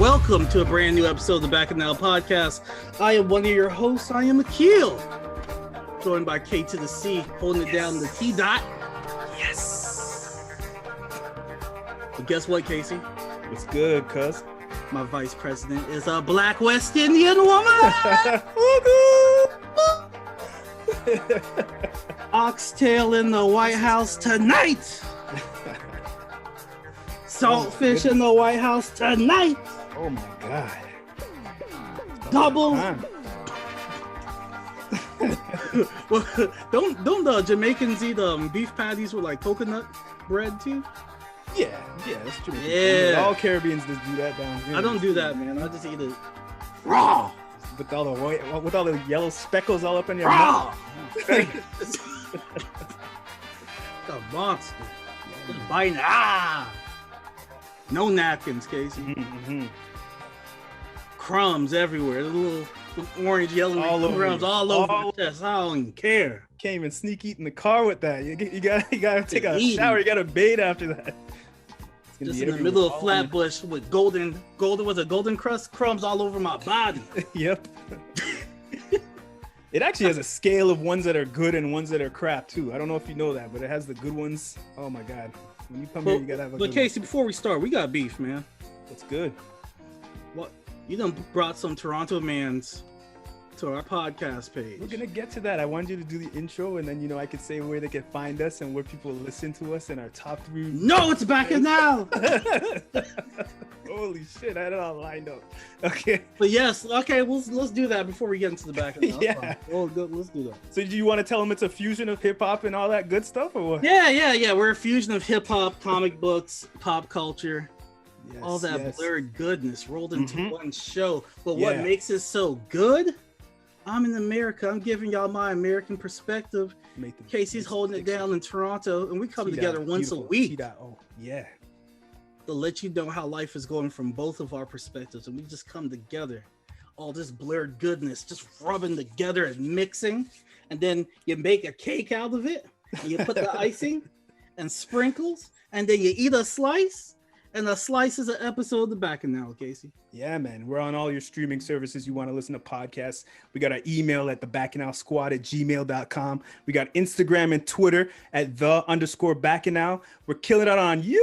Welcome to a brand new episode of the Bacchanal Podcast. I am one of your hosts. I am Akil, joined by K to the C, holding it down the T dot. Yes. But guess what, Casey? What's good, cuz? My vice president is a Black West Indian woman. Oxtail in the White House tonight. Saltfish in the White House tonight. Oh my God. Double. Well, don't the Jamaicans eat beef patties with like coconut bread too? Yeah, that's true. Yeah. All Caribbeans just do that down here. I don't do that, man. I just eat it raw. With all the white, with all the yellow speckles all up in your raw. mouth. The monster. Just biting. No napkins, Casey. Mm-hmm. Crumbs everywhere. Little orange, yellow crumbs all over the chest. I don't even care. Can't even sneak eat in the car with that. You gotta take a shower. You gotta bathe after that. Just in the middle of Flatbush with golden crust crumbs all over my body. Yep. It actually has a scale of ones that are good and ones that are crap too. I don't know if you know that, but it has the good ones. Oh my God. When you come here, you gotta have a good Casey, before we start, we got beef, man. That's good. What? You done brought some Toronto mans to our podcast page. We're gonna get to that. I want you to do the intro, and then I could say where they can find us and where people listen to us and our top 3. No, it's Bacchanal. Holy shit! I had it all lined up. Okay. But yes, okay. Let's do that before we get into the Bacchanal. Yeah. Well, good. Let's do that. So, do you want to tell them it's a fusion of hip hop and all that good stuff, or what? Yeah. We're a fusion of hip hop, comic books, pop culture. Yes, all that blurred goodness rolled into one show. But what makes it so good? I'm in America. I'm giving y'all my American perspective. Casey's holding it down in Toronto, and we come together once a week. Oh, yeah. To let you know how life is going from both of our perspectives, and we just come together. All this blurred goodness just rubbing together and mixing, and then you make a cake out of it, and you put the icing and sprinkles, and then you eat a slice. And a slice is an episode of the Bacchanal, Casey. Yeah, man. We're on all your streaming services. You want to listen to podcasts. We got our email at thebacchanalsquad@gmail.com. We got Instagram and Twitter at _Bacchanal. We're killing it on YouTube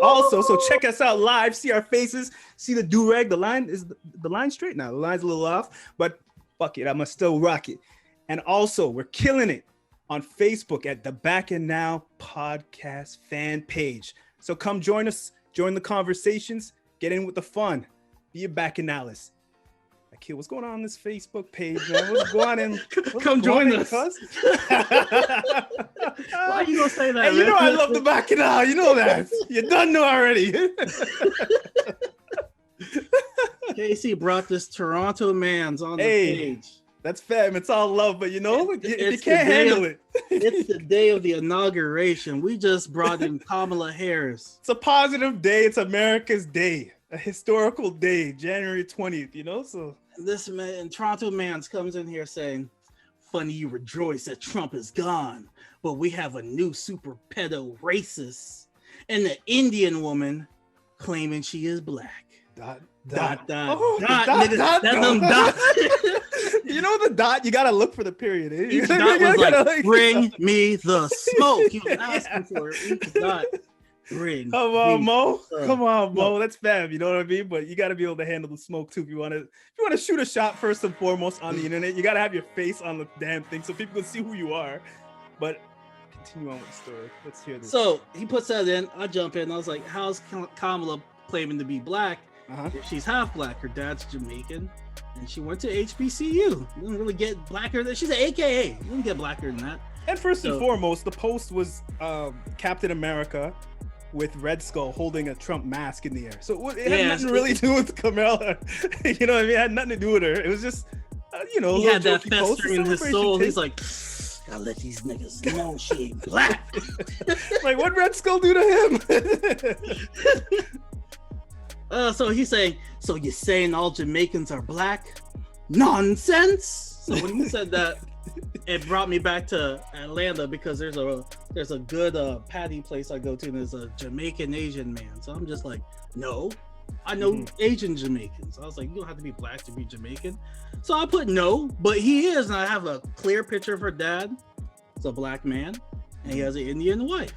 also. So check us out live. See our faces. See the do-rag. The line straight now. The line's a little off, but fuck it. I'm going to still rock it. And also, we're killing it on Facebook at the Bacchanal Podcast fan page. So come join us, join the conversations, get in with the fun, be a Bacchanalis. Akil, what's going on this Facebook page, man? What's going on? Come join us. Why are you gonna say that? Hey, you know I love the Bacchanal. You know that. You done know already. Casey brought this Toronto man's on the page. That's fam. It's all love, but if you can't handle it. It's the day of the inauguration. We just brought in Kamala Harris. It's a positive day. It's America's day. A historical day, January 20th, so. This man, Toronto man's comes in here saying, funny you rejoice that Trump is gone, but we have a new super pedo racist and the Indian woman claiming she is black. Dot. You know the dot, you gotta look for the period. Each dot was like, bring me the smoke. He was asking for it. Each dot, bring. Come on, Mo. That's fab. You know what I mean? But you gotta be able to handle the smoke too. If you wanna shoot a shot first and foremost on the internet, you gotta have your face on the damn thing so people can see who you are. But continue on with the story. Let's hear this. So he puts that in. I jump in. I was like, how's Kamala claiming to be black? If she's half black, her dad's Jamaican, and she went to HBCU. Didn't really get blacker. She's an AKA. Didn't get blacker than that. And first and foremost, the post was Captain America with Red Skull holding a Trump mask in the air. So it had nothing really to do with Kamala. You know what I mean? It had nothing to do with her. It was just, he had that festering in his soul. He's like, gotta let these niggas know she ain't black. Like, what Red Skull do to him? So he's saying, so you're saying all Jamaicans are black? Nonsense. So when he said that, it brought me back to Atlanta because there's a good patty place I go to, and there's a Jamaican Asian man. So I'm just like, no, I know Asian Jamaicans. I was like, you don't have to be black to be Jamaican. So I put no, but he is, and I have a clear picture of her dad. It's a black man, and he has an Indian wife,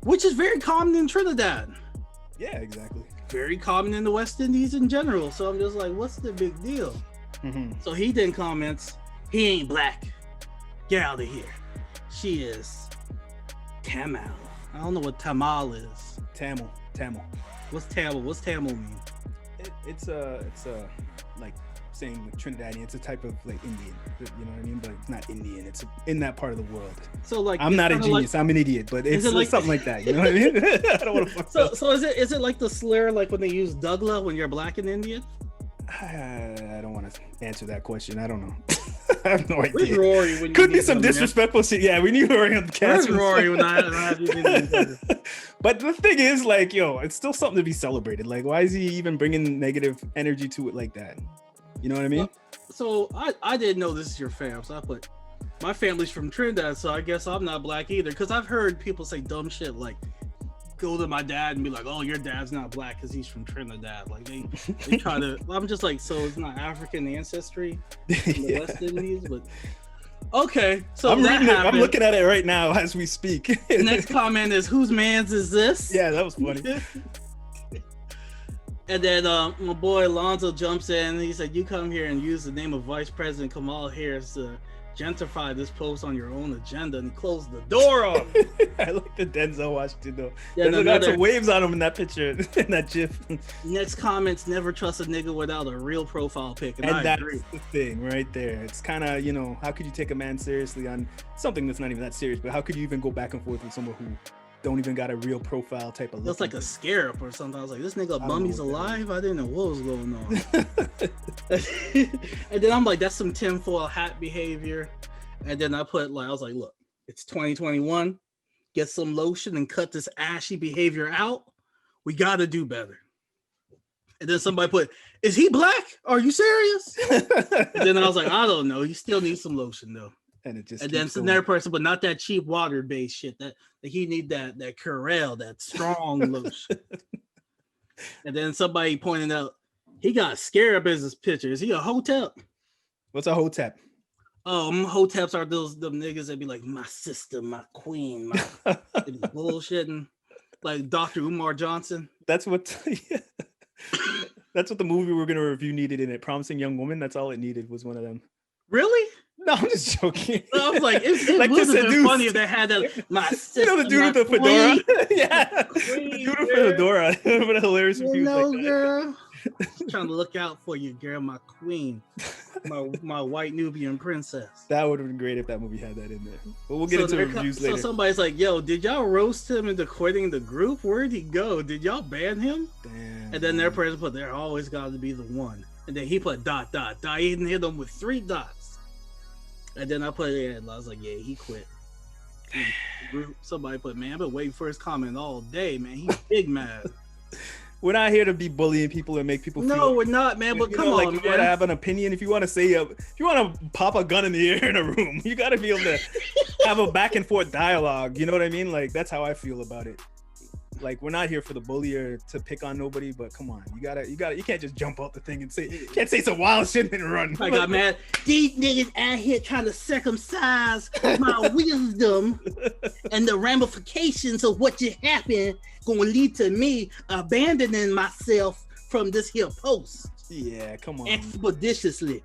which is very common in Trinidad. Yeah, exactly. Very common in the West Indies in general. So I'm just like, what's the big deal? So he then comments, he ain't black. Get out of here. She is Tamil. I don't know what Tamil is. Tamil. What's Tamil? What's Tamil mean? It's like saying like Trinidadian. It's a type of like Indian. You know what I mean? But it's not Indian. It's in that part of the world. So like, I'm not a genius. I'm an idiot. But it's like something like that. You know what I mean? I don't want to fuck up. So is it like the slur like when they use Dougla when you're black and Indian? I don't want to answer that question. I don't know. I have no idea. Where's Rory when could be some disrespectful shit. Yeah, we need Rory on the cast. Where's Rory when I have you? But the thing is, like, yo, it's still something to be celebrated. Like, why is he even bringing negative energy to it like that? You know what I mean? So I didn't know this is your fam. So I put my family's from Trinidad, so I guess I'm not black either. Because I've heard people say dumb shit like, go to my dad and be like, oh, your dad's not black because he's from Trinidad. Like they try to. I'm just like, so it's not African ancestry in the West Indies, but okay. So I'm reading it. I'm looking at it right now as we speak. The next comment is, whose man's is this? Yeah, that was funny. And then my boy Lonzo jumps in. He said, you come here and use the name of Vice President Kamala Harris to gentrify this post on your own agenda, and close the door on. I like the Denzel Washington though. Yeah, Denzel got some waves on him in that picture, in that gif. Next comments, never trust a nigga without a real profile pic. And that's agree. the thing right there. It's kind of, you know, how could you take a man seriously on something that's not even that serious, but how could you even go back and forth with someone who don't even got a real profile type of look? It's like a scarab or something. I was like, this nigga Bummy's alive? I didn't know what was going on. And then I'm like, that's some tinfoil hat behavior. And then I was like, look, it's 2021. Get some lotion and cut this ashy behavior out. We got to do better. And then somebody put, is he black? Are you serious? And then I was like, I don't know. He still needs some lotion though. And it just and then another person, but not that cheap water-based shit. That he need that Curel, that strong lotion. And then somebody pointed out he got scarab as his picture. Is he a hotep? What's a hotep? Hoteps are them niggas that be like, my sister, my queen, my they be bullshitting, like Dr. Umar Johnson. That's what that's what the movie we're gonna review needed in it. Promising Young Woman. That's all it needed was one of them. Really? No, I'm just joking. I was like, it like would have been funny if they had that. My sister, you know the dude with the fedora. Yeah, queen, the dude with the fedora. What a hilarious review like that. Girl. Trying to look out for you, girl, my queen, my white Nubian princess. That would have been great if that movie had that in there. But we'll get into the reviews later. So somebody's like, yo, did y'all roast him into quitting the group? Where'd he go? Did y'all ban him? Damn. And then their person put, there always got to be the one. And then he put ... He hit them with 3 dots. And then I put it in. I was like, yeah, he quit. Somebody put, man, I've been waiting for his comment all day, man. He's big mad. We're not here to be bullying people and make people feel. No, we're not, man. But come on, like, you gotta have an opinion. If you want to say, if you want to pop a gun in the air in a room, you gotta be able to have a back and forth dialogue. You know what I mean? Like, that's how I feel about it. Like, we're not here for the bullier to pick on nobody, but come on, you can't just jump out the thing and say, you can't say some wild shit and run. I got mad. These niggas out here trying to circumcise my wisdom, and the ramifications of what just happened gonna lead to me abandoning myself from this here post. Yeah, come on. Expeditiously.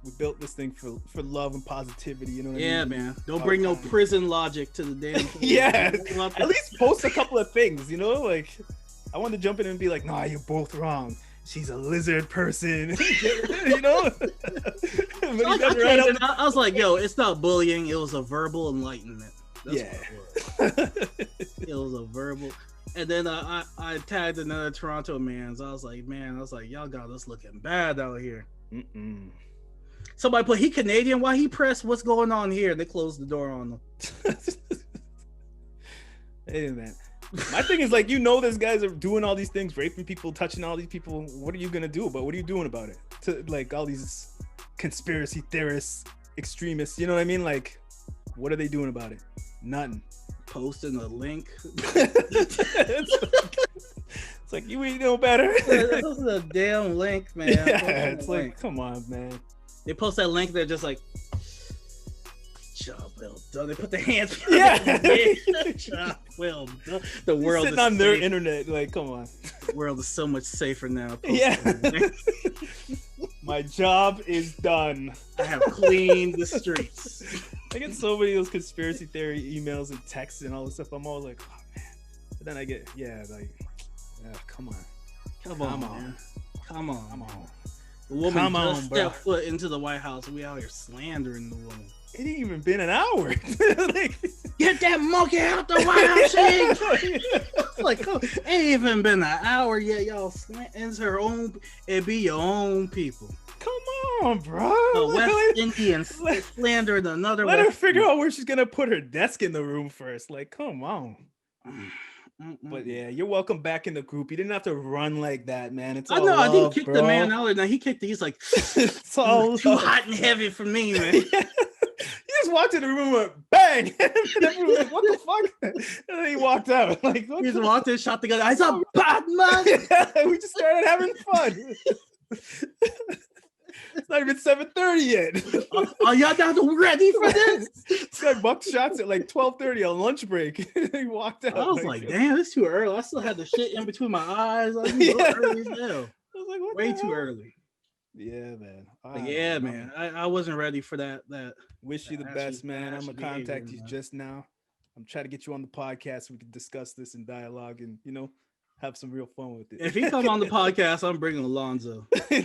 We built this thing for love and positivity, you know what I mean? Yeah, man. Don't bring no prison logic to the damn thing. Yeah. At least post a couple of things, you know? Like, I want to jump in and be like, nah, you're both wrong. She's a lizard person. You know? I was like, yo, it's not bullying. It was a verbal enlightenment. That's what it was a verbal. And then I tagged another Toronto man. So I was like, y'all got us looking bad out here. Somebody put, he Canadian. Why he pressed? What's going on here? They closed the door on them. Hey, man. My thing is, like, you know, these guys are doing all these things, raping people, touching all these people. What are you gonna do? But what are you doing about it? To like all these conspiracy theorists, extremists. You know what I mean? Like, what are they doing about it? Nothing. Posting a link. It's like you ain't know better. This is a damn link, man. Yeah, it's like, come on, man. They post that link. They're just like, job well done. They put their hands. Yeah. Job well done. The world sitting is on their safe. internet. Like, come on. The world is so much safer now. Yeah. My job is done. I have cleaned the streets. I get so many of those conspiracy theory emails and texts and all this stuff. I'm all like, oh man. But then I get, come on. Come on. Man. Come on. Come on. The woman Come just on, stepped foot into the White House. We out here slandering the woman. It ain't even been an hour. Like, get that monkey out the White House. Like, oh, ain't even been an hour yet. Y'all it's her own. It be your own people. Come on, bro. The West Indians slandering another. Let her figure out where she's gonna put her desk in the room first. Like, come on. But yeah, you're welcome back in the group. You didn't have to run like that, man. It's all I know. love, I didn't kick bro. the man out. Now he kicked. He's like, it's all too hot and heavy for me, man. Yeah. He just walked in the room and went bang. And everyone was like, what the fuck? And then he walked out. Like, he just walked in, shot the gun. I saw Batman. We just started having fun. It's not even 7:30 yet. Are y'all not ready for this? This guy bucked shots at like 12:30 on lunch break. He walked out. I was like, damn, it's too early. I still had the shit in between my eyes. I was early as hell. I was like, what way too early. Yeah, man. Yeah, man. I wasn't ready for that. Wish you the best, man. I'm gonna contact you just now. I'm trying to get you on the podcast so we can discuss this in dialogue and, have some real fun with it. If he come on the podcast, I'm bringing Alonzo. Hey,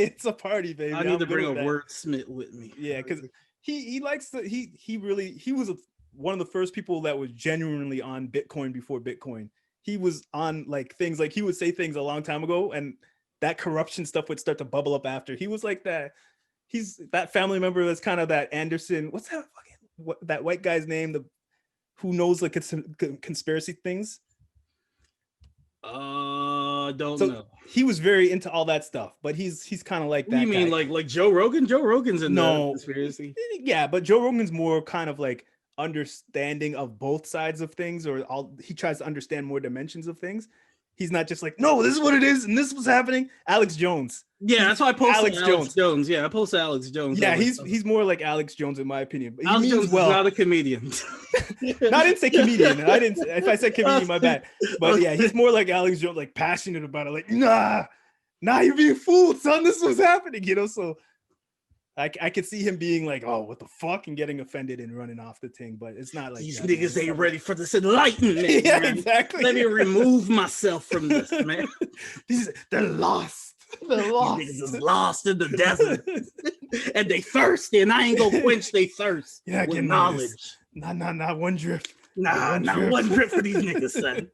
it's a party, baby. I need to bring a wordsmith with me. Yeah, because he likes to. He was one of the first people that was genuinely on Bitcoin before Bitcoin. He was on like things like he would say things a long time ago, and that corruption stuff would start to bubble up after. He was like that. He's that family member that's kind of that Anderson. What's that that white guy's name? Who knows like conspiracy things? Don't know. He was very into all that stuff, but he's kind of like that. You mean guy. like Joe Rogan? Joe Rogan's in the conspiracy. Yeah, but Joe Rogan's more kind of like understanding of both sides of things, he tries to understand more dimensions of things. He's not just like, no, this is what it is, and this was happening. Alex Jones. Yeah, that's why I posted Alex Jones. Yeah, I posted Alex Jones. Yeah, he's more like Alex Jones in my opinion. But Alex Jones is not a comedian. No, I didn't say comedian. If I said comedian, my bad. But yeah, he's more like Alex Jones, like passionate about it. Like, nah, you're being fooled, son. This was happening, So I could see him being like, oh, what the fuck, and getting offended and running off the thing. But it's not like these niggas ain't ready for this enlightenment. Yeah, man. exactly. Let me remove myself from this, man. They're lost. They're lost. These niggas is lost in the desert, and they thirsty, and I ain't gonna quench they thirst with knowledge. Not one drip. Not one drip for these niggas, son.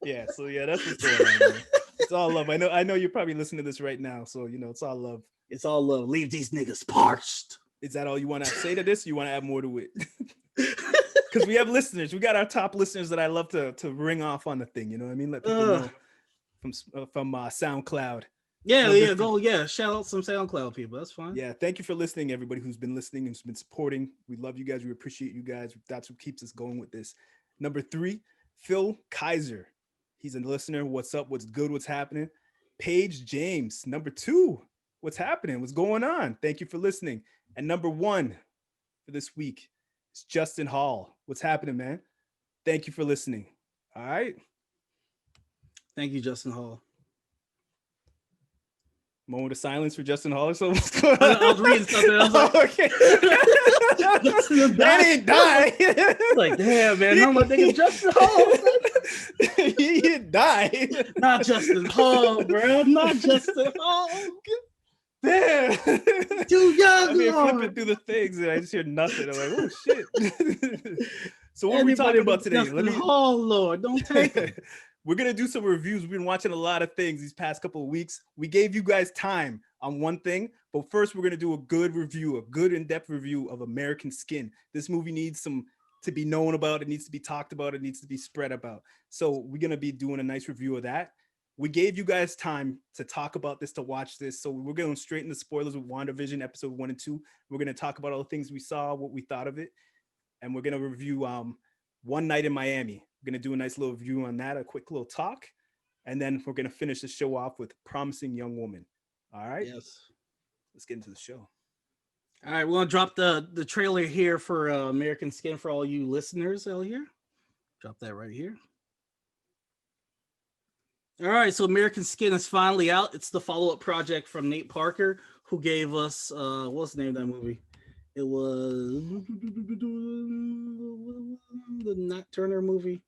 Yeah, so yeah, that's what's going on, man. It's all love. I know you're probably listening to this right now, so it's all love. It's all love. Leave these niggas parched. Is that all you want to say to this? You want to add more to it? Because we have listeners. We got our top listeners that I love to ring off on the thing. You know what I mean? Let people know from SoundCloud. Yeah, shout out some SoundCloud people. That's fine. Yeah, thank you for listening, everybody who's been listening and who's been supporting. We love you guys. We appreciate you guys. That's what keeps us going with this. Number 3, Phil Kaiser. He's a listener. What's up? What's good? What's happening? Paige James. Number 2, what's happening? What's going on? Thank you for listening. And number 1 for this week is Justin Hall. What's happening, man? Thank you for listening. All right. Thank you, Justin Hall. Moment of silence for Justin Hall or something. I was reading something. I was like, okay. That ain't die. Like, damn, man. No, my nigga Justin Hall. He didn't die. Not Justin Hall, bro. Not Justin Hall. Damn. Too young. I mean, flipping through the things and I just hear nothing. I'm like, oh shit. So what are we talking about today? Justin Hall, Lord, don't take it. We're going to do some reviews. We've been watching a lot of things these past couple of weeks. We gave you guys time on one thing, but first we're going to do a good review, a good in-depth review of American Skin. This movie needs to be known about. It needs to be talked about. It needs to be spread about. So we're going to be doing a nice review of that. we gave you guys time to talk about this, to watch this. So we're going straight into spoilers with WandaVision episode 1 and 2. We're going to talk about all the things we saw, what we thought of it. And we're going to review One Night in Miami. We're going to do a nice little review on that, a quick little talk. And then we're going to finish the show off with Promising Young Woman. All right? Yes. Let's get into the show. All right, we're going to drop the trailer here for American Skin for all you listeners out here. Drop that right here. All right, so American Skin is finally out. It's the follow-up project from Nate Parker, who gave us, what's the name of that movie? It was the Nat Turner movie.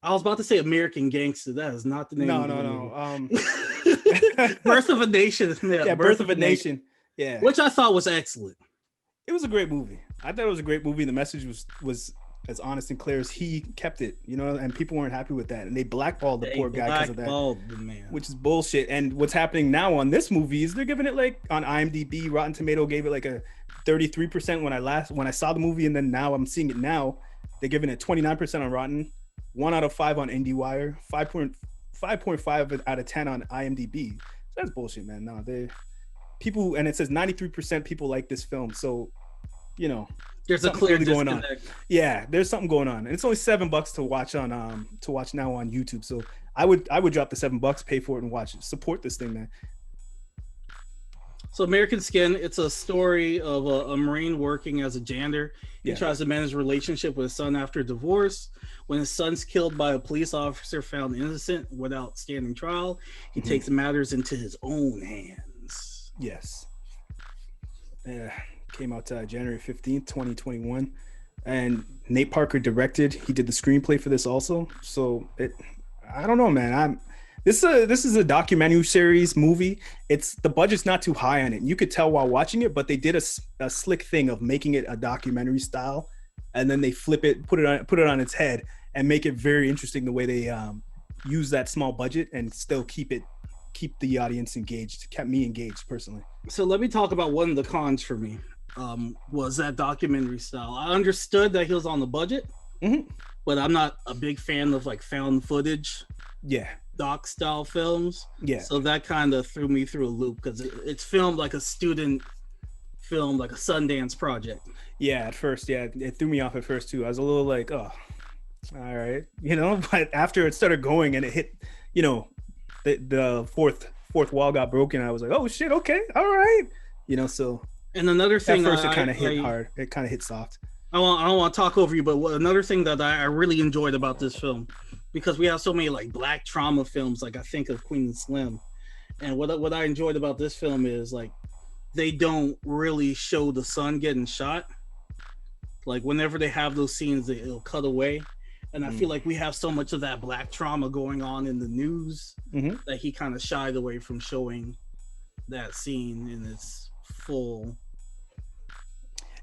I was about to say American Gangster. That is not the name of the movie. Birth of a Nation. Yeah, Birth of a Nation. Yeah. Which I thought was excellent. It was a great movie. I thought it was a great movie. The message was as honest and clear as he kept it, you know, and people weren't happy with that. And they blackballed the poor guy because of that, man. Which is bullshit. And what's happening now on this movie is they're giving it like on IMDb, Rotten Tomato gave it like a 33% when I saw the movie, and then now I'm seeing it now. They're giving it 29% on Rotten, 1 out of 5 on IndieWire, 5.5 out of 10 on IMDb. So that's bullshit, man. No, people, and it says 93% people like this film. So, you know, there's a clear going on. Yeah, there's something going on, and it's only $7 to watch on now on YouTube. So I would drop the $7, pay for it, and watch it. Support this thing, man. So American Skin, it's a story of a Marine working as a janitor. He tries to manage a relationship with his son after divorce. When his son's killed by a police officer found innocent without standing trial, he takes matters into his own hands. Yes. Yeah. Came out January 15th, 2021. And Nate Parker directed. He did the screenplay for this also. So I don't know, man. This is a documentary series movie. The budget's not too high on it. You could tell while watching it, but they did a slick thing of making it a documentary style, and then they flip it, put it on its head, and make it very interesting the way they use that small budget and still keep the audience engaged. Kept me engaged personally. So let me talk about one of the cons for me. Was that documentary style. I understood that he was on the budget, but I'm not a big fan of like found footage doc style films. So that kind of threw me through a loop because it's filmed like a student film, like a Sundance project. At first, it threw me off at first too. I was a little like, oh, all right, you know, but after it started going and it hit, you know, the fourth wall got broken, I was like, oh shit, okay, all right, you know. So and another thing, at first it kind of hit hard. It kind of hit soft. I don't want to talk over you, but another thing that I really enjoyed about this film, because we have so many like black trauma films, like I think of Queen and Slim, and what I enjoyed about this film is like they don't really show the son getting shot. Like whenever they have those scenes, it'll cut away, and I feel like we have so much of that black trauma going on in the news that he kind of shied away from showing that scene in its full.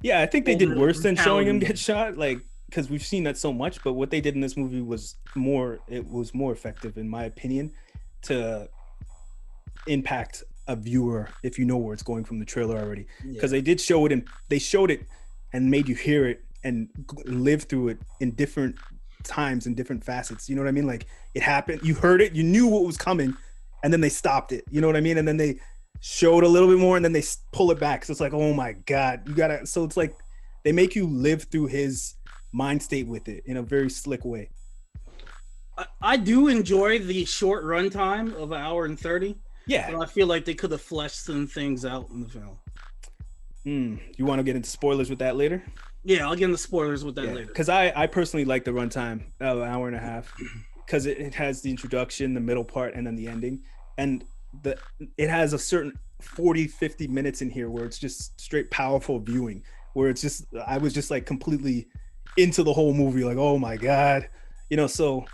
Yeah, I think they did worse than showing him get shot, like, because we've seen that so much. But what they did in this movie was more effective, in my opinion, to impact a viewer if you know where it's going from the trailer already. Because they did show it, and they showed it and made you hear it and live through it in different times and different facets. You know what I mean? Like it happened, you heard it, you knew what was coming, and then they stopped it. You know what I mean? And then they showed a little bit more, and then they pull it back. So it's like, oh my god, you gotta. So it's like they make you live through his mind state with it in a very slick way. I do enjoy the short runtime of 1 hour and 30. Yeah, but I feel like they could have fleshed some things out in the film. You want to get into spoilers with that later? Yeah, I'll get into spoilers with that later. Because I personally like the runtime of 1 hour and a half, because it has the introduction, the middle part, and then the ending, and it has a certain 40-50 minutes in here where it's just straight powerful viewing, where it's just I was just like completely into the whole movie, like, oh my god, you know. So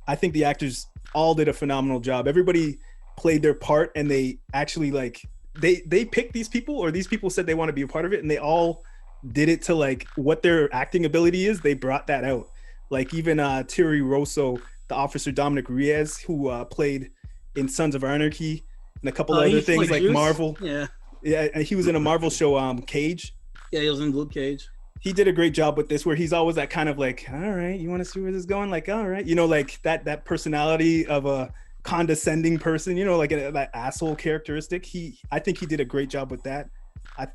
I think the actors all did a phenomenal job. Everybody played their part, and they actually like they picked these people, or these people said they want to be a part of it, and they all did it to like what their acting ability is. They brought that out. Like even Thierry Rousseau, the officer Dominic Reyes, who played in Sons of Anarchy and a couple other things like Marvel. Yeah, he was in a Marvel show, Cage. Yeah, he was in Luke Cage. He did a great job with this, where he's always that kind of like, all right, you want to see where this is going? Like, all right, you know, like that personality of a condescending person, you know, like that asshole characteristic. I think he did a great job with that. I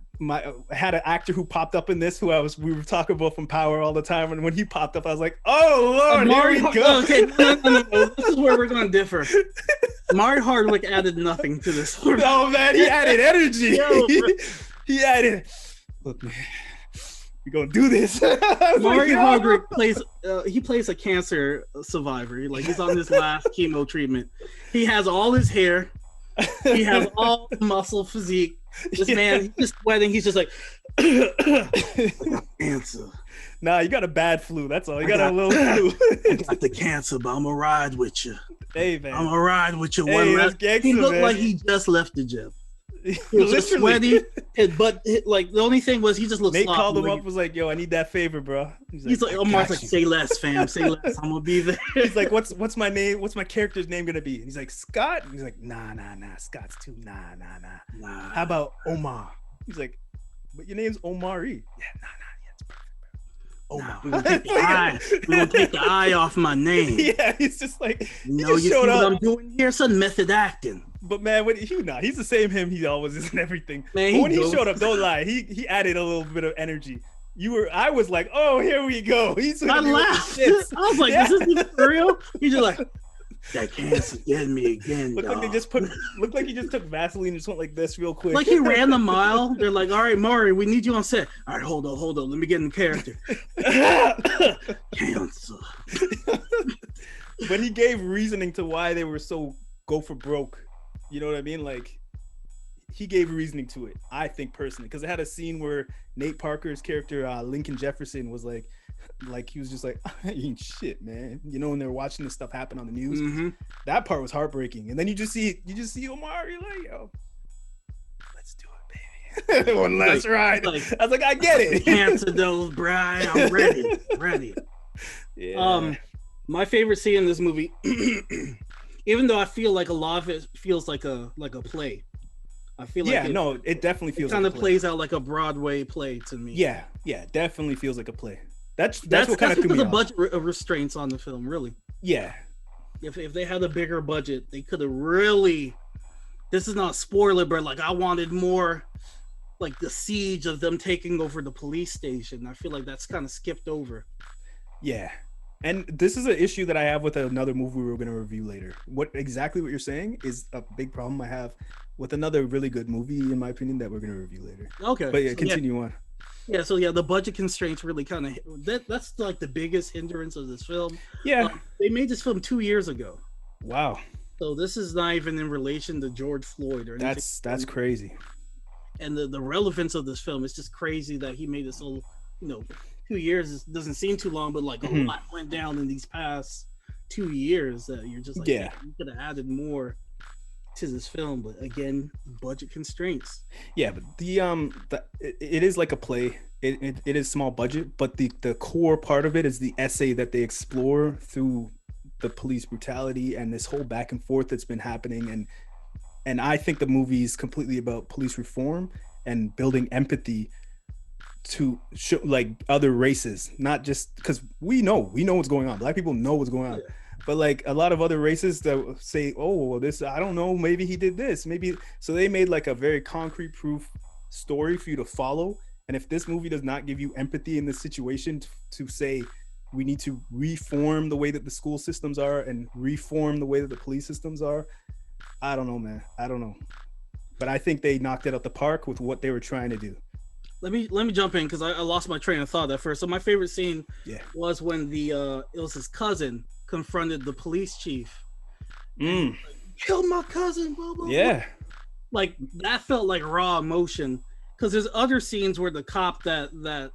had an actor who popped up in this we were talking about from Power all the time, and when he popped up, I was like, oh Lord, here we go. Okay, no. This is where we're gonna differ. Mari Hardwick added nothing to this. No, man, he added energy. He added, look, man, we're gonna do this. Mari Hardwick plays a cancer survivor. He's on his last chemo treatment. He has all his hair. He has all the muscle physique. This man, he's just sweating. He's just like, cancer. Nah, you got a bad flu. That's all. You got a little flu. I got the cancer, but I'm gonna ride with you. Hey, man. I'm gonna ride with you. Gangsta, he looked man. like he just left the gym. He was just sweaty. But the only thing was he just looked Nate sloppy. called him up, was like, yo, I need that favor, bro. He's like, Omar's like, say less, fam. Say less. I'm gonna be there. He's like, what's my name? What's my character's name gonna be? And he's like, Scott. And he's like, nah. Scott's too nah. How about Omar? He's like, but your name's Omari. Yeah, nah. Yeah, it's perfect, bro. Omar. We're gonna take the I off my name. Yeah, he's just like, you see what I'm doing here? Some method acting. But man, he's the same him he always is and everything. Man, but when he showed up, don't lie, he added a little bit of energy. I was like, oh, here we go. I laughed. I was like, is this even for real? He's just like, that cancer getting me again. Looked like he just took Vaseline and just went like this real quick. Like he ran the mile. They're like, all right, Mari, we need you on set. All right, hold on. Let me get in character. Cancer. But he gave reasoning to why they were so go for broke. You know what I mean? Like, he gave reasoning to it, I think, personally, because it had a scene where Nate Parker's character, Lincoln Jefferson, was like he was just like, I ain't shit, man. You know, when they're watching this stuff happen on the news, that part was heartbreaking. And then you just see Omar, you're like, yo, let's do it, baby. One last ride. I was like, I get it. Cancer those, Brian. I'm ready. Yeah. My favorite scene in this movie. Even though I feel like a lot of it feels like a play. I feel like it definitely feels kind like of plays out like a Broadway play to me. Yeah, definitely feels like a play. That's what kind of threw me the off. budget restraints on the film, really. Yeah. If they had a bigger budget, they could have really. This is not a spoiler, but like I wanted more, like the siege of them taking over the police station. I feel like that's kind of skipped over. Yeah. And this is an issue that I have with another movie we're going to review later. What you're saying is a big problem I have with another really good movie, in my opinion, that we're going to review later. Okay. But continue on. Yeah, so the budget constraints really kind of that's like the biggest hindrance of this film. Yeah. They made this film 2 years ago. Wow. So this is not even in relation to George Floyd or anything. That's crazy. And the relevance of this film is just crazy that he made this whole, 2 years doesn't seem too long, but like a lot went down in these past 2 years that you're just like, you could have added more to this film, but again, budget constraints. Yeah, but it is like a play. It is small budget, but the core part of it is the essay that they explore through the police brutality and this whole back and forth that's been happening. And I think the movie is completely about police reform and building empathy to show like other races, not just because we know what's going on. Black people know what's going on. Yeah. But like a lot of other races that say, oh, well, this, I don't know, maybe he did this, maybe. So they made like a very concrete proof story for you to follow. And if this movie does not give you empathy in this situation to say, we need to reform the way that the school systems are and reform the way that the police systems are, I don't know, man. I don't know. But I think they knocked it out the park with what they were trying to do. Let me jump in because I lost my train of thought at first. So my favorite scene was when it was his cousin confronted the police chief. Like, killed my cousin, blah, blah, yeah. Blah. Like that felt like raw emotion. Because there's other scenes where the cop that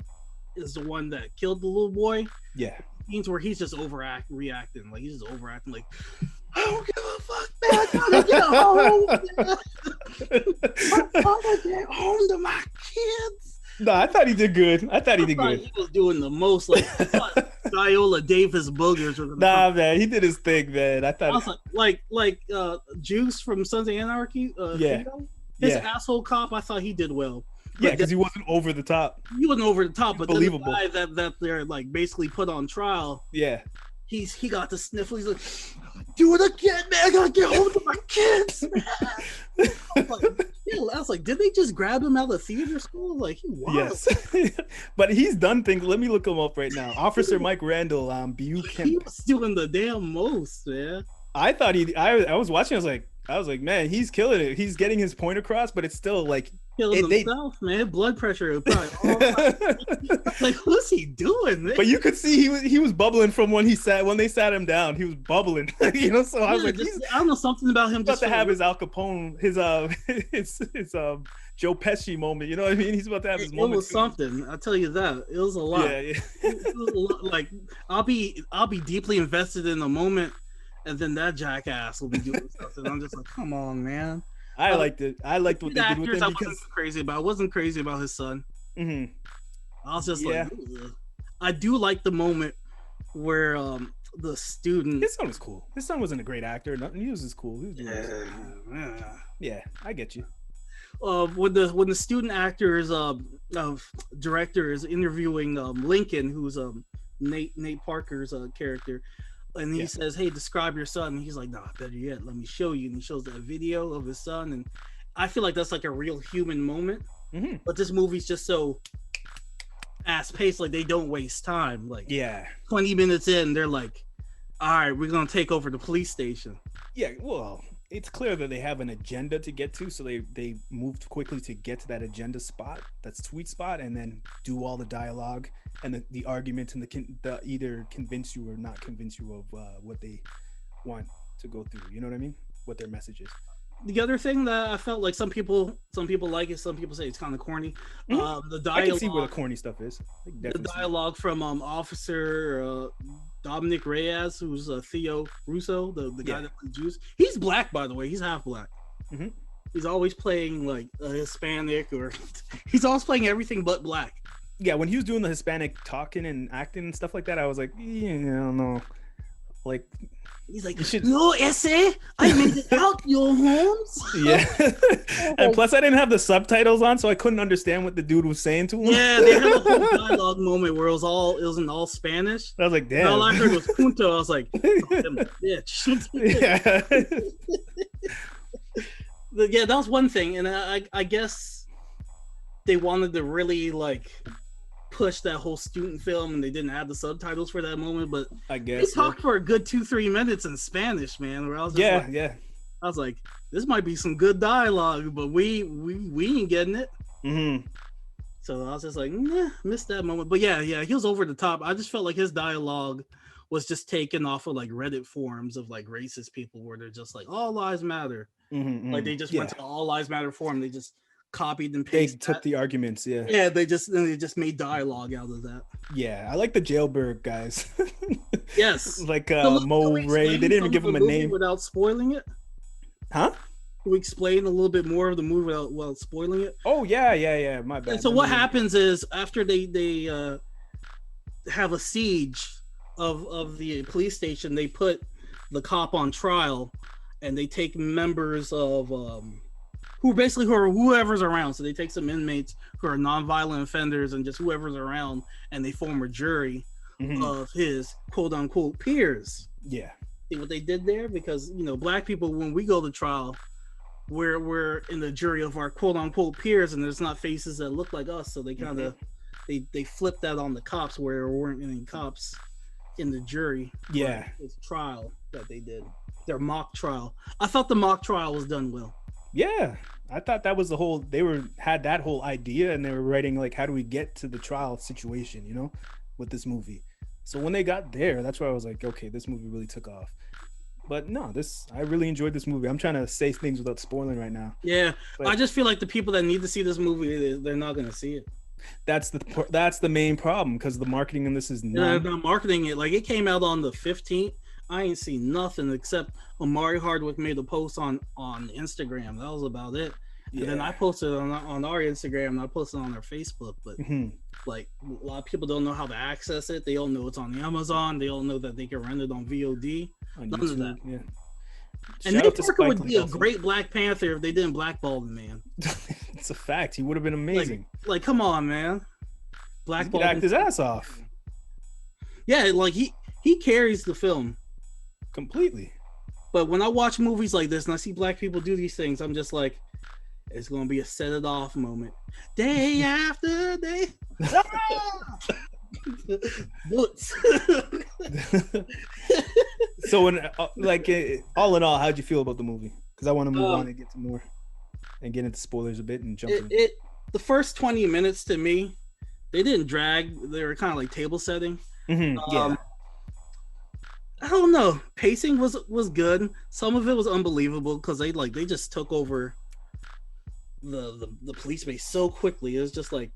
is the one that killed the little boy. Yeah. Scenes where he's just reacting. Like he's just overacting. Like, I don't give a fuck, man. I gotta get home. I gotta get home to my kids. No, I thought he did good. I thought he was doing the most like Viola Davis boogers. Nah, man, he did his thing, man. I thought like Juice from Sons of Anarchy. His asshole cop. I thought he did well. Yeah, because he wasn't over the top. He wasn't over the top, but believable. Then the guy that they're like basically put on trial. Yeah. He got the sniffle. He's like, do it again, man. I gotta get home to my kids, man. I was like, did they just grab him out of theater school? Like, he was. Yes. But he's done things. Let me look him up right now. Officer Mike Randall, Buchanan. He was doing the damn most, man. I thought I was watching, I was like, man, he's killing it. He's getting his point across, but it's still like killing himself, man. Blood pressure. Like, what's he doing, man? But you could see he was bubbling from when they sat him down. He was bubbling, you know. So I was like, I don't know, something about him. About to have his Al Capone, his Joe Pesci moment. You know what I mean? He's about to have his moment. It was something. I'll tell you that. It was a lot. Yeah. It was a lot. Like, I'll be deeply invested in the moment, and then that jackass will be doing something. I'm just like, come on, man. I liked it. I liked what they did with him. I wasn't crazy about. I wasn't crazy about his son. Mm-hmm. I was just like, ugh. I do like the moment where the student. His son was cool. His son wasn't a great actor. He was just cool. He was doing yeah, I get you. When the student actor's director is interviewing Lincoln, who's Nate Parker's character, and he says, "Hey, describe your son." And he's like, "Nah, better yet, let me show you." And he shows that video of his son, and I feel like that's like a real human moment. Mm-hmm. But this movie's just so fast paced, like they don't waste time. Like 20 minutes in, they're like, "All right, we're gonna take over the police station." Yeah, well, it's clear that they have an agenda to get to, so they moved quickly to get to that agenda spot, that sweet spot, and then do all the dialogue and the argument and the either convince you or not convince you of what they want to go through. You know what I mean? What their message is. The other thing that I felt like some people like it, some people say it's kind of corny. Mm-hmm. The dialogue, I can see where the corny stuff is. The dialogue from Officer Dominic Reyes, who's Theo Russo, the guy that plays Juice. He's black, by the way. He's half black. Mm-hmm. He's always playing like a Hispanic, or he's always playing everything but black. Yeah, when he was doing the Hispanic talking and acting and stuff like that, I was like, yeah, I don't know. Like, he's like, no essay, I made it out, your homes. Yeah. And plus, I didn't have the subtitles on, so I couldn't understand what the dude was saying to him. Yeah, they had a whole dialogue moment where it was in all Spanish. I was like, damn. And all I heard was punto. I was like, oh, bitch. Yeah. Yeah, that was one thing, and I guess they wanted to really like push that whole student film, and they didn't add the subtitles for that moment. But I guess they talked for a good 2-3 minutes in Spanish, man. Where I was just I was like, this might be some good dialogue, but we ain't getting it. Mm-hmm. So I was just like, nah, missed that moment. But yeah, he was over the top. I just felt like his dialogue was just taken off of like Reddit forums of like racist people, where they're just like, all lives matter. Mm-hmm. Like they just went to the all lives matter forum. They just copied and pasted. They took the arguments, yeah. They just made dialogue out of that. Yeah, I like the Jailbird guys. Yes, like Mo Ray. They didn't even give him a name without spoiling it. Huh? Can we explain a little bit more of the movie without spoiling it? Oh yeah. My bad. And so what happens is after they have a siege of the police station, they put the cop on trial, and they take members of who are whoever's around. So they take some inmates who are nonviolent offenders and just whoever's around, and they form a jury of his quote unquote peers. Yeah. See what they did there? Because black people, when we go to trial, we're in the jury of our quote unquote peers, and there's not faces that look like us. So they kind of they flipped that on the cops, where there weren't any cops in the jury. Yeah. This trial that they did, their mock trial. I thought the mock trial was done well. Yeah, I thought that was the whole. They had that whole idea, and they were writing like, how do we get to the trial situation, with this movie. So when they got there, that's where I was like, okay, this movie really took off. But no, I really enjoyed this movie. I'm trying to say things without spoiling right now. Yeah, but I just feel like the people that need to see this movie, they're not going to see it. That's the main problem, because the marketing in this is not. They're not marketing it. Like, it came out on the 15th. I ain't seen nothing except Omari Hardwick made a post on Instagram. That was about it. And then I posted on our Instagram, and I posted on our Facebook. But like, a lot of people don't know how to access it. They don't know it's on Amazon. They don't know that they can rent it on VOD. None of that. Yeah. And Nate Parker would be a great Black Panther if they didn't blackball the man. It's a fact. He would have been amazing. Like, come on, man. Blackball. He could act his ass off. Yeah, like he carries the film completely. But when I watch movies like this and I see black people do these things, I'm just like, it's gonna be a set it off moment. Day after day. Boots. So, all in all, how'd you feel about the movie? Because I want to move on and get to more and get into spoilers a bit and jump in. The first 20 minutes to me, they didn't drag. They were kind of like table setting. Yeah. I don't know. Pacing was good. Some of it was unbelievable because they just took over the police base so quickly. It was just like,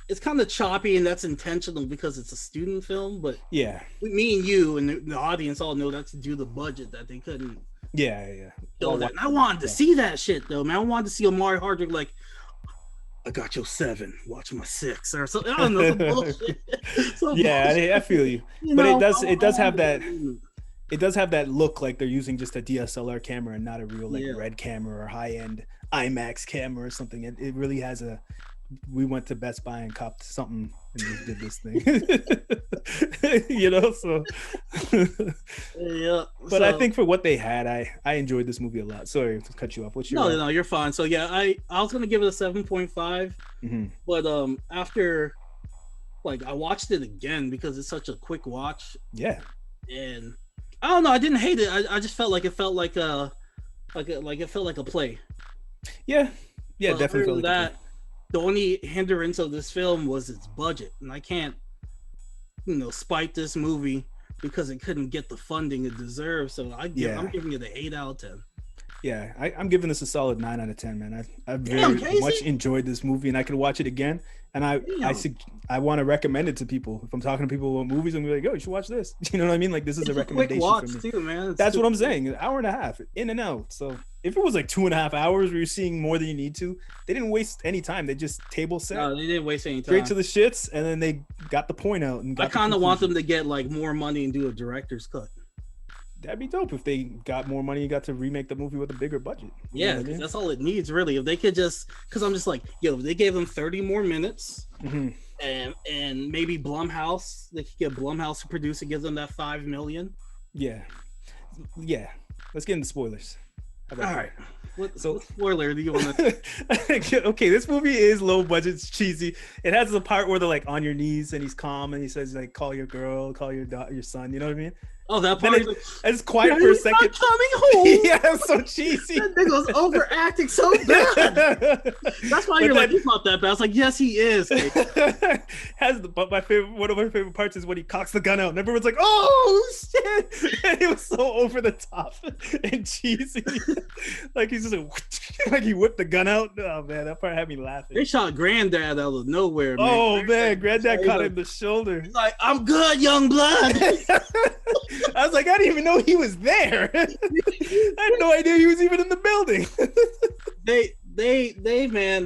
it's kind of choppy, and that's intentional because it's a student film. But yeah, me and you and the audience all know that's due to the budget that they couldn't. Yeah. Show that. And I wanted to see that shit though, man. I wanted to see Omari Hardwick like, I got your 7, watch my 6 or something. I don't know, some bullshit. Yeah, I feel you. But it does have that look like they're using just a DSLR camera and not a real red camera or high end IMAX camera or something. It really has we went to Best Buy and copped something and just did this thing. So yeah. But I think for what they had, I enjoyed this movie a lot. Sorry to cut you off. What's your No, you're fine. So yeah, I was gonna give it a 7.5, but after I watched it again because it's such a quick watch. Yeah. And I don't know, I didn't hate it. I just felt like it felt like a play. Yeah. Yeah, but definitely felt like that. The only hindrance of this film was its budget, and I can't, spite this movie because it couldn't get the funding it deserves. So I'm giving it an 8 out of 10. Yeah, I'm giving this a solid 9 out of 10, man. I very much enjoyed this movie, and I could watch it again. And I want to recommend it to people. If I'm talking to people about movies, I'm gonna be like, "Yo, you should watch this." You know what I mean? Like, this is a recommendation quick watch for me. too, man. That's what I'm saying. An hour and a half, in and out. So if it was like 2.5 hours where you're seeing more than you need to, they didn't waste any time. They just table set. No, they didn't waste any time. Straight to the shits, and then they got the point out. And I kind of want them to get more money and do a director's cut. That'd be dope if they got more money and got to remake the movie with a bigger budget. Yeah, that's all it needs, really. If they could because I'm just like, if they gave them 30 more minutes, and maybe Blumhouse, they could get Blumhouse to produce it, give them that $5 million. Yeah. Let's get into spoilers. All right. What spoiler do you want to? Okay, this movie is low budget, it's cheesy. It has a part where they're like on your knees and he's calm and he says like, call your girl, call your son. You know what I mean? Oh, that part. It's quiet for a second. Coming home. Yeah, it's so cheesy. That nigga's overacting so bad. That's why you're like, he's not that bad. I was like, yes, he is. But one of my favorite parts is when he cocks the gun out and everyone's like, oh shit! And it was so over the top and cheesy. Like he's just like he whipped the gun out. Oh man, that part had me laughing. They shot Granddad out of nowhere. Man. Oh man, Granddad caught him in the shoulder. He's like, I'm good, young blood. I was like, I didn't even know he was there. I had no idea he was even in the building. Who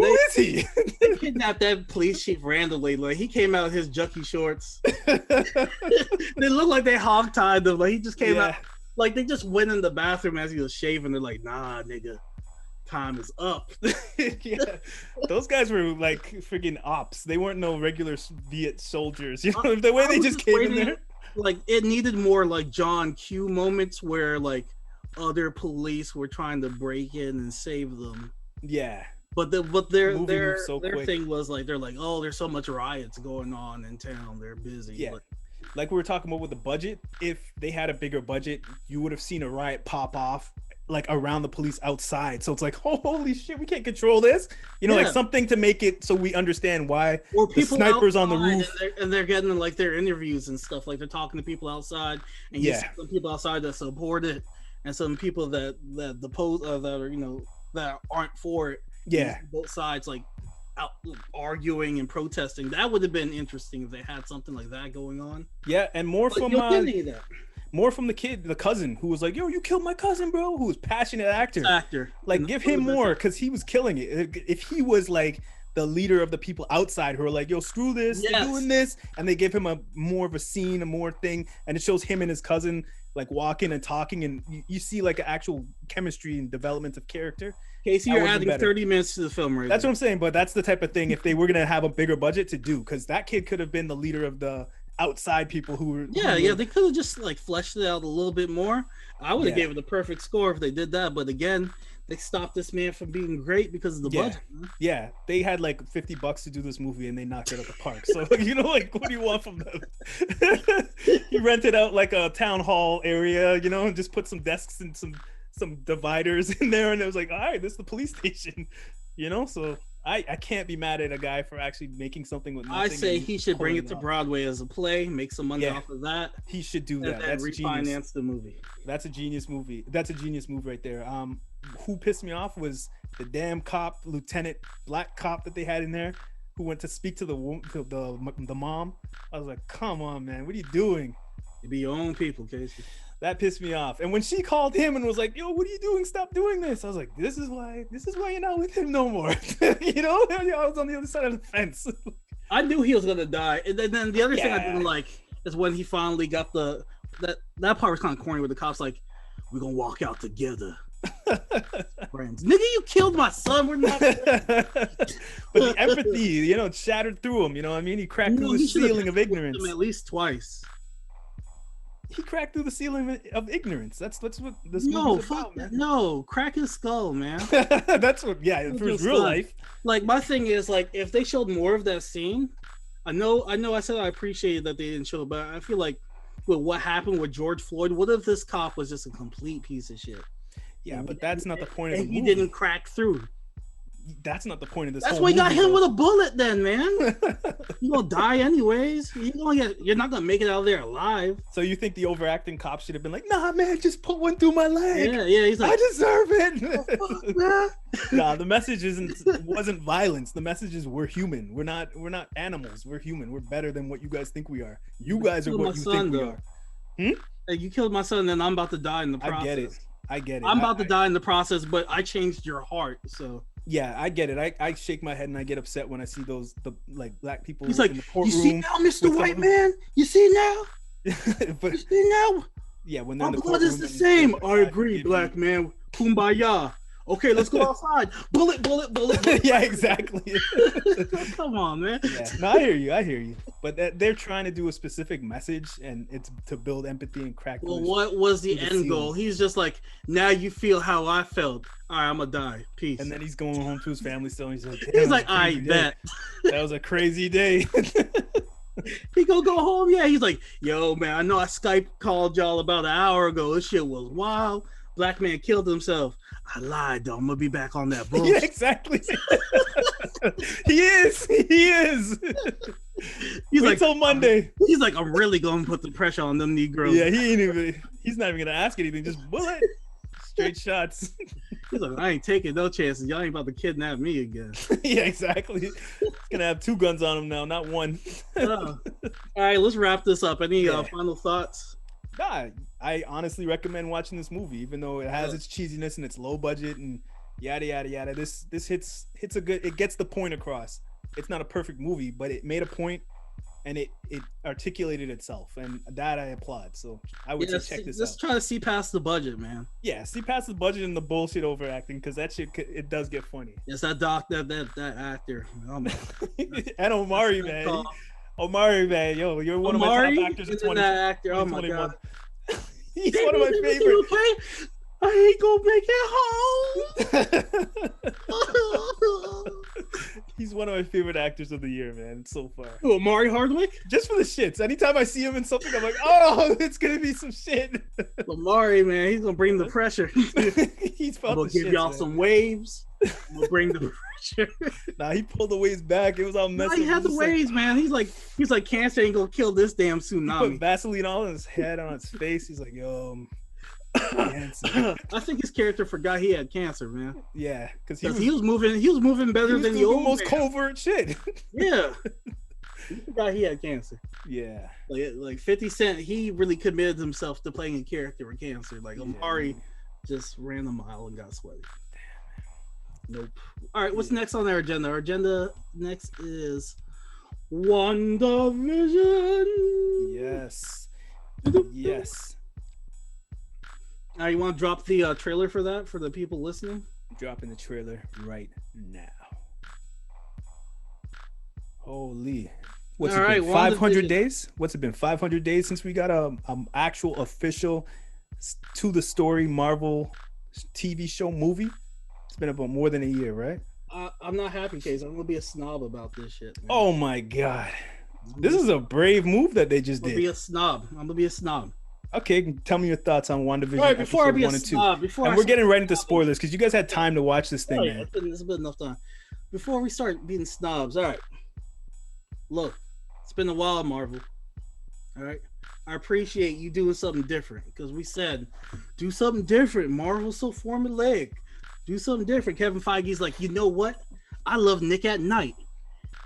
is he? They kidnapped that police chief randomly. Like he came out in his junkie shorts. They look like they hog-tied them. Like he just came out. Like they just went in the bathroom as he was shaving. They're like, nah, nigga, time is up. Yeah, those guys were like freaking ops. They weren't no regular Viet soldiers. You know, the way they just came in there. Like it needed more like John Q moments where like other police were trying to break in and save them. Yeah. But their thing was like they're like, oh, there's so much riots going on in town. They're busy. Yeah. Like we were talking about with the budget, if they had a bigger budget, you would have seen a riot pop off like around the police outside. So it's like, oh, holy shit, we can't control this. You know, like something to make it so we understand why or the snipers on the roof. And they're getting like their interviews and stuff. Like they're talking to people outside, and you see some people outside that support it, and some people that that aren't for it. Yeah, both sides like out arguing and protesting. That would have been interesting if they had something like that going on. Yeah, and more from the kid, the cousin, who was like, yo, you killed my cousin, bro, who was passionate actor. Like, give him more, because he was killing it. If he was like the leader of the people outside who are like, yo, screw this, they're doing this, and they give him a more of a scene, a more thing, and it shows him and his cousin like walking and talking, and you see like an actual chemistry and development of character. Casey, you're adding 30 minutes to the film right That's what I'm saying, but that's the type of thing if they were gonna have a bigger budget to do, because that kid could have been the leader of the outside people who were. Yeah. They could have just like fleshed it out a little bit more. I would have gave it the perfect score if they did that. But again, they stopped this man from being great because of the budget. Man. Yeah, they had like $50 to do this movie and they knocked it out the park. So like, what do you want from them? He rented out like a town hall area, and just put some desks and some dividers in there, and it was like, all right, this is the police station, So I can't be mad at a guy for actually making something with nothing. I say he should bring it to Broadway as a play, make some money off of that. He should do that. That's refinance genius. The movie. That's a genius movie. That's a genius move right there. Who pissed me off was the damn cop, lieutenant, black cop that they had in there, who went to speak to the mom. I was like, come on, man, what are you doing? You be your own people, Casey. That pissed me off. And when she called him and was like, yo, what are you doing? Stop doing this. I was like, this is why you're not with him no more. I was on the other side of the fence. I knew he was going to die. And then the other thing I didn't like is when he finally got that part was kind of corny with the cops like, we're going to walk out together. Friends. Nigga, you killed my son. We're not. But the empathy, shattered through him. You know what I mean? He cracked through the ceiling of ignorance. Him at least twice. He cracked through the ceiling of ignorance. That's what this movie is about, man. No, crack his skull, man. That's what. Yeah, for his real life. Like my thing is like if they showed more of that scene, I know. I said I appreciated that they didn't show, but I feel like with what happened with George Floyd, what if this cop was just a complete piece of shit? Yeah, but that's not the point of the movie. He didn't crack through. That's not the point of this. That's why you got hit with a bullet, then, man. You gonna die anyways. You're not gonna make it out of there alive. So you think the overacting cop should have been like, "Nah, man, just put one through my leg." Yeah. He's like, I deserve it. Oh, fuck, nah, the message wasn't violence. The message is we're human. We're not animals. We're human. We're better than what you guys think we are. You guys are what you think we are. Hey, you killed my son, and I'm about to die in the process. I get it. I'm about to die in the process, but I changed your heart, so. Yeah, I get it. I shake my head and I get upset when I see the black people. He's like, in the courtroom. You see now, Mr. White Man? You see now? But, you see now? Yeah, when they're our in the blood is the same. I agree, black man. Kumbaya. Okay, let's go outside. Bullet. Yeah, exactly. Come on, man. Yeah. No, I hear you. But they're trying to do a specific message, and it's to build empathy and crack. Well, what was the end goal? He's just like, now you feel how I felt. All right, I'm gonna die. Peace. And then he's going home to his family still. And he's like, I bet. That was a crazy day. He go home. Yeah, he's like, yo, man, I know I Skype called y'all about an hour ago. This shit was wild. Black man killed himself. I lied, though. I'm gonna be back on that bullshit. Yeah, exactly. He is. He's like, till Monday. He's like, I'm really gonna put the pressure on them Negroes. Yeah, he's not even gonna ask anything. Just bullet. Straight shots. He's like, I ain't taking no chances. Y'all ain't about to kidnap me again. Yeah, exactly. He's gonna have 2 guns on him now, not 1. All right, let's wrap this up. Any final thoughts? Nah, I honestly recommend watching this movie, even though it has its cheesiness and its low budget and yada yada yada. This hits a good. It gets the point across. It's not a perfect movie, but it made a point and it articulated itself, and that I applaud. So I would say check this out. Let's try to see past the budget, man. Yeah, see past the budget and the bullshit overacting, because that shit it does get funny. Yes, that actor. Oh man. And Omari, man. Omari, man, yo, you're one of my top actors in 2021. That actor. Oh my god. He's one of my favorites. Okay? I ain't gonna make it home. He's one of my favorite actors of the year, man, so far. Who, Omari Hardwick? Just for the shits. Anytime I see him in something, I'm like, oh, it's gonna be some shit. Omari, man, he's gonna bring the pressure. He's felt gonna give y'all some waves. We'll bring the pressure. Nah, he pulled the waves back. It was all messy. He had the waves, man. He's like, cancer ain't gonna kill this damn tsunami. He put Vaseline all on his head, on his face. He's like, yo. I think his character forgot he had cancer, man. Yeah, because he was moving better than the old most covert shit. Yeah, he forgot he had cancer. Yeah, like 50 Cent, he really committed himself to playing a character with cancer. Like Omari just ran the mile and got sweaty. Nope. All right, what's next on our agenda? Our agenda next is WandaVision. Yes. All right, you want to drop the trailer for that for the people listening? Dropping the trailer right now. Holy. What's All it right, been? 500 WandaVision. days? What's it been? 500 days since we got a actual official to the story Marvel TV show movie? It's been about more than a year, right? I'm not happy, Case. I'm gonna be a snob about this shit, man. Oh my god. This is a brave move that they just I'm gonna did. be a snob. I'm gonna be a snob. Okay, tell me your thoughts on WandaVision All right, before I episode be a 1 and 2. snob, before And I we're start getting right into snobbing- spoilers because you guys had time to watch this thing, Oh, yeah, man. it's been enough time. Before we start being snobs, all right. Look, it's been a while, Marvel. All right. I appreciate you doing something different because we said, do something different. Marvel's so formulaic. Do something different. Kevin Feige's like, you know what? I love Nick at Night.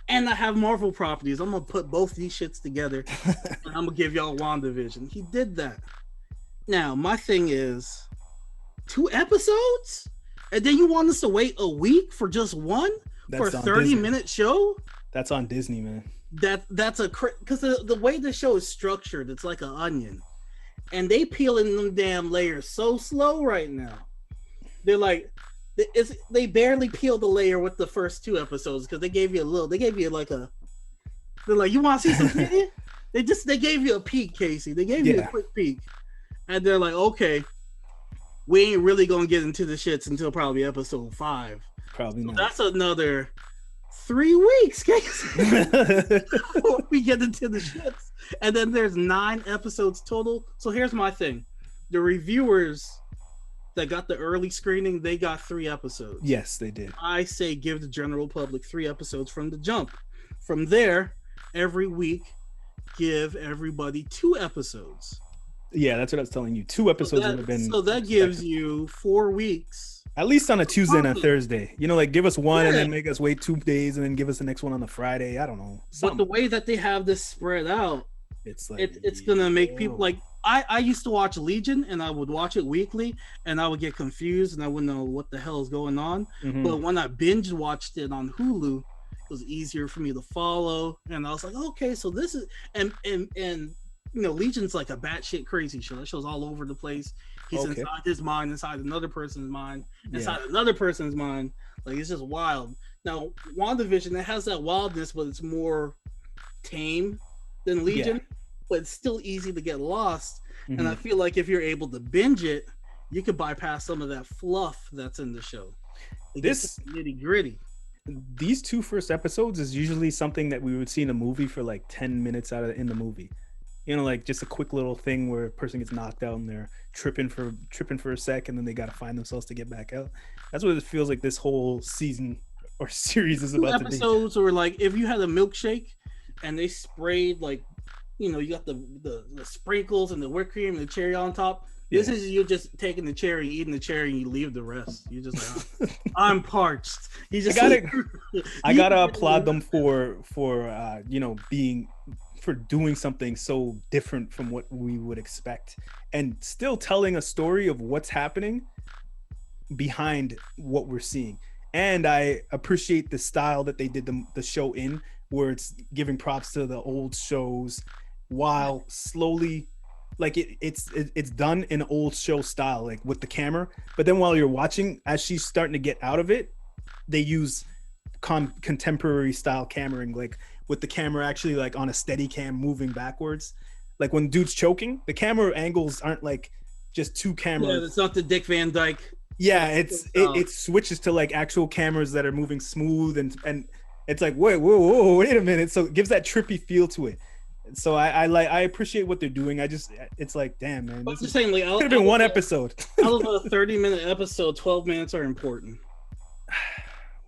And I have Marvel properties. I'm going to put both these shits together. And I'm going to give y'all WandaVision. He did that. Now, my thing is 2 episodes? And then you want us to wait a week for just one? For a 30-minute show? That's on Disney, man. That's a because the way the show is structured, it's like an onion, and they peeling them damn layers so slow right now. They're like, they barely peeled the layer with the first 2 episodes because they gave you like a. They're like, you want to see some titty? They gave you a peek, Casey. They gave you a quick peek, and they're like, okay, we ain't really gonna get into the shits until probably episode 5. Probably not. That's another 3 weeks, before we get into the shits. And then there's 9 episodes total. So here's my thing. The reviewers that got the early screening, they got 3 episodes. Yes, they did. I say give the general public 3 episodes from the jump. From there, every week, give everybody 2 episodes. Yeah, that's what I was telling you. 2 episodes would have been. So that gives you 4 weeks. At least on a Tuesday and a Thursday. You know, like give us one and then make us wait 2 days and then give us the next one on the Friday. I don't know. But the way that they have this spread out, it's like it's gonna make people like I used to watch Legion and I would watch it weekly and I would get confused and I wouldn't know what the hell is going on. Mm-hmm. But when I binge watched it on Hulu, it was easier for me to follow. And I was like, okay, so this is and you know, Legion's like a batshit crazy show. That show's all over the place. He's inside his mind, inside another person's mind, inside another person's mind. Like, it's just wild. Now, WandaVision, it has that wildness, but it's more tame than Legion. But it's still easy to get lost. Mm-hmm. And I feel like if you're able to binge it, you could bypass some of that fluff that's in the show. This nitty gritty. These 2 first episodes is usually something that we would see in a movie for like 10 minutes in the movie. You know, like just a quick little thing where a person gets knocked out and they're tripping for a sec and then they got to find themselves to get back out. That's what it feels like this whole season or series is about to be. Episodes were like if you had a milkshake and they sprayed like, you know, you got the sprinkles and the whipped cream and the cherry on top. This is you just taking the cherry, eating the cherry, and you leave the rest. You just like, I'm parched. You just I gotta applaud them for you know, for doing something so different from what we would expect and still telling a story of what's happening behind what we're seeing. And I appreciate the style that they did the show in, where it's giving props to the old shows while slowly, like it's done in old show style, like with the camera. But then while you're watching, as she's starting to get out of it, they use contemporary style cameraing, like with the camera actually like on a steady cam moving backwards. Like when dude's choking, the camera angles aren't like just 2 cameras. Yeah, it's not the Dick Van Dyke. Yeah, it switches to like actual cameras that are moving smooth and it's like whoa, wait a minute. So it gives that trippy feel to it. So I appreciate what they're doing. It's like, damn, man. I'm just saying, like, could have been 1 episode. Out of a 30-minute episode, 12 minutes are important.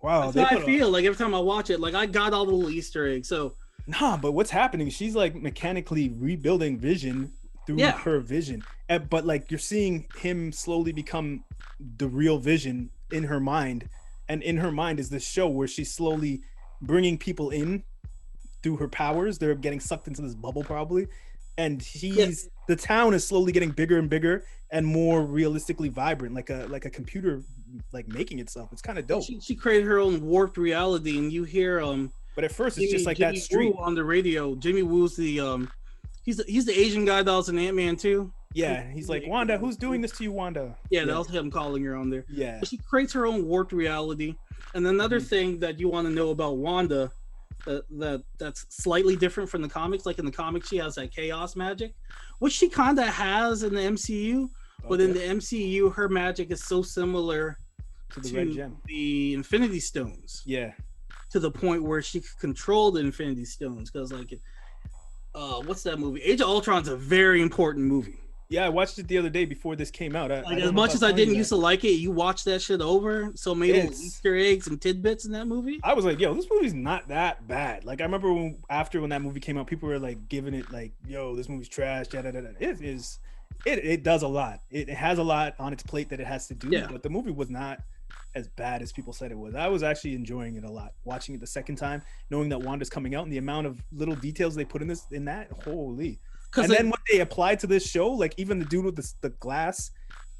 Wow, that's how I feel. Like every time I watch it, like I got all the little Easter eggs. So but what's happening? She's like mechanically rebuilding Vision through her vision, but like you're seeing him slowly become the real Vision in her mind, and in her mind is this show where she's slowly bringing people in through her powers. They're getting sucked into this bubble probably, and the town is slowly getting bigger and bigger and more realistically vibrant, like a computer like making itself. It's kind of dope. She created her own warped reality, and you hear but at first it's just like Jimmy that street Woo on the radio. Jimmy Woo's the he's the Asian guy that was in Ant-Man too. Yeah, he's like, Wanda, who's doing this to you, Wanda? Yeah, that was him calling her on there. Yeah, but she creates her own warped reality. And another thing that you want to know about Wanda, that's slightly different from the comics. Like in the comics, she has that chaos magic, which she kind of has in the MCU. But in Okay. the MCU, her magic is so similar To the red to gem. the Infinity Stones, Yeah. to the point where she could control the Infinity Stones. Because like, what's that movie? Age of Ultron's a very important movie. Yeah, I watched it the other day before this came out. I Like don't as know if much I was as I telling you didn't that. used to like it, you watch that shit over. So many little It's Easter eggs and tidbits in that movie. I was like, yo, this movie's not that bad. Like I remember when that movie came out, people were like giving it like, yo, this movie's trash. Da, da, da, da. It is it does a lot. It has a lot on its plate that it has to do, Yeah. but the movie was not as bad as people said it was. I was actually enjoying it a lot, watching it the second time, knowing that Wanda's coming out and the amount of little details they put in that, holy. And then what they applied to this show, like even the dude with the glass,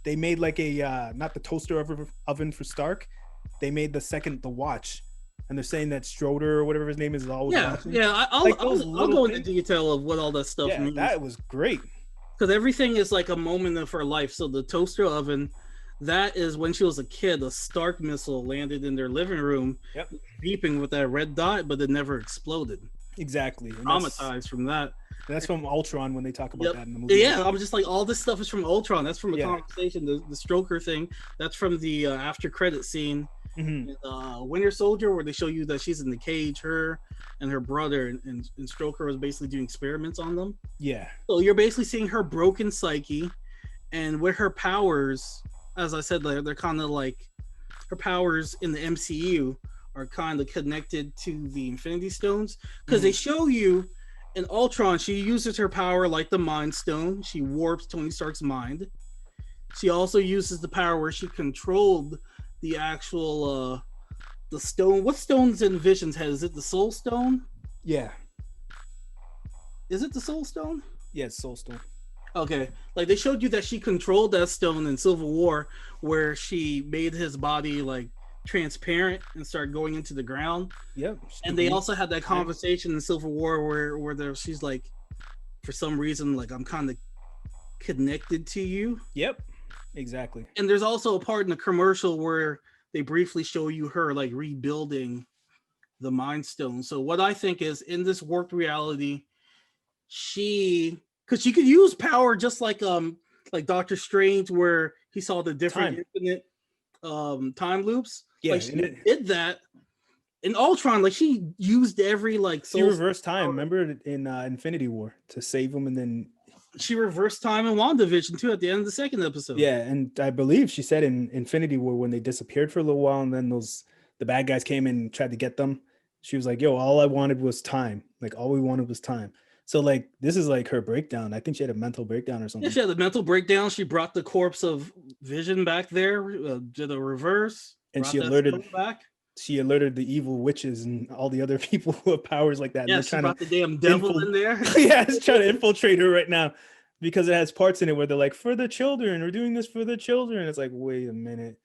they made like a not the toaster oven for Stark. They made the watch, and they're saying that Stroder or whatever his name is always watching. Yeah. I'll go into detail of what all that stuff means. That was great. Because everything is like a moment of her life. So the toaster oven, that is when she was a kid, a Stark missile landed in their living room, beeping with that red dot, but it never exploded. Exactly. And traumatized from that. That's from Ultron when they talk about that in the movie. Yeah, I'm just like, all this stuff is from Ultron. That's from a conversation. The Stroker thing, that's from the after credit scene. Winter Soldier, where they show you that she's in the cage, her and her brother, and Stroker was basically doing experiments on them. Yeah. So you're basically seeing her broken psyche, and with her powers, as I said, they're kind of like her powers in the MCU are kind of connected to the Infinity Stones, because they show you in Ultron, she uses her power like the Mind Stone. She warps Tony Stark's mind. She also uses the power where she controlled the actual the stone. What stones in Vision's head? Is it the Soul Stone? Yeah. Is it the Soul Stone? Yeah, it's Soul Stone. Okay. Like they showed you that she controlled that stone in Civil War, where she made his body like transparent and start going into the ground. Yep. And they also had that conversation in Civil War where she's like, for some reason, like, I'm kind of connected to you. Yep. Exactly. And there's also a part in the commercial where they briefly show you her like rebuilding the Mind Stone. So what I think is, in this warped reality, because she could use power just like Doctor Strange, where he saw the different infinite time loops. Yeah, like she did that in Ultron. Like she used every like she reversed time. Remember in Infinity War to save him, and then she reversed time in WandaVision too at the end of the second episode. Yeah, and I believe she said in Infinity War, when they disappeared for a little while, and then the bad guys came and tried to get them, she was like, "Yo, all I wanted was time. Like all we wanted was time." So like this is like her breakdown. I think she had a mental breakdown or something. Yeah, she had a mental breakdown. She brought the corpse of Vision back there, did a reverse, and she alerted the evil witches and all the other people who have powers like that. Yeah, and she brought the damn devil in there. Yeah, it's trying to infiltrate her right now, because it has parts in it where they're like, for the children, we're doing this for the children. It's like, wait a minute,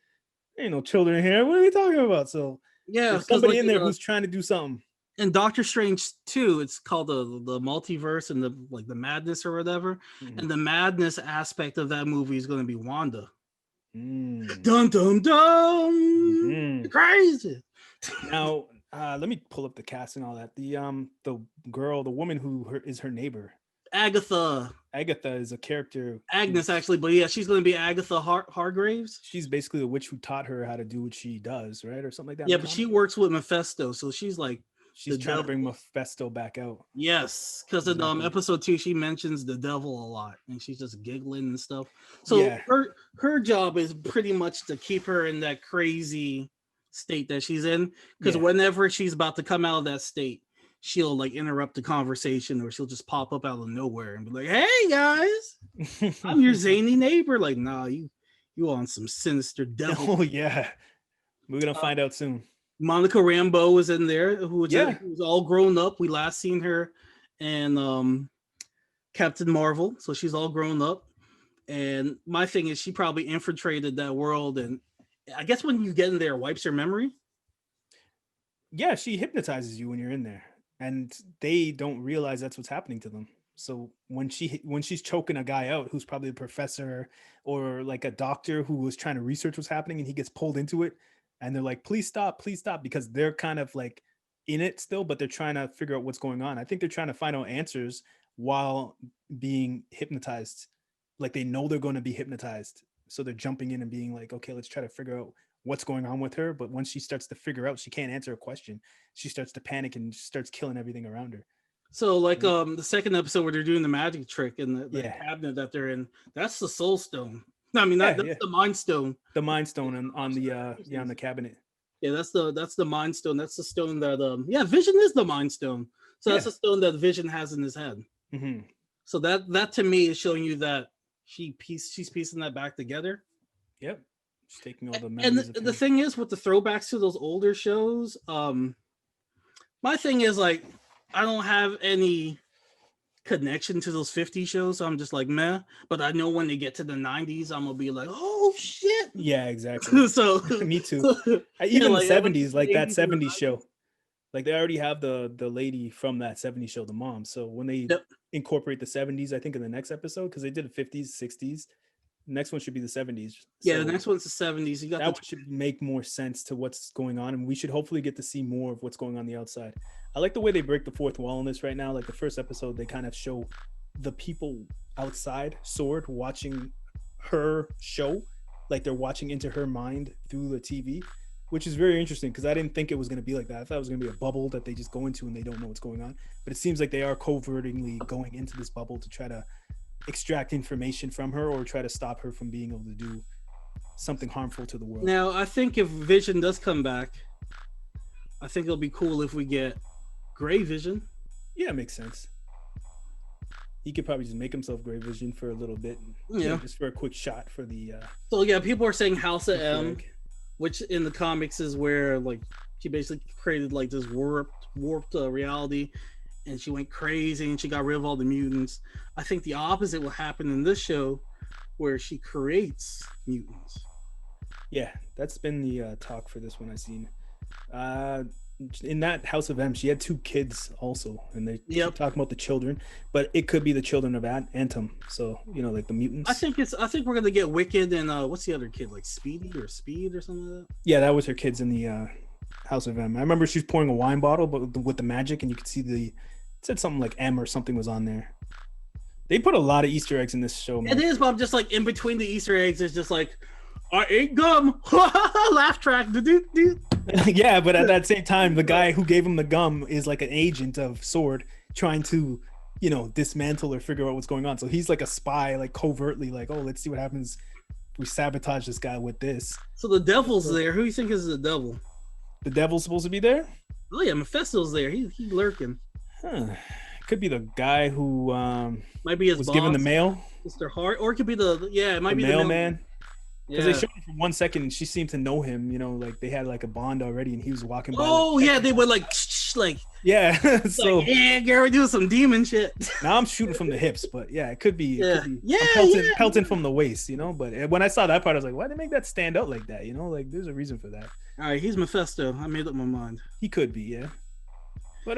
there ain't no children here. What are we talking about? So yeah, there's somebody in there who's trying to do something. And Doctor Strange 2, it's called the multiverse and the madness or whatever. And the madness aspect of that movie is going to be Wanda. Dun dun dun. Crazy. Now, let me pull up the cast and all that. The woman who is her neighbor, Agatha is a character. Agnes, actually, but yeah, she's going to be Agatha Hargraves. She's basically the witch who taught her how to do what she does, right, or something like that. Yeah, but she works with Mephisto, so she's like. She's trying to bring Mephisto back out. Yes, because in episode 2, she mentions the devil a lot, and she's just giggling and stuff. So her job is pretty much to keep her in that crazy state that she's in. Because whenever she's about to come out of that state, she'll like interrupt the conversation, or she'll just pop up out of nowhere and be like, "Hey guys, I'm your zany neighbor." Like, nah, you on some sinister devil. Oh yeah, we're gonna find out soon. Monica Rambeau was in there, who was all grown up. We last seen her in Captain Marvel, so she's all grown up. And my thing is, she probably infiltrated that world, and I guess when you get in there, wipes your memory. Yeah, she hypnotizes you when you're in there, and they don't realize that's what's happening to them. So when she's choking a guy out who's probably a professor or like a doctor who was trying to research what's happening, and he gets pulled into it. And they're like, please stop, because they're kind of like in it still, but they're trying to figure out what's going on. I think they're trying to find out answers while being hypnotized. Like they know they're going to be hypnotized. So they're jumping in and being like, okay, let's try to figure out what's going on with her. But once she starts to figure out she can't answer a question, she starts to panic and starts killing everything around her. So like the second episode where they're doing the magic trick in the Yeah. cabinet that they're in, that's the soul stone. I mean, Yeah, that's yeah. the mind stone. The mind stone on the cabinet. Yeah, that's the mind stone. That's the stone that Vision is the mind stone. So that's Yeah. the stone that Vision has in his head. Mm-hmm. So that to me is showing you that she's piecing that back together. Yep. She's taking all the And memories. the thing is with the throwbacks to those older shows, my thing is like I don't have any connection to those 50 shows, so I'm just like meh. But I know when they get to the 90s, I'm gonna be like, oh shit. Yeah, exactly. So me too. Even like, the 70s, like that 80s and 70s show. Like they already have the lady from that 70s show, the mom. So when they incorporate the 70s, I think in the next episode, because they did the 50s, 60s, the next one should be the 70s. Yeah, so the next one's the 70s. You got that should make more sense to what's going on, and we should hopefully get to see more of what's going on the outside. I like the way they break the fourth wall in this right now. Like the first episode, they kind of show the people outside Sword watching her show, like they're watching into her mind through the TV, which is very interesting because I didn't think it was going to be like that. I thought it was going to be a bubble that they just go into and they don't know what's going on. But it seems like they are covertly going into this bubble to try to extract information from her or try to stop her from being able to do something harmful to the world. Now, I think if Vision does come back, I think it'll be cool if we get Gray Vision. Yeah, it makes sense. He could probably just make himself Gray Vision for a little bit. Yeah. Just for a quick shot for the... So, yeah, people are saying House of M, which in the comics is where, like, she basically created, like, this warped reality, and she went crazy, and she got rid of all the mutants. I think the opposite will happen in this show, where she creates mutants. Yeah, that's been the talk for this one I've seen. In that House of M, she had 2 kids also, and they keep talking about the children, but it could be the children of Antum. So like the mutants. I think we're gonna get Wicked and what's the other kid, like Speed or something like that. Yeah, that was her kids in the House of M. I remember she was pouring a wine bottle, but with the magic, and you could see it said something like M or something was on there. They put a lot of Easter eggs in this show, man. It is, but I'm just like in between the Easter eggs, it's just like I ate gum, laugh track, dude. Yeah, but at that same time, the guy who gave him the gum is like an agent of Sword trying to, dismantle or figure out what's going on. So he's like a spy, like covertly, like, oh, let's see what happens. We sabotage this guy with this. So the devil's there. Who do you think is the devil? The devil's supposed to be there? Oh yeah, Mephisto's there. He's lurking. Huh. Could be the guy who might be his was boss, given the mail. Mr. Hart, or it could be it might be the mailman. Because Yeah. they showed him for 1 second and she seemed to know him, like they had like a bond already and he was walking by. Oh like, yeah, they were like yeah. So like, yeah, Gary doing some demon shit. Now I'm shooting from the hips, but yeah, it could be. Yeah. I'm pelting from the waist, But when I saw that part, I was like, why did they make that stand out like that? Like there's a reason for that. All right, he's Mephisto. I made up my mind. He could be, yeah. But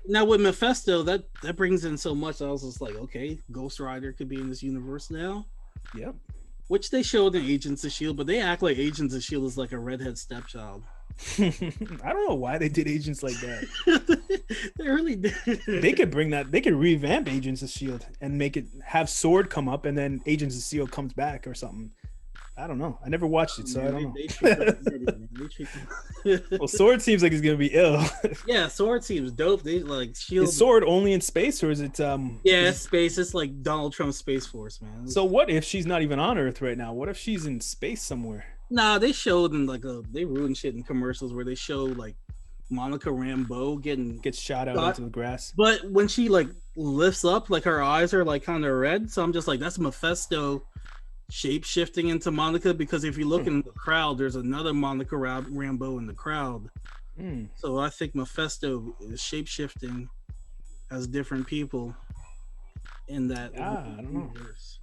now with Mephisto, that brings in so much. I was just like, okay, Ghost Rider could be in this universe now. Yep. Which they showed in Agents of S.H.I.E.L.D., but they act like Agents of S.H.I.E.L.D. is like a redhead stepchild. I don't know why they did Agents like that. They really did. They could bring that. They could revamp Agents of S.H.I.E.L.D. and make it have Sword come up, and then Agents of S.H.I.E.L.D. comes back or something. I don't know. I never watched it, so I don't know. Well, Sword seems like he's gonna be ill. Yeah, Sword seems dope. They like S.H.I.E.L.D. Is Sword only in space, or is it? Yeah, it's space. It's like Donald Trump's Space Force, man. So what if she's not even on Earth right now? What if she's in space somewhere? Nah, they showed in they ruined shit in commercials where they show like Monica Rambeau gets shot out into the grass. But when she like lifts up, like her eyes are like kind of red. So I'm just like, that's Mephisto shape shifting into Monica, because if you look in the crowd, there's another Monica Rambeau in the crowd. So I think Mephisto is shape shifting as different people in that universe.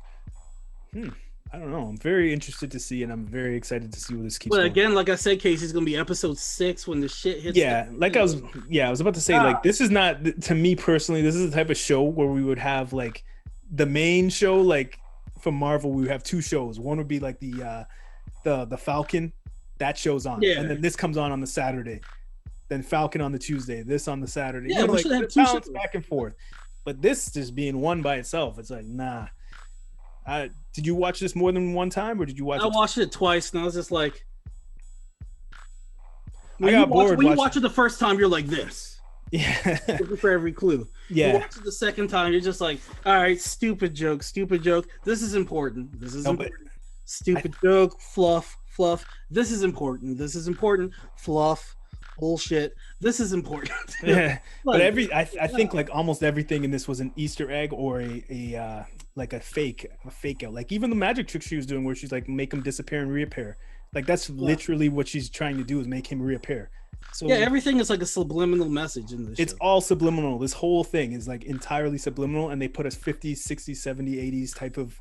I don't know. I'm very interested to see, and I'm very excited to see where this keeps But going. again, like I said, Casey's gonna be episode 6 when the shit hits. Yeah, I was about to say, like, this is not, to me personally, this is the type of show where we would have like the main show, like from Marvel, we would have 2 shows. One would be like the Falcon, that show's on, and then this comes on the Saturday. then Falcon on the Tuesday, this on the Saturday. Yeah, we should have two balance shows back and forth. But this just being one by itself, it's like, nah. Did you watch this more than one time, or did you watch I watched it twice, and I was just like, I got bored. When you watch it the first time, you're like this. Yeah. Looking for every clue. Yeah. You watch it the second time, you're just like, all right, stupid joke. This is important. Stupid joke, fluff. This is important. Fluff. Bullshit. This is important. Yeah. But I think like almost everything in this was an Easter egg or a like a fake out. Like even the magic trick she was doing where she's like make him disappear and reappear. Like that's literally what she's trying to do is make him reappear. So yeah, everything is like a subliminal message in this. It's all subliminal. This whole thing is like entirely subliminal, and they put a 50s, 60s, 70s, 80s type of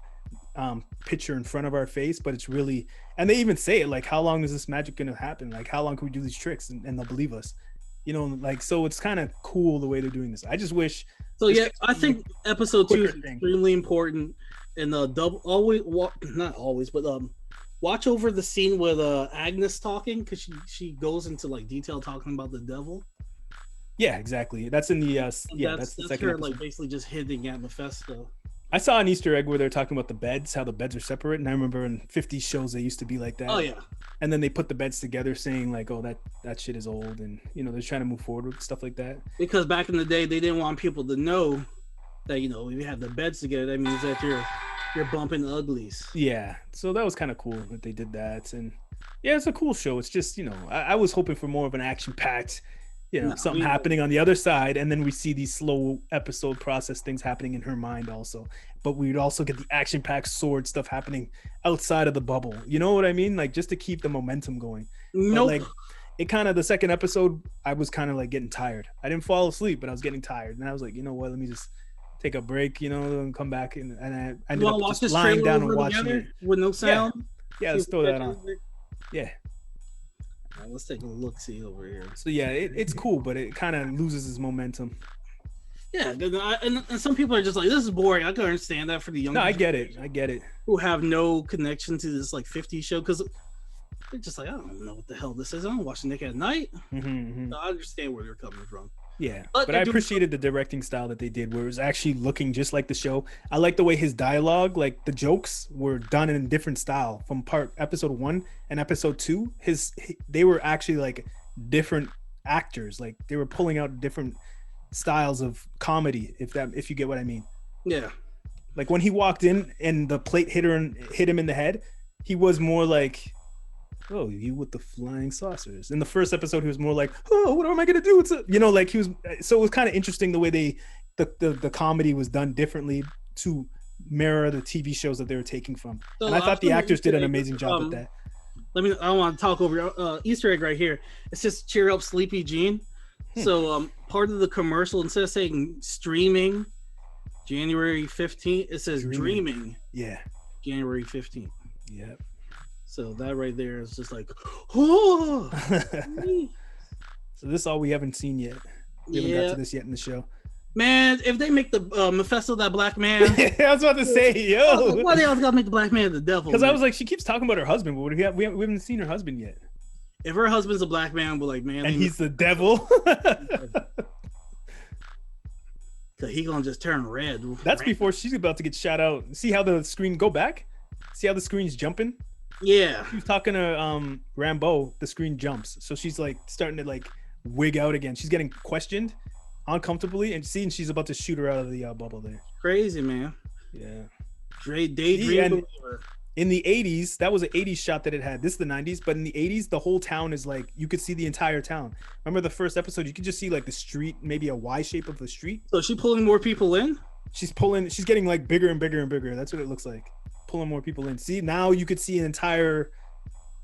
picture in front of our face, but it's really, and they even say it like, how long is this magic gonna happen? Like how long can we do these tricks and they'll believe us? You know, like, so it's kind of cool the way they're doing this. I just wish. So yeah, I think episode 2 is extremely important, and not always, but watch over the scene with Agnes talking, because she goes into like detail talking about the devil. Yeah, exactly. That's in the that's the second her episode. like basically just hitting at Mephisto. I saw an Easter egg where they're talking about the beds, how the beds are separate, and I remember in 50s shows they used to be like that. Oh yeah. And then they put the beds together, saying like, "Oh, that shit is old," and you know they're trying to move forward with stuff like that. Because back in the day, they didn't want people to know that, you know, if you have the beds together, that means that you're bumping uglies. Yeah, so that was kind of cool that they did that, and yeah, it's a cool show. It's just, you know, I was hoping for more of an action-packed, you know, something happening on the other side, and then we see these slow episode process things happening in her mind also. But we'd also get the action-packed sword stuff happening outside of the bubble. You know what I mean? Like just to keep the momentum going. Nope. But like it kind of, the second episode, I was kind of like getting tired. I didn't fall asleep, but I was getting tired, and I was like, you know what? Let me just take a break, you know, and come back, and I ended up just lying down and watching it with no sound. Yeah, let's throw that on. Yeah. All right, let's take a look, see over here. So yeah, it's cool, but it kind of loses its momentum. Yeah, and some people are just like, this is boring. I can understand that for the young. No, I get it. Who have no connection to this like 50s show, because they're just like, I don't know what the hell this is. I don't watch Nick at Night. So I understand where they're coming from. Yeah, but I appreciated the directing style that they did, where it was actually looking just like the show. I like the way his dialogue, like the jokes, were done in a different style from episode 1 and episode 2. They were actually like different actors, like they were pulling out different styles of comedy, if you get what I mean. Yeah, like when he walked in and the plate hit him in the head, he was more like, oh, you with the flying saucers. In the first episode, he was more like, oh, what am I gonna do? You know, like he was. So it was kind of interesting the way the comedy was done differently to mirror the TV shows that they were taking from. So and I thought the actors did an amazing job at that. I don't want to talk over Easter egg right here. It says cheer up, Sleepy Jean. So part of the commercial, instead of saying streaming January 15th, it says dreaming. Yeah. January 15th. Yep. So that right there is just like, oh. So this is all we haven't seen yet. We haven't got to this yet in the show. Man, if they make the Mephisto that black man. I was about to say, yo. Why they always gotta make the black man the devil? Because I was like, she keeps talking about her husband, but we haven't seen her husband yet. If her husband's a black man, we're like, man. And he's the devil. So he gonna just turn red. That's before she's about to get shot out. See how the screen, go back? See how the screen's jumping? Yeah. She's talking to Rambeau, the screen jumps. So she's like starting to like wig out again. She's getting questioned uncomfortably, and seeing she's about to shoot her out of the bubble there. Crazy, man. Yeah. Daydream. In the 80s, that was an 80s shot that it had. This is the 90s, but in the 80s, the whole town is like, you could see the entire town. Remember the first episode? You could just see like the street, maybe a Y shape of the street. So is she pulling more people in? She's getting like bigger and bigger and bigger. That's what it looks like. Pulling more people in. See, now you could see an entire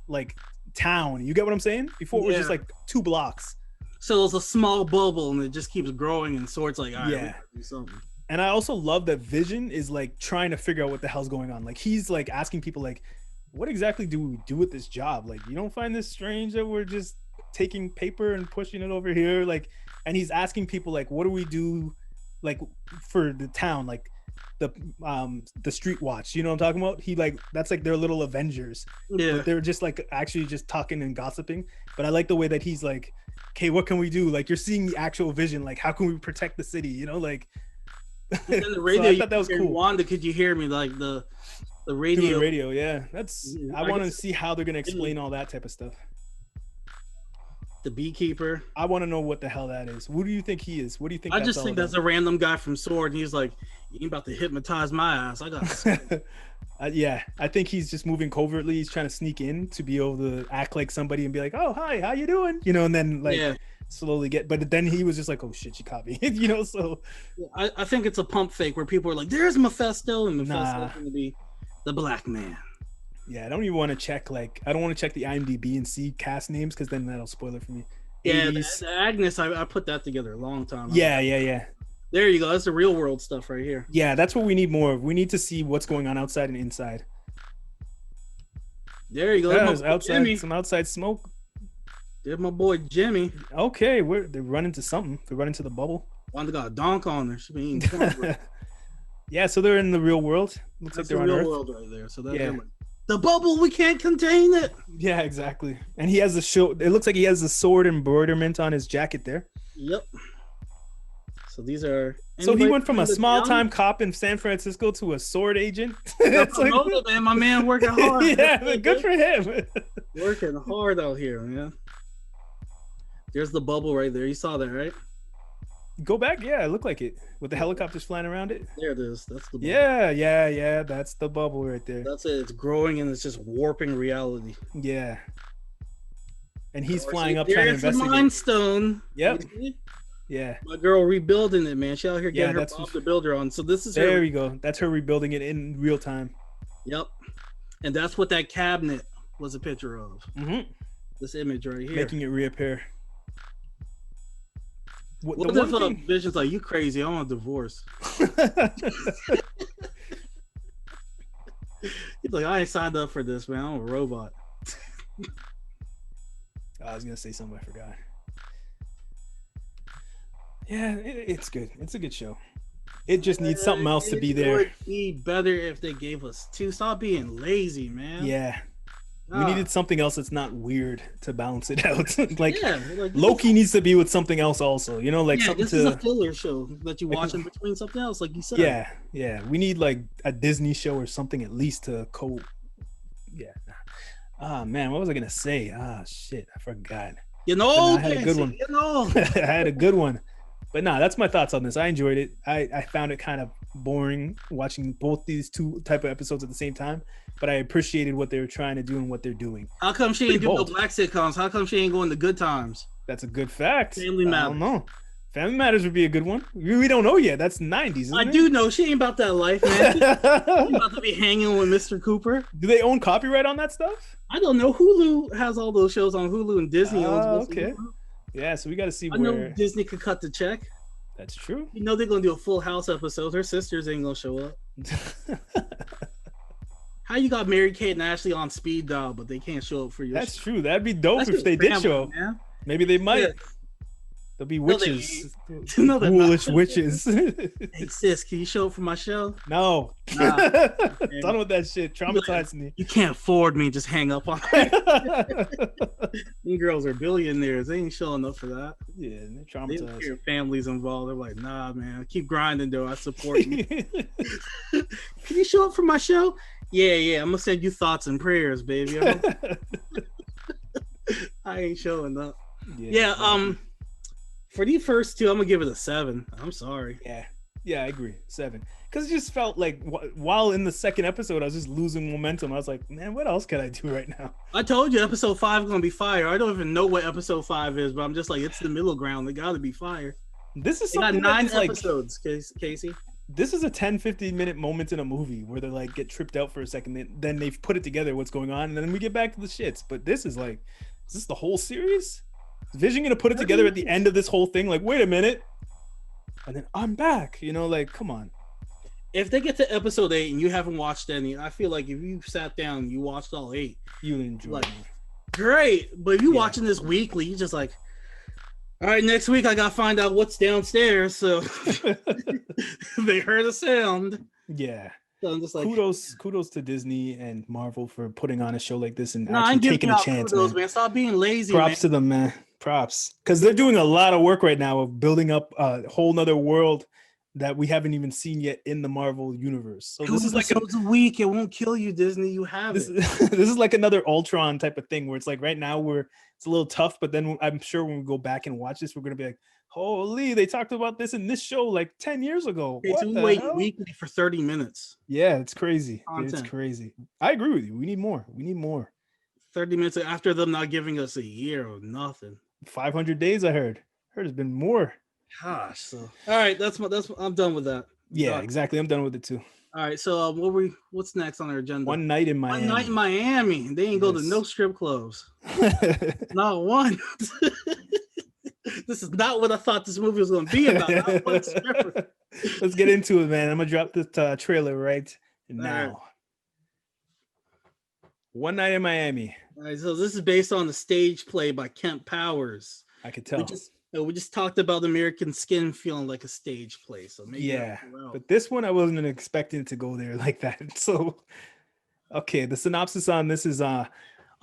like town. You get what I'm saying? Before it was just like 2 blocks. So it's a small bubble and it just keeps growing, and so it's like, all right, yeah. Do something. And I also love that Vision is like trying to figure out what the hell's going on. Like he's like asking people like, what exactly do we do with this job? Like, you don't find this strange that we're just taking paper and pushing it over here? Like, and he's asking people like, what do we do like for the town? Like the street watch, you know what I'm talking about? He like, that's like their little Avengers. Yeah. But they're just like actually just talking and gossiping. But I like the way that he's like, okay, what can we do? Like you're seeing the actual vision. Like how can we protect the city? You know, like. And then the radio, So I thought that was cool. Wanda, could you hear me? Like the radio. Through the radio, yeah. That's. I want to see how they're gonna explain all that type of stuff. The beekeeper. I want to know what the hell that is. Who do you think he is? What do you think? I just think that's a random guy from Sword, and he's like, "You ain't about to hypnotize my ass." I got. Yeah, I think he's just moving covertly. He's trying to sneak in to be able to act like somebody and be like, "Oh, hi, how you doing?" You know, and then like slowly get. But then he was just like, "Oh shit, she caught me." You know, so I think it's a pump fake where people are like, "There's Mephisto," and Mephisto's going to be the black man. Yeah, I don't even want to check. Like, I don't want to check the IMDb and see cast names because then that'll spoil it for me. Yeah, the Agnes, I put that together a long time ago. Yeah. There you go. That's the real world stuff right here. Yeah, that's what we need more of. We need to see what's going on outside and inside. There you go. Yeah, outside, some outside smoke. There's my boy Jimmy. Okay, they run into something. They run into the bubble. Wanda got a donk on her. She been eating. Yeah, so they're in the real world. Looks like they're on Earth. World right there. So that's the bubble, we can't contain it. Yeah, exactly. And he has a shield. It looks like he has the sword embroiderment on his jacket there. Yep. So these are. So he went from a small-time cop in San Francisco to a sword agent. It's like, man, my man working hard. Yeah, good for him. Working hard out here, man. There's the bubble right there. You saw that, right? Go back. Yeah, it looked like it. With the helicopters flying around it. There it is. That's the bubble. Yeah. That's the bubble right there. That's it. It's growing and it's just warping reality. Yeah. And he's flying up trying to investigate. There's the Mind Stone. Yep. Yeah. My girl rebuilding it, man. She out here getting her Bob the Builder on. So this is there we go. That's her rebuilding it in real time. Yep. And that's what that cabinet was a picture of. Mm-hmm. This image right here. Making it reappear. What if Vision's like, you crazy? I want a divorce. He's like, I ain't signed up for this, man. I'm a robot. I was gonna say something I forgot. Yeah, it's good. It's a good show. It just needs something else to be there. It would be better if they gave us two. Stop being lazy, man. Yeah. We needed something else that's not weird to balance it out. like Loki needs to be with something else also. You know, like something this is a filler show that you watch in between something else, like you said. Yeah. We need like a Disney show or something at least to man, what was I gonna say? Shit, I forgot. I had a good one. I had a good one. But that's my thoughts on this. I enjoyed it. I found it kind of boring watching both these two type of episodes at the same time, but I appreciated what they were trying to do and what they're doing. How come she ain't doing no black sitcoms? How come she ain't going to Good Times? That's a good fact. Family Matters. I don't know. Family Matters would be a good one. We don't know yet. That's 90s, isn't it? Do know. She ain't about that life, man. She about to be hanging with Mr. Cooper. Do they own copyright on that stuff? I don't know. Hulu has all those shows on Hulu, and Disney owns okay. Yeah, so we got to see where... I know Disney could cut the check. That's true. You know they're going to do a Full House episode. Her sisters ain't going to show up. How you got Mary-Kate and Ashley on speed dial, but they can't show up for you? That's true. That'd be dope if they did show up. Man. Maybe they might. Yeah. They'll be witches. Foolish witches. Hey, sis, can you show up for my show? No. Done with that shit. Traumatized me. You can't afford me. Just hang up on it. These girls are billionaires. They ain't showing up for that. Yeah, they're traumatized. Their families involved. They're like, nah, man. Keep grinding, though. I support you. Can you show up for my show? Yeah. I'm going to send you thoughts and prayers, baby. I ain't showing up. Yeah, for the first two, I'm gonna give it a 7. I'm sorry. Yeah, I agree. 7. Because it just felt like while in the second episode, I was just losing momentum. I was like, man, what else can I do right now? I told you episode 5 is gonna be fire. I don't even know what episode 5 is, but I'm just like, it's the middle ground. They gotta be fire. This is something got 9 episodes, Casey. This is a 10-15 minute moment in a movie where they like get tripped out for a second, then they've put it together, what's going on, and then we get back to the shits. But this is like, is this the whole series? Is Vision gonna put it together at the end of this whole thing? Like, wait a minute, and then I'm back. You know, like, come on. If they get to episode 8 and you haven't watched any, I feel like if you sat down and you watched all 8, you'll enjoy it. Great. But if you're watching this weekly, you're just like, all right, next week I gotta find out what's downstairs. So they heard a sound. Yeah. So I'm just like, kudos to Disney and Marvel for putting on a show like this and actually taking a chance. Kudos, man. Stop being lazy. Props to them, man. Props, because they're doing a lot of work right now of building up a whole nother world that we haven't even seen yet in the Marvel universe. So this is like a week. It won't kill you, Disney. You have this, it. This is like another Ultron type of thing where it's like right now it's a little tough, but then I'm sure when we go back and watch this, we're gonna be like, holy, they talked about this in this show like 10 years ago. Okay, so we wait weekly for 30 minutes. Yeah, it's crazy. Content. It's crazy. I agree with you. We need more. 30 minutes after them not giving us a year or nothing. 500 days, I heard. It's been more. Gosh. So all right, I'm done with that. Yeah, exactly. I'm done with it too. All right, so what's next on our agenda? One night in Miami. They ain't go to no strip clubs. Not one. This is not what I thought this movie was going to be about. Let's get into it, man. I'm gonna drop this trailer right now. Right. One Night in Miami. All right, so this is based on the stage play by Kent Powers. I could tell. We just talked about American Skin feeling like a stage play. So maybe but this one I wasn't expecting it to go there like that. So, okay, the synopsis on this is on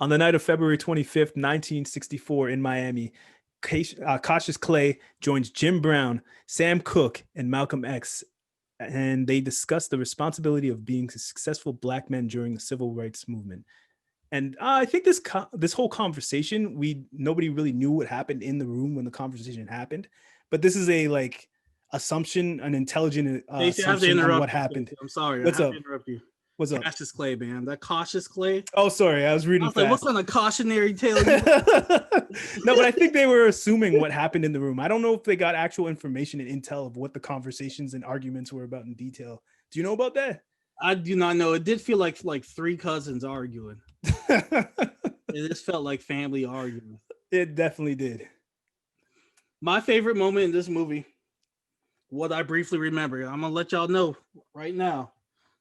the night of February 25th, 1964 in Miami. Cassius Clay joins Jim Brown, Sam Cooke, and Malcolm X, and they discuss the responsibility of being successful Black men during the civil rights movement. And I think this whole conversation, nobody really knew what happened in the room when the conversation happened, but this is a like assumption, an intelligent assumption on what happened. I'm sorry. What's up? To interrupt you. What's up? Cassius Clay, man. That Cautious Clay. Oh, sorry. I was reading fast. Like, what kind of cautionary tale? No, but I think they were assuming what happened in the room. I don't know if they got actual information and intel of what the conversations and arguments were about in detail. Do you know about that? I do not know. It did feel like three cousins arguing. It just felt like family arguing. It definitely did. My favorite moment in this movie, what I briefly remember, I'm gonna let y'all know right now.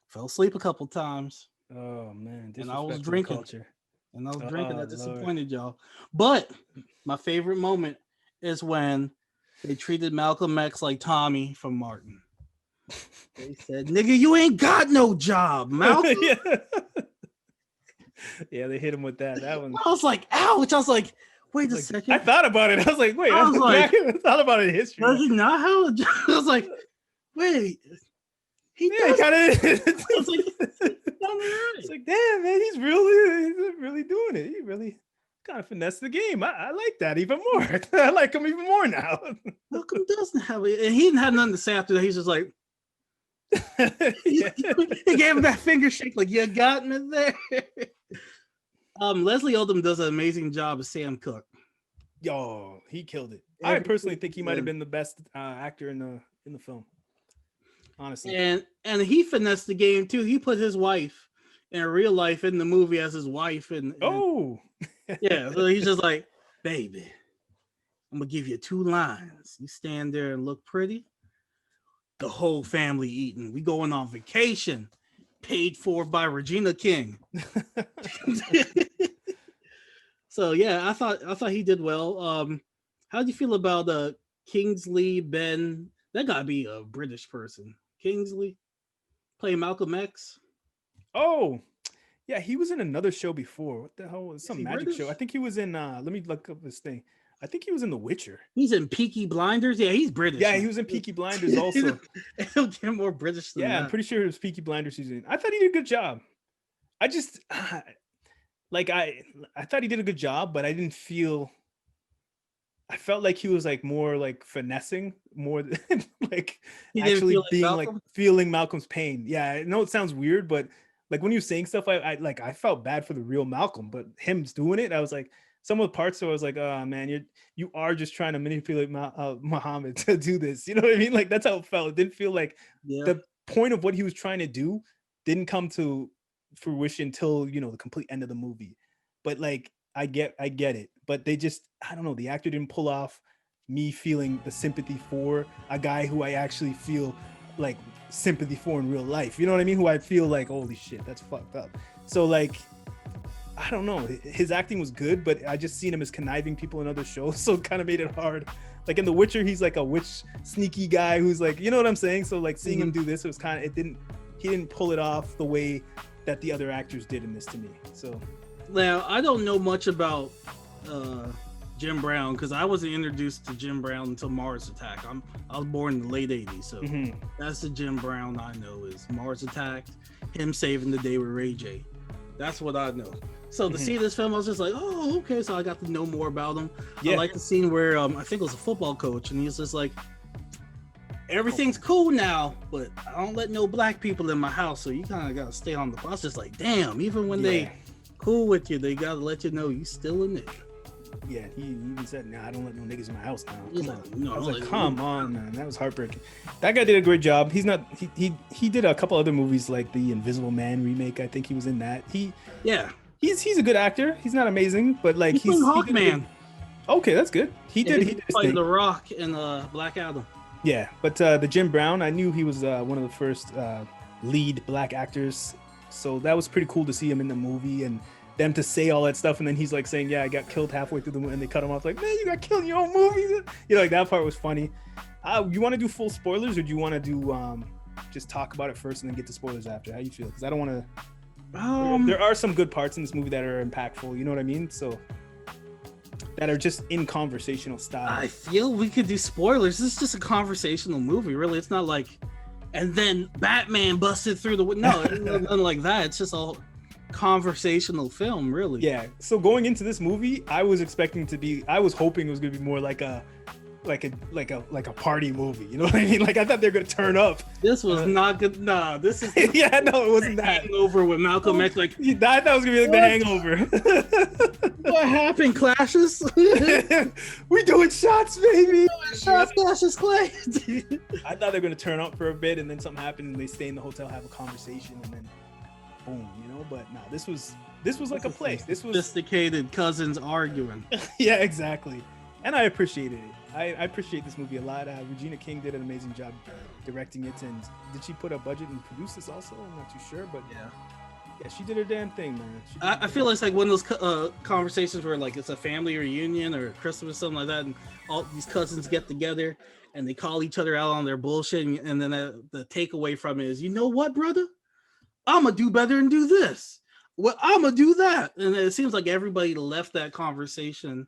Fell asleep a couple times. Oh man, and I was drinking. That disappointed y'all. But my favorite moment is when they treated Malcolm X like Tommy from Martin. They said, "Nigga, you ain't got no job, Malcolm." Yeah, they hit him with that. That one. I was like, "Ouch!" I was like, "Wait a second." I thought about it. I was like, "Wait." I thought about it in history. Does he not have a job? I was like, "Wait." He kind of. It's like, damn, man, he's really doing it. He really kind of finessed the game. I like that even more. I like him even more now. Malcolm doesn't have it, and he didn't have nothing to say after that. He's just like, he gave him that finger shake, like, "You got me there." Leslie Odom does an amazing job as Sam Cooke. Yo, he killed it. I personally think he might have been the best actor in the film. Honestly, and he finessed the game too. He put his wife in real life in the movie as his wife, and yeah. So he's just like, "Baby, I'm gonna give you 2 lines. You stand there and look pretty. The whole family eating. We going on vacation, paid for by Regina King." So yeah, I thought he did well. How do you feel about Kingsley Ben? That gotta be a British person. Kingsley playing Malcolm X. Oh, yeah, he was in another show before. What the hell was some magic British show? I think he was in. Let me look up this thing. I think he was in The Witcher. He's in Peaky Blinders. Yeah, he's British. Yeah, he was in Peaky Blinders also. He'll get more British than that. I'm pretty sure it was Peaky Blinders season. I thought he did a good job. I just like I thought he did a good job, but I didn't feel. I felt like he was like more like finessing more than like actually being like feeling Malcolm's pain. Yeah, I know it sounds weird, but like when he was saying stuff, I felt bad for the real Malcolm, but him doing it, I was like, some of the parts where I was like, oh man, you are just trying to manipulate Muhammad to do this. You know what I mean? Like that's how it felt. It didn't feel like the point of what he was trying to do didn't come to fruition until the complete end of the movie. But like I get it, but they just, I don't know, the actor didn't pull off me feeling the sympathy for a guy who I actually feel like sympathy for in real life. You know what I mean? Who I feel like, holy shit, that's fucked up. So like, I don't know, his acting was good, but I just seen him as conniving people in other shows, so it kind of made it hard. Like in The Witcher, he's like a witch sneaky guy who's like, you know what I'm saying? So like seeing him do this, it was kind of, he didn't pull it off the way that the other actors did in this to me. So now I don't know much about Jim Brown, because I wasn't introduced to Jim Brown until Mars Attack. I was born in the late 80s, so that's the Jim Brown I know is Mars Attack, him saving the day with Ray J. That's what I know. So to see this film, I was just like, oh, okay. So I got to know more about him. Yeah. I like the scene where I think it was a football coach, and he's just like, everything's cool now, but I don't let no black people in my house, so you kind of got to stay on the bus. Just like, damn, even when they cool with you, they got to let you know you still a nigga. Yeah, he even said, "Nah, I don't let no niggas in my house now." Come on. No, I was like, "Come on, man, that was heartbreaking." That guy did a great job. He's not. He did a couple other movies like the Invisible Man remake. I think he was in that. He's a good actor. He's not amazing, but like he's Hawkman. Okay, that's good. He did played The Rock in Black Adam. Yeah, but the Jim Brown, I knew he was one of the first lead black actors, so that was pretty cool to see him in the movie and them to say all that stuff, and then he's like saying, "Yeah, I got killed halfway through the movie," and they cut him off like, "Man, you got killed in your own movie." You know, like that part was funny. You want to do full spoilers, or do you want to do just talk about it first and then get to spoilers after? How you feel? Because I don't want to. There are some good parts in this movie that are impactful. You know what I mean? So that are just in conversational style. I feel we could do spoilers. This is just a conversational movie, really. It's not like, and then Batman busted through the window. No, it's nothing like that. It's just all conversational film, really. Yeah. So going into this movie, I was hoping it was gonna be more like a party movie. You know what I mean? Like I thought they were gonna turn up. This was not good. Nah, this is yeah, no, it wasn't that. Hangover with Malcolm X. Like I thought it was gonna be like The Hangover. What happened? Clashes? We doing shots, baby. Shots, clashes, Clay. I thought they were gonna turn up for a bit, and then something happened, and they stay in the hotel, have a conversation, and then boom, you know. But no, this was like a play. This was sophisticated cousins arguing. Yeah, exactly. And I appreciated it. I appreciate this movie a lot. Regina King did an amazing job directing it, and did she put a budget and produce this also? I'm not too sure, but yeah, she did her damn thing, man. I feel it's like one of those conversations where like it's a family reunion or Christmas or something like that, and all these cousins get together and they call each other out on their bullshit, and then the takeaway from it is, you know what, brother? I'm gonna do better and do this. Well, I'm gonna do that, and it seems like everybody left that conversation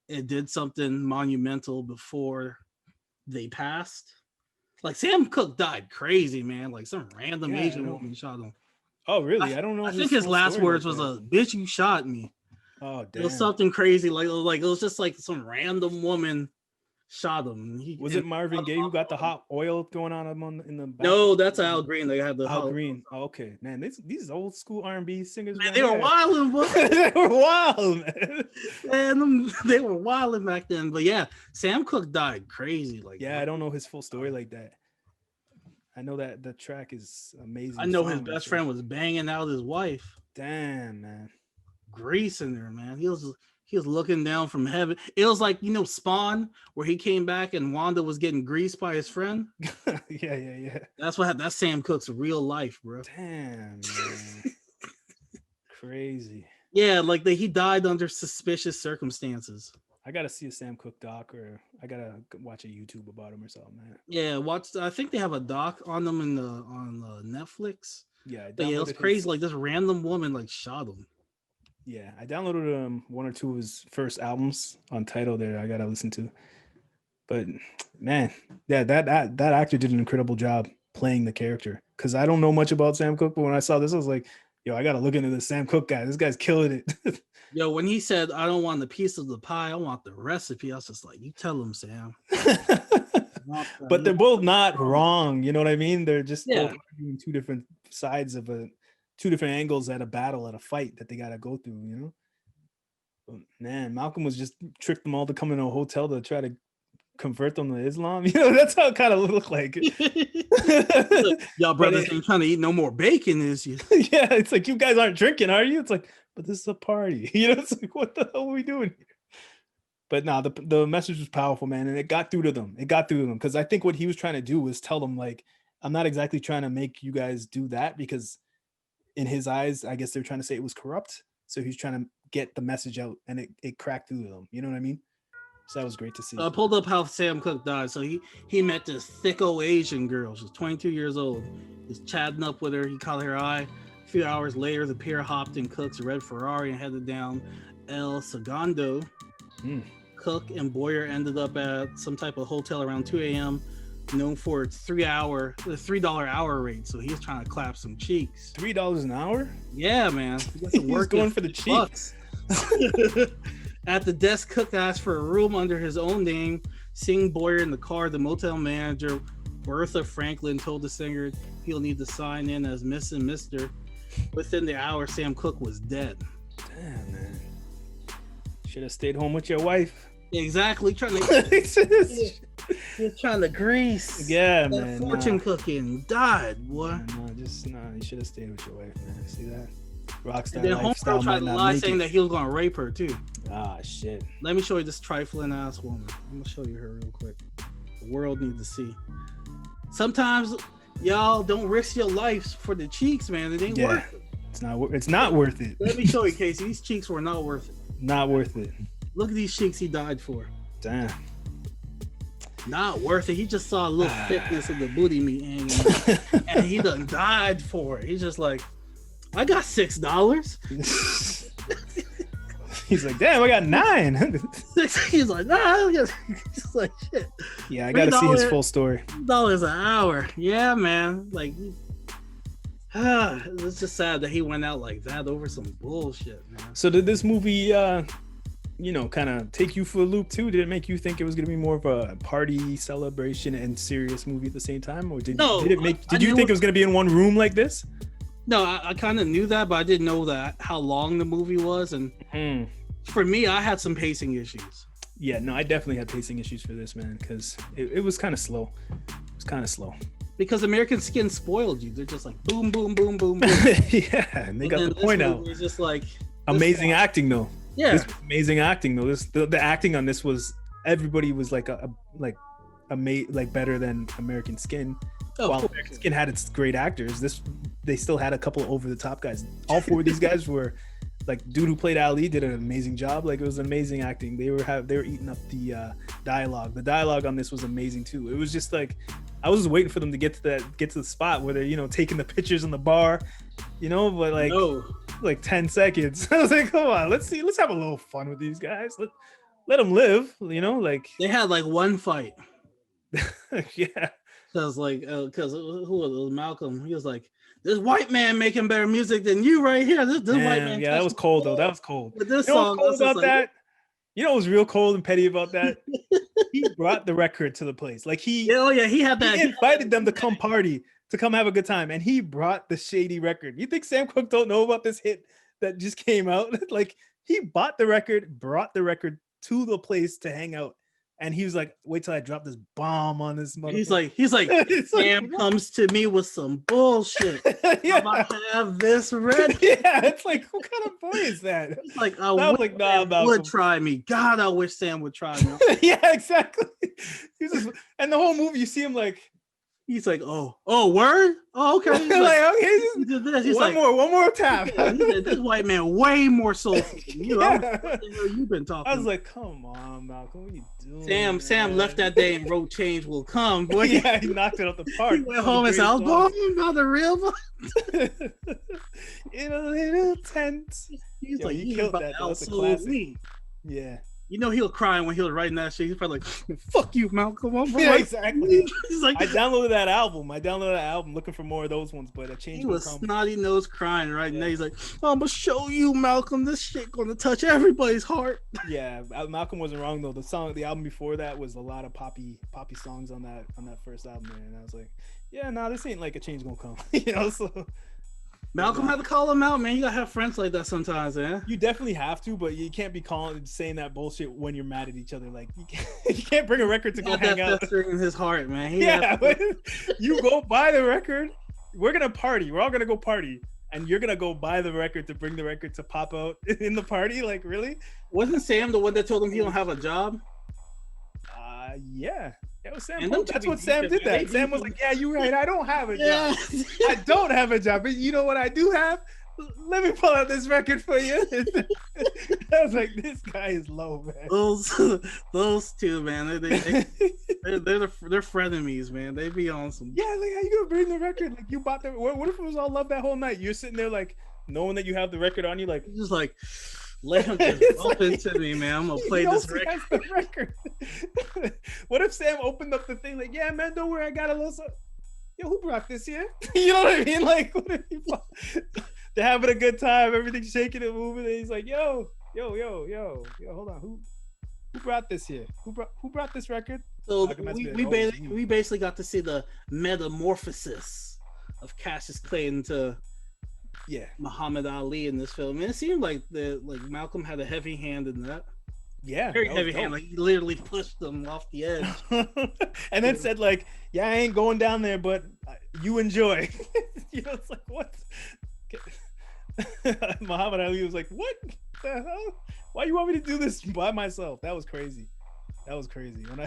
and did something monumental before they passed. Like Sam Cooke died crazy, man. Like some random Asian woman shot him. Oh, really? I don't know. I think his last words was a "bitch, you shot me." Oh, damn. It was something crazy. Like it was just like some random woman shot him. Was it Marvin Gaye who got the hot oil going on him in the back? No, that's Al Green. They had the Al Green. Oh, okay, man. These old school R&B singers. Man, they were wilding, boy. They were wild, man. They were wilding back then. But yeah, Sam Cooke died crazy. Like I don't know his full story like that. I know that the track is amazing. I know his best friend was banging out his wife. Damn, man. Greasing her, man. He was looking down from heaven. It was like, you know, Spawn, where he came back and Wanda was getting greased by his friend. Yeah. That's Sam Cooke's real life, bro. Damn, man. Crazy. Yeah, like he died under suspicious circumstances. I gotta see a Sam Cooke doc, or I gotta watch a YouTube about him or something, man. Yeah, I think they have a doc on them on Netflix. Yeah, it was crazy. Like this random woman like shot him. Yeah, I downloaded one or two of his first albums on Tidal there. I gotta listen to. But man, yeah, that actor did an incredible job playing the character. Because I don't know much about Sam Cooke, but when I saw this, I was like, yo, I gotta look into this Sam Cooke guy. This guy's killing it. Yo, when he said, "I don't want the piece of the pie, I want the recipe," I was just like, "You tell him, Sam." But they're both not wrong. You know what I mean? They're just both doing two different sides of two different angles at a battle, at a fight that they got to go through, you know? But man, Malcolm was just tricked them all to come in a hotel to try to convert them to Islam. You know, that's how it kind of looked like. Y'all brothers ain't trying to eat no more bacon, is you? Yeah, it's like, you guys aren't drinking, are you? It's like, but this is a party. You know, it's like, what the hell are we doing here? But no, the message was powerful, man, and it got through to them. Because I think what he was trying to do was tell them, like, I'm not exactly trying to make you guys do that, because in his eyes, I guess they're trying to say it was corrupt. So he's trying to get the message out, and it cracked through to them. You know what I mean? So that was great to see. I pulled up how Sam Cooke died. So he met this thick old Asian girl. She's 22 years old. He's chatting up with her. He caught her eye. A few hours later, the pair hopped in Cooke's red Ferrari and headed down El Segundo. Cook and Boyer ended up at some type of hotel around 2 a.m. known for its $3 hour rate. So he's trying to clap some cheeks. $3 an hour? Yeah, man. He's going for the cheeks. At the desk, Cook asked for a room under his own name. Seeing Boyer in the car, the motel manager, Bertha Franklin, told the singer he'll need to sign in as Miss and Mr. Within the hour, Sam Cooke was dead. Damn, man. Should have stayed home with your wife. Exactly. You're trying to grease. Yeah, man. Fortune cooking. Died, boy. You should have stayed with your wife, man. See that? Rockstar then lifestyle Homegirl tried to lie saying that he was gonna rape her too. Ah, shit. Let me show you this trifling ass woman. I'm gonna show you her real quick. The world needs to see. Sometimes y'all don't risk your lives for the cheeks, man. It ain't worth it. It's not worth it. Let me show you, Casey. These cheeks were not worth it. Not worth it. Look at these cheeks he died for. Damn. Not worth it. He just saw a little thickness of the booty meat hanging, and he done died for it. He's just like, I got $6. He's like, damn, I got $9. He's like, nah. He's like, shit. Yeah, I gotta see his full story. $3 an hour. Yeah, man. Like, it's just sad that he went out like that over some bullshit, man. So did this movie, kind of take you for a loop too? Did it make you think it was gonna be more of a party celebration and serious movie at the same time, or did you think it was gonna be in one room like this? No, I kind of knew that, but I didn't know that how long the movie was, and for me, I had some pacing issues. Yeah, no, I definitely had pacing issues for this, man, because it was kind of slow. It was kind of slow. Because American Skin spoiled you. They're just like boom, boom, boom, boom, boom. Yeah, and they got the point out. It's just like amazing acting, though. Yeah, this was amazing acting, though. The acting on this was, everybody was like better than American Skin. Oh, while American Skin had its great actors, they still had a couple over the top guys. All four of these guys were like, dude who played Ali did an amazing job. Like, it was amazing acting. They were eating up the dialogue. The dialogue on this was amazing too. It was just like, I was just waiting for them to get to the spot where they're taking the pictures in the bar, but like 10 seconds. I was like, come on, let's have a little fun with these guys. Let them live. Like they had like one fight. Yeah. Because who was Malcolm? He was like, this white man making better music than you right here. This white man. Yeah, that was cold though. That was cold. But this song, what was cold about that? What was real cold and petty about that? He brought the record to the place. Like he had that. He invited them to come party, to come have a good time, and he brought the shady record. You think Sam Cooke don't know about this hit that just came out? Like, he bought the record, brought the record to the place to hang out. And he was like, wait till I drop this bomb on this motherfucker. He's like, Sam comes to me with some bullshit. Yeah. I'm about to have this ready. Yeah, it's like, what kind of boy is that? It's like, would try me. God, I wish Sam would try me. Yeah, exactly. And the whole movie, you see him like, he's like, oh, word? Oh, okay. He's okay. He's one more tap. Yeah, this white man way more soulful than you. Yeah. What the hell you been talking? I was like, come on, Malcolm, what are you doing? Sam left that day and wrote "Change Will Come." Boy, yeah, he knocked it out the park. He went home and said, "I was born by the real one." In a little tent. He's like, he killed that. That was a classic. Yeah. He'll cry when he was writing that shit. He's probably like, "Fuck you, Malcolm." Yeah, exactly. He's like, I downloaded that album looking for more of those ones, but a change. He was snotty nose crying right now. He's like, "I'm gonna show you, Malcolm. This shit gonna touch everybody's heart." Yeah, Malcolm wasn't wrong though. The album before that was a lot of poppy songs on that first album, man. And I was like, yeah, this ain't like a change gonna come, So Malcolm had to call him out, man. You gotta have friends like that sometimes, man. You definitely have to, but you can't be saying that bullshit when you're mad at each other. Like, you can't bring a record to go hang out. In his heart, man. You go buy the record. We're gonna party. We're all gonna go party, and you're gonna go buy the record to bring the record to pop out in the party. Like, really? Wasn't Sam the one that told him he don't have a job? Yeah. That was Sam. That's what Sam did. That Sam was like, "Yeah, you're right. I don't have a job. I don't have a job. But you know what I do have? Let me pull out this record for you." I was like, "This guy is low, man." Those two, man. They're frenemies, man. They be on some. Yeah, like, how you gonna bring the record? Like, you bought the. What if it was all love that whole night? You're sitting there like knowing that you have the record on you, like just like, Let him just bump into me, man. I'm gonna play this record. That's the record. What if Sam opened up the thing like, yeah, man, don't worry, I got a little something. Yo, who brought this here? You know what I mean? Like, what if they're having a good time, everything's shaking and moving, and he's like, yo, hold on, who brought this here? Who brought this record? So we basically got to see the metamorphosis of Cassius Clay into Muhammad Ali in this film. And it seemed like Malcolm had a heavy hand in that. Yeah, very heavy hand. Like he literally pushed them off the edge, and then said like, "Yeah, I ain't going down there, but you enjoy." You know, it's like what? Muhammad Ali was like, "What the hell? Why you want me to do this by myself?" That was crazy. When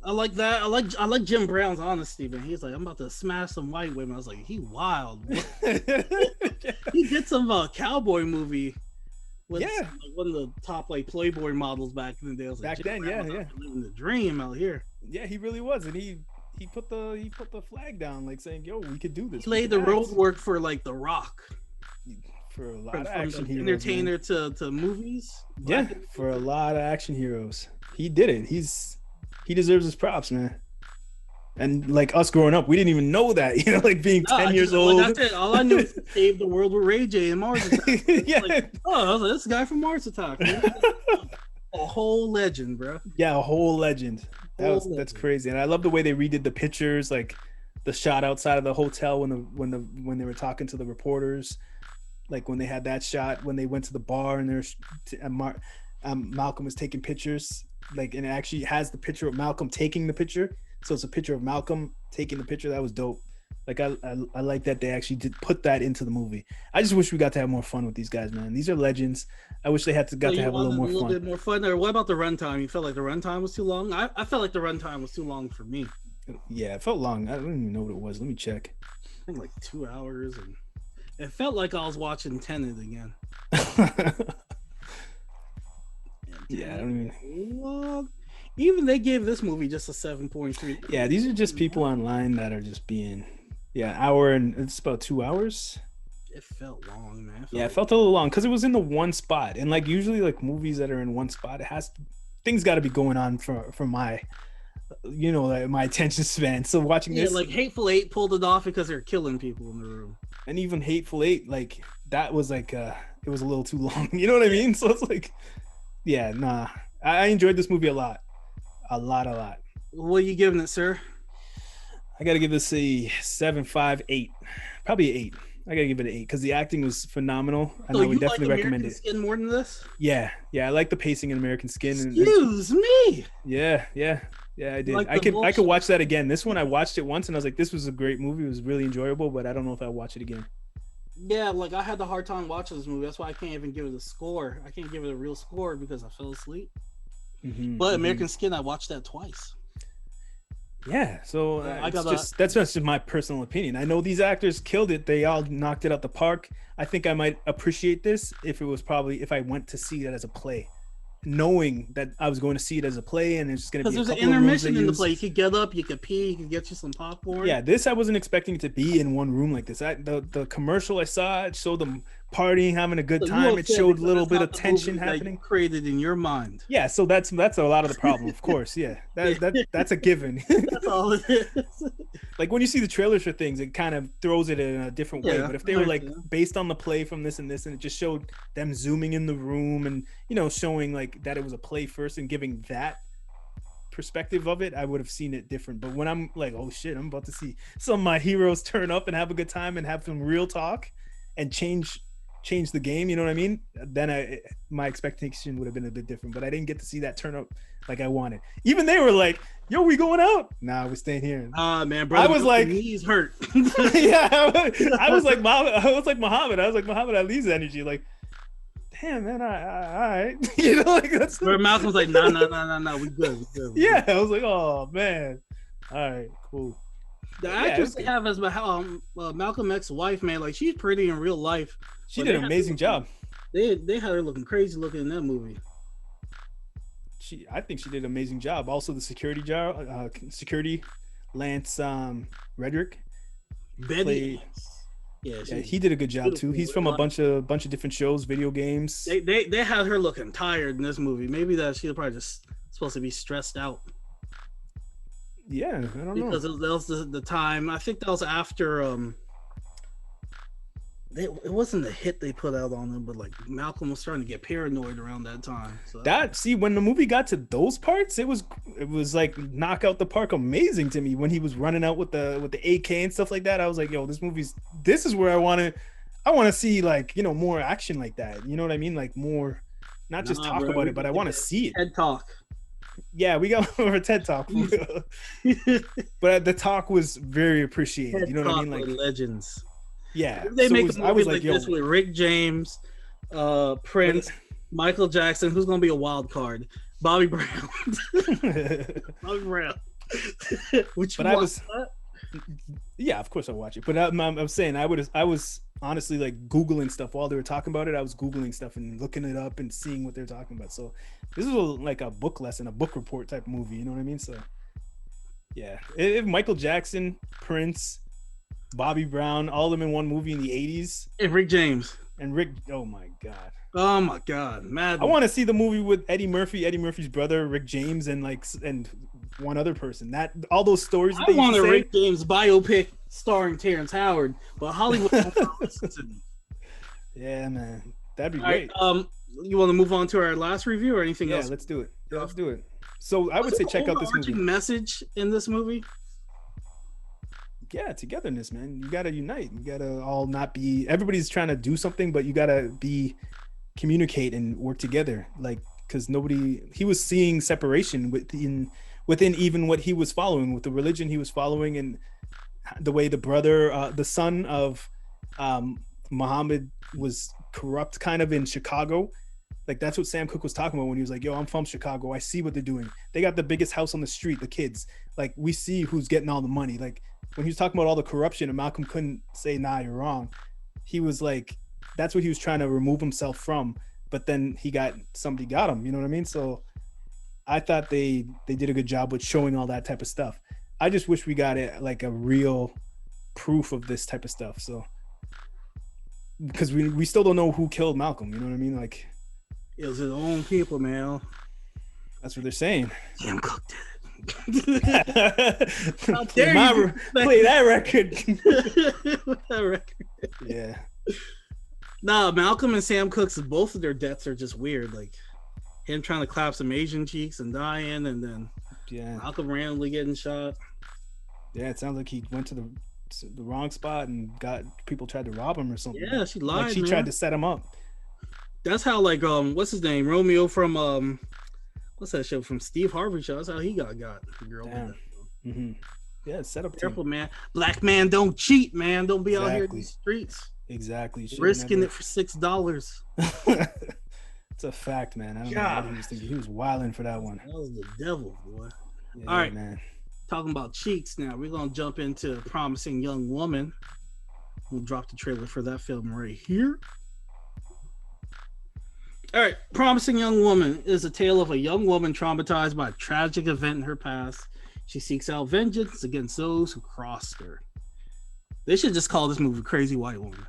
I like that. I like Jim Brown's honesty, man. He's like, I'm about to smash some white women. I was like, he wild. He did some cowboy movie with like, one of the top like Playboy models back in the day. I was like, back then, living the dream out here. Yeah, he really was, and he put the flag down, like saying, "Yo, we could do this." He laid the road work for like The Rock. For a lot of action heroes, entertainer to movies. Yeah, for a lot of action heroes, he did it. He deserves his props, man. And like us growing up, we didn't even know that, you know, like being 10 years old. Like I said, all I knew was to save the world with Ray J and Mars Attack. Yeah. Like, I was like, this guy from Mars Attack. A whole legend, bro. Yeah, a whole legend. That's crazy. And I love the way they redid the pictures, like the shot outside of the hotel when they were talking to the reporters. Like when they had that shot when they went to the bar and there's Malcolm was taking pictures, like, and it actually has the picture of Malcolm taking the picture, so it's a picture of Malcolm taking the picture. That was dope. Like I like that they actually did put that into the movie. I just wish we got to have more fun with these guys, man. These are legends. I wish they got to have a little more fun. A little bit more fun. Or what about the runtime? You felt like the runtime was too long? I felt like the runtime was too long for me. Yeah, it felt long. I don't even know what it was. Let me check. I think like 2 hours, and it felt like I was watching Tenet again. Yeah, I don't even. Even they gave this movie just a 7.3. Yeah, these are just people online that are just being, hour and it's about 2 hours. It felt long, man. It felt a little long because it was in the one spot, and like usually like movies that are in one spot, things got to be going on for my, like my attention span. So watching this, like Hateful Eight pulled it off because they're killing people in the room. And even Hateful Eight, like that was like it was a little too long. You know what I mean? So it's like, I enjoyed this movie a lot. What are you giving it, sir? I gotta give this a 7.58, probably an 8. I gotta give it an 8 because the acting was phenomenal, and I would definitely recommend it. Skin more than this? Yeah, I like the pacing in American Skin. Excuse me. Yeah, I did. I could watch that again. This one I watched it once and I was like, this was a great movie. It was really enjoyable, but I don't know if I watch it again. Yeah, like I had a hard time watching this movie. That's why I can't even give it a score. I can't give it a real score because I fell asleep. But American Skin, I watched that twice. Yeah, so that's just my personal opinion. I know these actors killed it. They all knocked it out the park. I think I might appreciate this if I went to see it as a play, knowing that I was going to see it as a play and it's just going to be because there's an intermission in the play. You could get up, you could pee, you could get you some popcorn. Yeah, this I wasn't expecting it to be in one room like this. The commercial I saw, it showed them partying, having a good time. It showed a little bit of tension happening. Created in your mind. Yeah, so that's a lot of the problem, of course. Yeah, that's a given. That's all it is. Like when you see the trailers for things, it kind of throws it in a different way. But if they were like based on the play from this and this, and it just showed them zooming in the room and showing like that it was a play first and giving that perspective of it, I would have seen it different. But when I'm like, oh shit, I'm about to see some of my heroes turn up and have a good time and have some real talk and change the game, you know what I mean? Then my expectation would have been a bit different, but I didn't get to see that turn up like I wanted. Even they were like, yo, we going out? Nah, we're staying here. Man, bro, I was like, knees hurt. Yeah, I was like Muhammad. I was like Muhammad Ali's energy, like, damn, man, all right. Like that's where Malcolm's like, no, we good. Yeah, I was like, oh man, all right, cool. The actress they have as Malcolm X's wife, man, like she's pretty in real life. She did an amazing job. They had her looking crazy looking in that movie. I think she did an amazing job. Also, the security Lance Redrick. Betty. Yeah, Yeah, he did a good job too. He's from a bunch of different shows, video games. They had her looking tired in this movie. Maybe that she was probably just supposed to be stressed out. Yeah, I don't know. Because that was the time. I think that was after it wasn't the hit they put out on him, but like Malcolm was starting to get paranoid around that time. So when the movie got to those parts, it was like knock out the park amazing to me when he was running out with the AK and stuff like that. I was like, yo, this is where I want to see, like, you know, more action like that. You know what I mean? Like more, not just talk about it, but I want to see it. TED Talk. Yeah, we got over TED Talk. But the talk was very appreciated. TED you know what I mean? Like legends. Yeah, they make a movie like this with Rick James, Prince, Michael Jackson. Who's gonna be a wild card? Bobby Brown. Bobby Brown. Yeah, of course I watch it. But I'm saying I was honestly like Googling stuff while they were talking about it. I was Googling stuff and looking it up and seeing what they're talking about. So this is like a book lesson, a book report type movie. You know what I mean? So yeah, if Michael Jackson, Prince, Bobby Brown, all of them in one movie in the 80s. And Rick James. Oh my God. Oh my God. Mad. I want to see the movie with Eddie Murphy's brother, Rick James, and one other person. That all those stories. I want a Rick James biopic starring Terrence Howard, but Hollywood won't listen to me. Yeah, man. That'd be great. Right, you want to move on to our last review or anything else? Yeah, let's do it. Let's do it. So I would say check out this movie. Message in this movie? Yeah, togetherness, man. You gotta unite. You gotta all not be. Everybody's trying to do something, but you gotta communicate and work together. Like, because he was seeing separation within even what he was following, with the religion he was following, and the way the son of Muhammad was corrupt, kind of in Chicago. Like, that's what Sam Cooke was talking about when he was like, yo, I'm from Chicago. I see what they're doing. They got the biggest house on the street, the kids. Like, we see who's getting all the money. Like, when he was talking about all the corruption and Malcolm couldn't say, nah, you're wrong. He was like, that's what he was trying to remove himself from. But then somebody got him, you know what I mean? So I thought they did a good job with showing all that type of stuff. I just wish we got it like a real proof of this type of stuff. So, because we still don't know who killed Malcolm, you know what I mean? Like, it was his own people, man. That's what they're saying. Sam Cooke did it. How dare you play that record? That record. Yeah. Nah, Malcolm and Sam Cooke's, both of their deaths are just weird. Like him trying to clap some Asian cheeks and dying, and then Malcolm randomly getting shot. Yeah, it sounds like he went to the wrong spot and people tried to rob him or something. Yeah, she lied. Like she tried to set him up. That's how, like, what's his name? Romeo from what's that show from Steve Harvey show? That's how he got the girl. Mm-hmm. Yeah, set up. Careful, man. Black man don't cheat, man. Don't be out here in these streets. Exactly. Risking it for $6. It's a fact, man. I don't know what he was thinking. He was wilding for that one. That was the devil, boy. Yeah, all right, man. Talking about cheeks now. We're gonna jump into Promising Young Woman. We'll drop the trailer for that film right here. All right, Promising Young Woman is a tale of a young woman traumatized by a tragic event in her past. She seeks out vengeance against those who crossed her. They should just call this movie Crazy White Woman.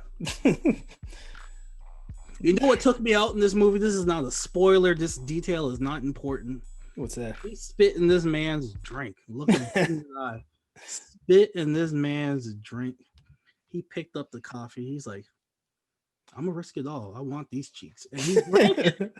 You know what took me out in this movie? This is not a spoiler. This detail is not important. What's that? He spit in this man's drink. Look at him in the eye. Spit in this man's drink. He picked up the coffee. He's like, I'm gonna risk it all. I want these cheeks. And he drank it.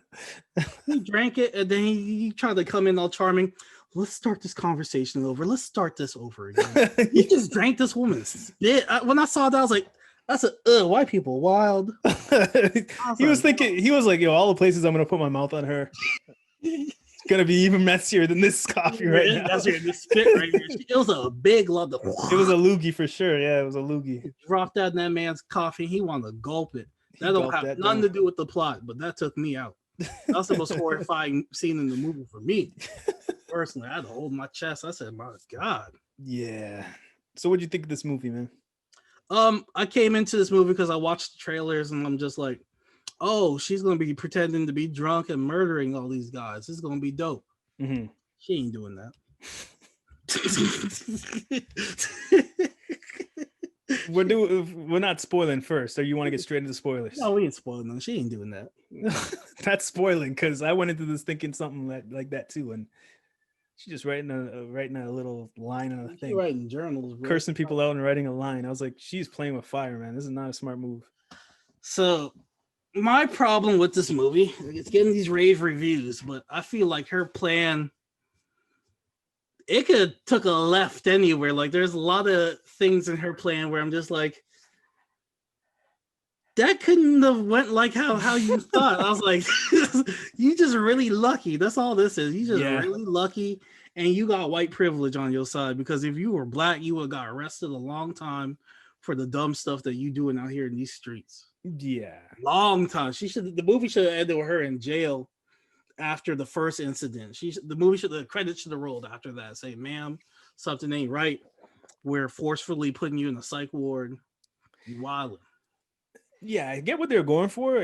He drank it, and then he tried to come in all charming. Let's start this conversation over. Let's start this over again. He just drank this woman's spit. When I saw that, I was like, that's white people wild. He was like, yo, all the places I'm gonna put my mouth on her. It's gonna be even messier than this coffee right now. Messier than this spit right here. It was a big lump. It was a loogie for sure. Yeah, it was a loogie. He dropped that in that man's coffee. He wanted to gulp it. That don't have nothing to do with the plot, but that took me out. That's the most horrifying scene in the movie for me. Personally, I had to hold my chest. I said, my God. Yeah. So what'd you think of this movie, man? I came into this movie because I watched the trailers and I'm just like, oh, she's gonna be pretending to be drunk and murdering all these guys. This is gonna be dope. Mm-hmm. She ain't doing that. We're not spoiling first, or you want to get straight into spoilers? No, we ain't spoiling them. She ain't doing that. That's spoiling because I went into this thinking something like that too, and she just writing a little line on a She thing, writing journals, bro. cursing people out and writing a line. I was like, she's playing with fire, man. This is not a smart move. So my problem with this movie, it's getting these rave reviews, but I feel like her plan, it could have took a left anywhere. Like there's a lot of things in her plan where I'm just like, that couldn't have went like how you thought. I was like, you just really lucky. That's all this is. You just really lucky, and you got white privilege on your side, because if you were black, you would have got arrested a long time for the dumb stuff that you doing out here in these streets. Yeah, long time. The movie should have ended with her in jail after the first incident. The credits should have rolled after that. Say, ma'am, something ain't right. We're forcefully putting you in a psych ward. You wildin'. Yeah, I get what they're going for.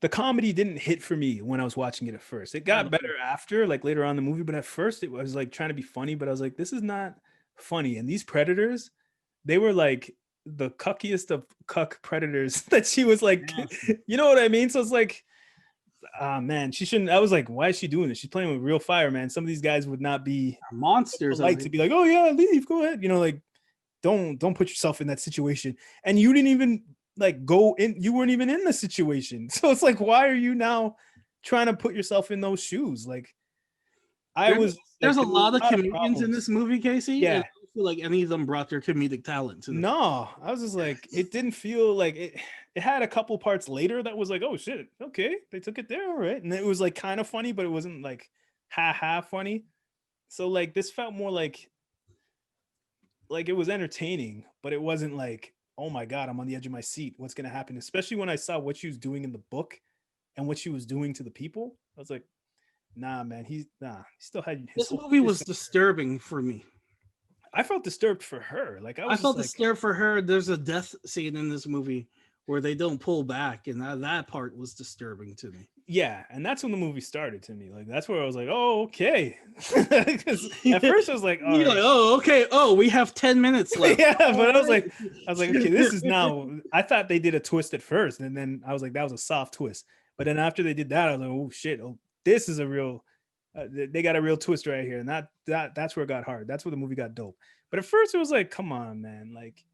The comedy didn't hit for me when I was watching it at first. It got better after, like later on in the movie, but at first it was like trying to be funny, but I was like, this is not funny. And these predators, they were like the cuckiest of cuck predators that she was like, you know what I mean? So it's like, man, she shouldn't. I was like, why is she doing this? She's playing with real fire, man. Some of these guys would not be monsters. Like to be like, oh yeah, leave, go ahead. You know, like don't put yourself in that situation. And you didn't even like go in. You weren't even in the situation. So it's like, why are you now trying to put yourself in those shoes? Like, there's a lot of comedians in this movie, KC. Yeah. And I don't feel like any of them brought their comedic talent to them. No, I was just like, it didn't feel like it. It had a couple parts later that was like, oh shit, okay, they took it there, all right, and it was like kind of funny, but it wasn't like ha funny. So like this felt more like it was entertaining, but it wasn't like, oh my god, I'm on the edge of my seat. What's gonna happen? Especially when I saw what she was doing in the book and what she was doing to the people. I was like, nah, man, he still had this movie was disturbing for me. I felt disturbed for her. Like I felt disturbed for her. There's a death scene in this movie where they don't pull back, and that part was disturbing to me. Yeah, and that's when the movie started to me. Like that's where I was like, oh, okay. Because at first I was like, you're like, oh, okay. Oh, we have 10 minutes left. Yeah, but I was like, okay, this is now. I thought they did a twist at first, and then I was like, that was a soft twist. But then after they did that, I was like, oh shit, oh, this is a real. They got a real twist right here, and that's where it got hard. That's where the movie got dope. But at first it was like, come on, man, like,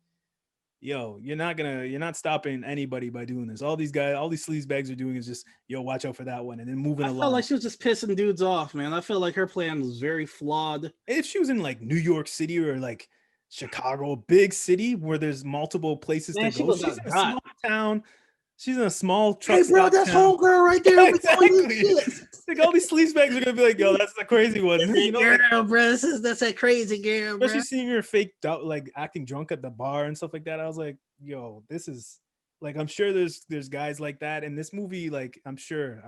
yo, you're not stopping anybody by doing this. All these sleazebags are doing is just, yo, watch out for that one, and then moving along. I felt like she was just pissing dudes off, man. I felt like her plan was very flawed. If she was in like New York City or like Chicago, big city where there's multiple places to go, she's in a small town. She's in a small truck. Hey, bro, that's homegirl right there. Yeah, exactly. Like all these sleazebags are gonna be like, yo, that's the crazy one. You know, girl, bro, that's that crazy girl, bro. Especially seeing her faked out, like acting drunk at the bar and stuff like that. I was like, yo, this is like, I'm sure there's guys like that in this movie. Like, I'm sure,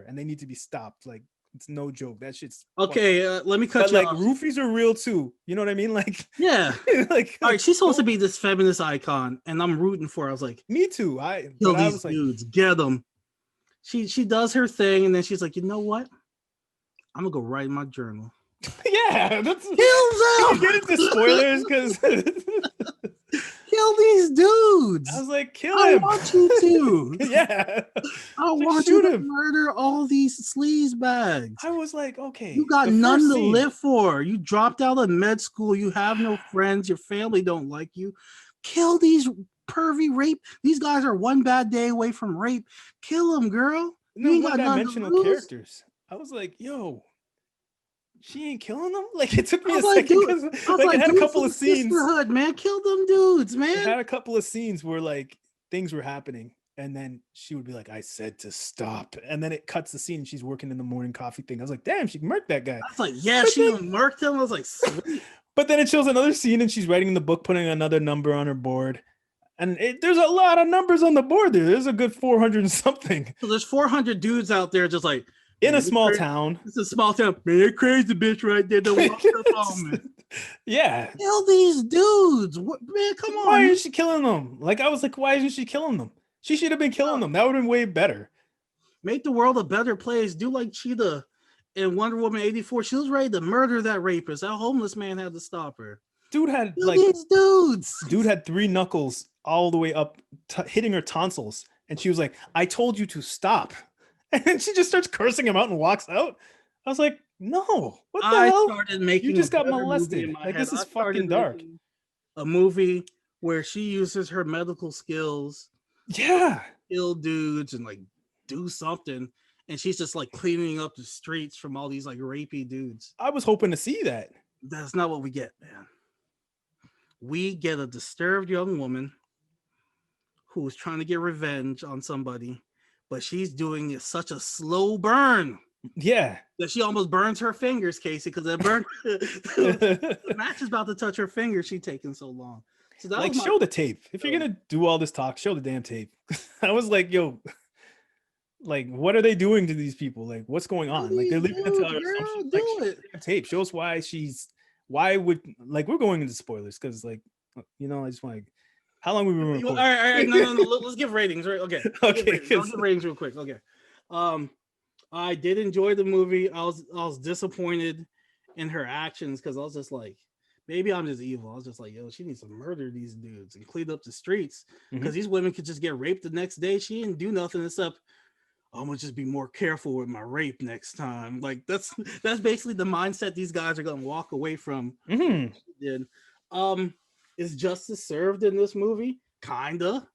and they need to be stopped. Like, it's no joke. That shit's okay. Let me cut you like off. Roofies are real too. You know what I mean? Like, yeah. Like, all right, she's supposed to be this feminist icon, and I'm rooting for her. I was like, me too. Kill these dudes, get them. She does her thing, and then she's like, you know what? I'm gonna go write my journal. Yeah, that's kill them. Get into spoilers because kill these dudes. I was like, kill him. I want you to. Yeah, I want you to murder all these sleaze bags. I was like, okay, you got none to live for. You dropped out of med school. You have no friends. Your family don't like you. Kill these pervy rape. These guys are one bad day away from rape. Kill them, girl. No one-dimensional characters. I was like, yo, she ain't killing them. Like it took me a second because it had a couple of scenes. Sisterhood, man, kill them dudes, man. It had a couple of scenes where like things were happening, and then she would be like, "I said to stop," and then it cuts the scene, and she's working in the morning coffee thing. I was like, "Damn, she murked that guy." I was like, "Yeah, she murked him." I was like, "Sweet." But then it shows another scene, and she's writing in the book, putting another number on her board. And there's a lot of numbers on the board there. There's a good 400 and something. So there's 400 dudes out there just like, in a small town. It's a small town. Man, they're crazy bitch right there. Don't walk up on me. Yeah. Kill these dudes. What, man, come on. Why isn't she killing them? Like, I was like, why isn't she killing them? She should have been killing them. That would have been way better. Make the world a better place. Do like Cheetah in Wonder Woman 84. She was ready to murder that rapist. That homeless man had to stop her. Dude had Look at these dudes. dude had 3 knuckles all the way up, hitting her tonsils, and she was like, "I told you to stop," and then she just starts cursing him out and walks out. I was like, "No, what the hell? Started making You just a got better movie molested. in my Like head. this is I started fucking dark." making a movie where she uses her medical skills, Yeah, kill dudes, and like do something, and she's just like cleaning up the streets from all these like rapey dudes. I was hoping to see that. That's not what we get, man. We get a disturbed young woman who's trying to get revenge on somebody, but she's doing such a slow burn Yeah, that she almost burns her fingers, Casey, because it burned. The match is about to touch her fingers. She's taking so long. So that like was show the tape. If you're gonna do all this talk, show the damn tape. I was like, yo, like what are they doing to these people? Like what's going on? Like they're leaving it to our assumption. Like, show the damn tape. Show us why would, like, we're going into spoilers because, like, you know, I just want to. How long we been recording? All right. No. Let's give ratings, right? Okay. Okay. I'll give ratings real quick. Okay. I did enjoy the movie. I was disappointed in her actions because I was just like, maybe I'm just evil. I was just like, yo, she needs to murder these dudes and clean up the streets because these women could just get raped the next day. She didn't do nothing except, I'm gonna just be more careful with my rape next time. Like that's basically the mindset these guys are gonna walk away from. Did. Is justice served in this movie? Kinda.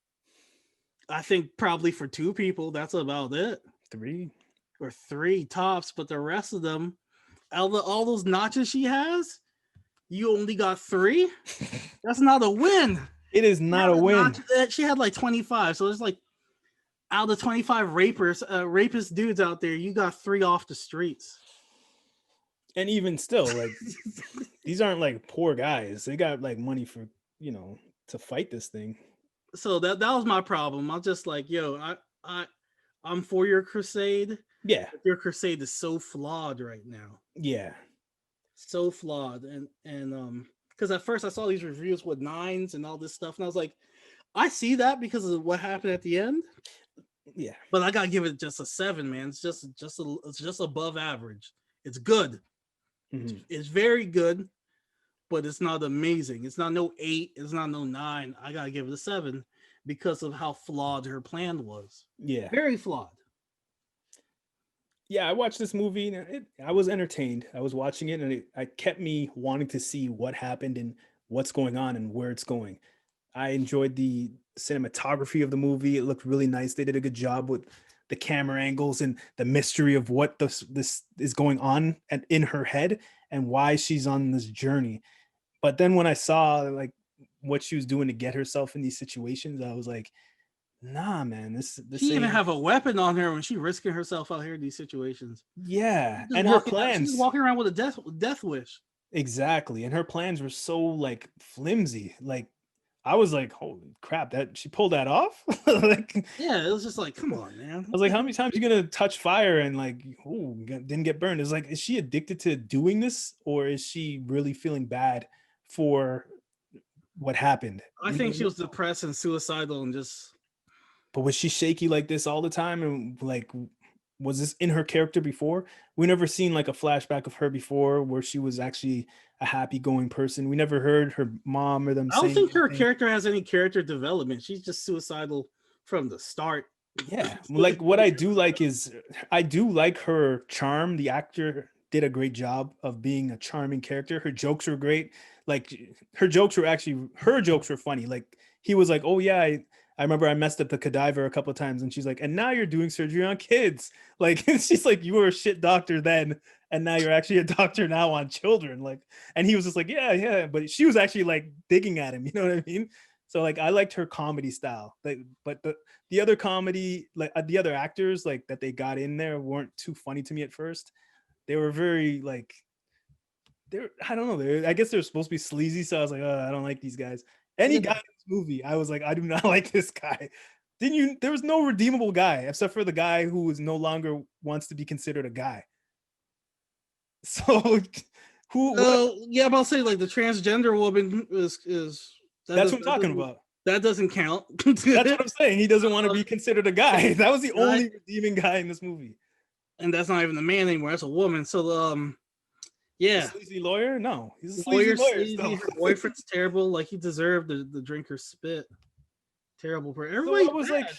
I think probably for 2 people, that's about it. 3 or 3 tops, but the rest of them, all those notches she has, you only got 3. That's not a win. It is not a win. She had like 25, so there's like out of the 25 rapist dudes out there, you got 3 off the streets. And even still, like these aren't like poor guys. They got like money for, you know, to fight this thing. So that was my problem. I'm just like, yo, I'm for your crusade. Yeah. Your crusade is so flawed right now. Yeah. So flawed. And because at first I saw these reviews with 9s and all this stuff, and I was like, I see that because of what happened at the end. Yeah. But I gotta give it just a 7, man. It's just above average. It's good. It's very good, but it's not amazing. It's not no 8. It's not no 9. I gotta give it a 7 because of how flawed her plan was. Yeah. Very flawed. Yeah, I watched this movie and I was entertained. I was watching it and it kept me wanting to see what happened and what's going on and where it's going. I enjoyed the cinematography of the movie. It looked really nice. They did a good job with the camera angles and the mystery of what this is going on in her head and why she's on this journey. But then when I saw like what she was doing to get herself in these situations, I was like, nah, man, this she even have a weapon on her when she risking herself out here in these situations. Yeah, and her plans. She's walking around with a death wish. Exactly, and her plans were so like flimsy. Like I was like, holy crap, that she pulled that off. Like, yeah, it was just like, come on, man. I was like, how many times are you gonna touch fire and like, oh, didn't get burned? It's like, is she addicted to doing this, or is she really feeling bad for what happened? I think she was depressed and suicidal and just. But was she shaky like this all the time? And like, was this in her character before? We never seen like a flashback of her before where she was actually a happy-going person. We never heard her mom or them. I don't think her character has any character development. She's just suicidal from the start. Yeah, like what I do like is I do like her charm. The actor did a great job of being a charming character. Her jokes were great. Like her jokes were funny. Like he was like, oh yeah, I remember I messed up the cadaver a couple of times, and she's like, and now you're doing surgery on kids. Like, she's like, you were a shit doctor then, and now you're actually a doctor now on children. Like, and he was just like, yeah. But she was actually like digging at him. You know what I mean? So like, I liked her comedy style. Like, but the other comedy, like the other actors like that they got in there weren't too funny to me at first. They were very like, I don't know. I guess they're supposed to be sleazy. So I was like, oh, I don't like these guys. Any guy in this movie, I was like, I do not like this guy. There was no redeemable guy except for the guy who is no longer wants to be considered a guy. So yeah, I'm about to say like the transgender woman is that's what I'm talking about. That doesn't count. That's what I'm saying. He doesn't want to be considered a guy. That was the only redeeming guy in this movie. And that's not even a man anymore. That's a woman. So The Yeah. sleazy lawyer? No, he's a sleazy Lawyer lawyer sleazy. still. Her boyfriend's terrible. Like he deserved the drink her spit. Terrible. So I Everybody's was like, bad.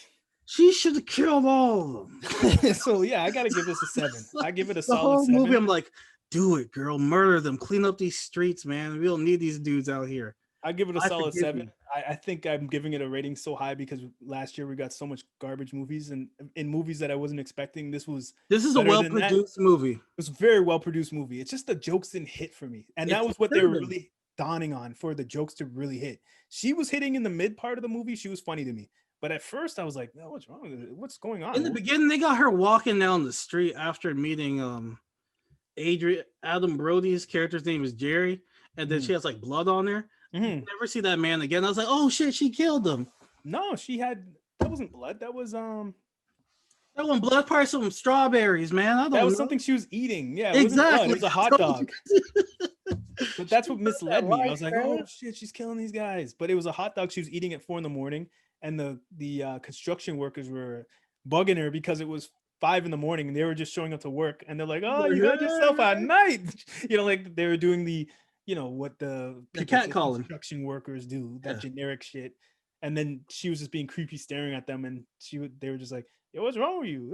She should have killed all of them. so yeah, I gotta give this a 7. I give it a The solid whole movie, 7. I'm like, do it, girl. Murder them. Clean up these streets, man. We don't need these dudes out here. I give it a I solid forgive 7. you. I think I'm giving it a rating so high because last year we got so much garbage movies, and in movies that I wasn't expecting, this was This is a better well than that. It produced movie. was a very well produced movie. It's just the jokes didn't hit for me, and that It was what they should were have. really dawning on for the jokes to really hit. She was hitting in the mid part of the movie. She was funny to me, but at first I was like, "No, what's wrong with it? What's going on?" In the beginning, they got her walking down the street after meeting Adrian Adam Brody's character's name is Jerry, and then Mhm. she has like blood on her. Mhm. Never see that man again. I was like, oh shit, she killed him. No, she had that wasn't blood. That one blood probably some strawberries, man. I That don't was know. something she was eating. Yeah, it wasn't blood. Exactly. It was a hot dog. But that's what misled me. I was like, oh shit, she's killing these guys. But it was a hot dog she was eating at 4 a.m, and the construction workers were bugging her because it was 5 a.m, and they were just showing up to work, and they're like, oh, you got yourself at night. Like they were doing what the cat calling. construction workers do, that generic shit. And then she was just being creepy, staring at them, and they were just like, yo, what's wrong with you?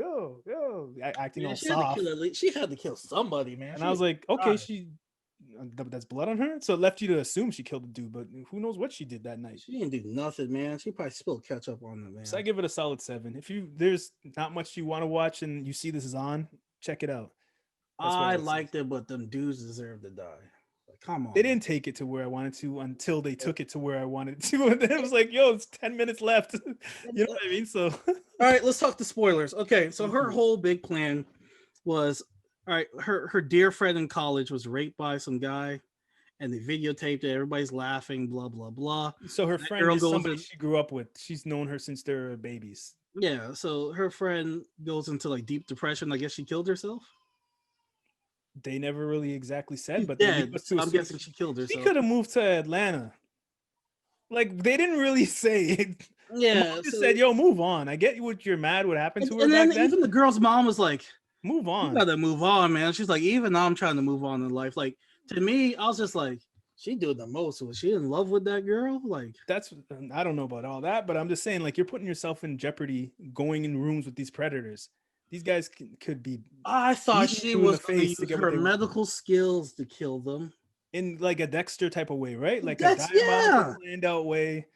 Yo, acting Man, all she had to soft. kill at least. She had to kill somebody, man. And She I was like, okay, died. that's blood on her. So it left you to assume she killed the dude, but who knows what she did that night. She didn't do nothing, man. She probably spilled ketchup on them, man. So I give it a solid 7. If there's not much you want to watch and you see this is on, check it out. That's what I would say. liked it, but them dudes deserve to die. Like, come on. They didn't take it to where I wanted to until they took it to where I wanted to. And then it was like, yo, it's 10 minutes left. You know what I mean? So all right, let's talk the spoilers. Okay, so her whole big plan was, all right, her dear friend in college was raped by some guy, and they videotaped it. Everybody's laughing, blah blah blah. So her That friend girl is goes somebody in- she grew up with. She's known her since they're babies. Yeah, so her friend goes into like deep depression. I guess she killed herself. They never really exactly said, She's but they dead. lead us to So I'm assume guessing she killed she herself. could have moved to Atlanta. Like they didn't really say it. Yeah, Just so- said, "Yo, move on." I get what you're mad. What happened to her and back then then? even the girl's mom was like, Move "You on. gotta move on, man." She's like, even I'm trying to move on in life. Like to me, I was just like, she doing the most. Was she in love with that girl? Like That's I don't know about all that, but I'm just saying, like you're putting yourself in jeopardy going in rooms with these predators. These guys could be I thought beating she you in was the going to face to use get what her they want. medical skills to kill them. in like a Dexter type of way, right? Like That's- a diabolical, yeah. planned out way,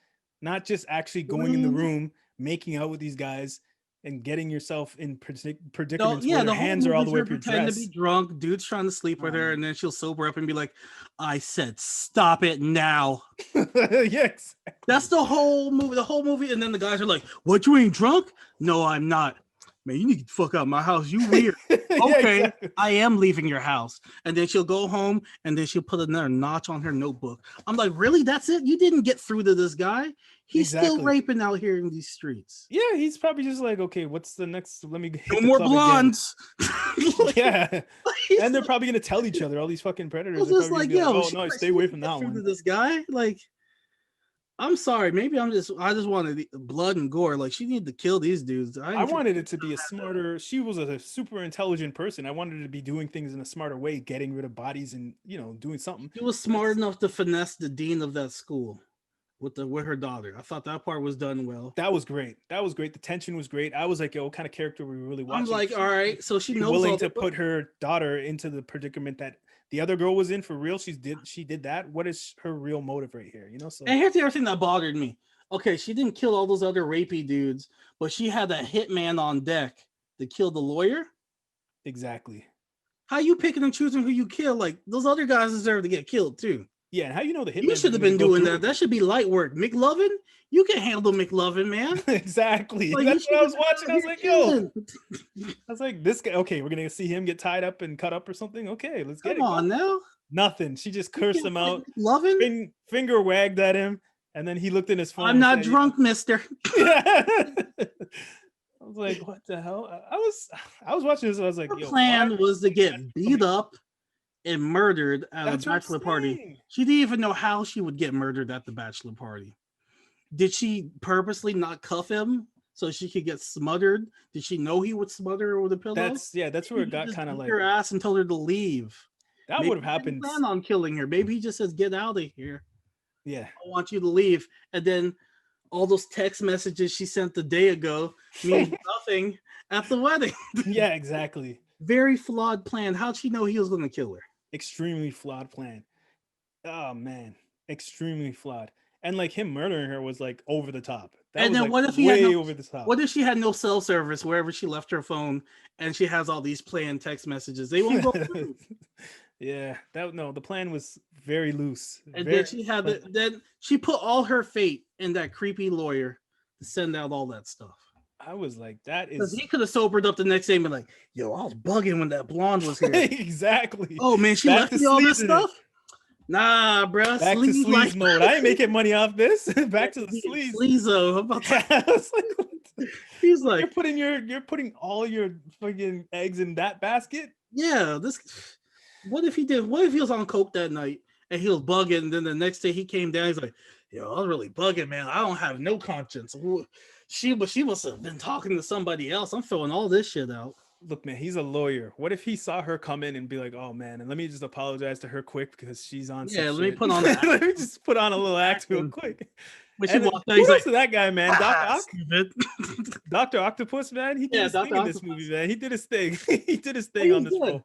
not just actually going in the room, making out with these guys, and getting yourself in predicaments where The your whole hands are all the movie's way her up your pretending dress. to be drunk. Dude's trying to sleep with her, Oh. and then she'll sober up and be like, "I said stop it now." Yes, That's the whole movie. The whole movie, and then the guys are like, "What? You ain't drunk? No, I'm not." Man, you need to fuck out my house. You weird. Okay, exactly. I am leaving your house. And then she'll go home and then she'll put another notch on her notebook. I'm like, really? That's it? You didn't get through to this guy? He's still Exactly. raping out here in these streets. Yeah, he's probably just like, okay, what's the next? Let me hit No the more club again. blondes. Yeah, He's and they're probably gonna tell each other. All these fucking predators. was They're just probably like, gonna be yo, oh no, stay away from that through to one. this guy. Like, I'm sorry. Maybe I just wanted the blood and gore. Like, she needed to kill these dudes. I wanted it to be a smarter. She was a super intelligent person. I wanted her to be doing things in a smarter way, getting rid of bodies and doing something. She was smart enough to finesse the dean of that school with her daughter. I thought that part was done well. That was great. That was great. The tension was great. I was like, yo, what kind of character were we really watching? I'm like, all right, so she knows willing all to put her daughter into the predicament that the other girl was in for real. She did that. What is her real motive right here? So and here's the other thing that bothered me. Okay, she didn't kill all those other rapey dudes, but she had that hitman on deck to kill the lawyer. exactly. How you picking and choosing who you kill? Like, those other guys deserve to get killed too. Yeah, and how the hitman? You should have been doing that. That should be light work. McLovin, you can handle McLovin, man. Exactly. Like, That's what I was watching. I was like, yo, killing. I was like, this guy. Okay, we're gonna see him get tied up and cut up or something. Okay, let's get Come it. on now. Nothing. She just cursed him out, McLovin? finger wagged at him, and then he looked in his phone. I'm and not said, drunk, mister. I was like, what the hell? I was watching this. I was like, Her yo, plan why- was to get beat up and murdered at That's a what I'm bachelor party. saying. She didn't even know how she would get murdered at the bachelor party. Did she purposely not cuff him so she could get smothered? Did she know he would smother her with a pillow? That's where it He got just kind of beat like her ass and told her to leave. That Maybe would have he didn't happened. plan on killing her. Maybe he just says, "Get out of here. Yeah. I want you to leave." And then all those text messages she sent the day ago mean nothing at the wedding. Yeah, exactly. Very flawed plan. How'd she know he was going to kill her? Extremely flawed plan. Oh man, extremely flawed. And like him murdering her was like over the top. That And was then like what if he way had no, over the top. what if she had no cell service wherever she left her phone and she has all these planned text messages? They won't go through. Yeah, the plan was very loose. And very, then she had then she put all her fate in that creepy lawyer to send out all that stuff. I was like, that Because is he could have sobered up the next day and been like, "Yo, I was bugging when that blonde was here." exactly. Oh man, she Back left to me all this sleazing it. stuff. Nah, bro. Back to sleaze mode. I ain't making money off this. Back to the sleaze. Sleazo. About I was like, he's like, you're putting all your fucking eggs in that basket. yeah. This. What if he did? What if he was on coke that night and he was bugging, and then the next day he came down? He's like, "Yo, I was really bugging, man. I don't have no conscience. She must have been talking to somebody else. I'm throwing all this shit out." Look, man, he's a lawyer. What if he saw her come in and be like, "Oh man, and let me just apologize to her quick because she's on." Yeah, some let me shit. put on that. Let me just put on a little act real quick. When she And walked out, who he's else like, is that guy, man? stupid. Dr. Octopus, man. He did his thing in this movie, man. He did his thing. He did his thing on this role.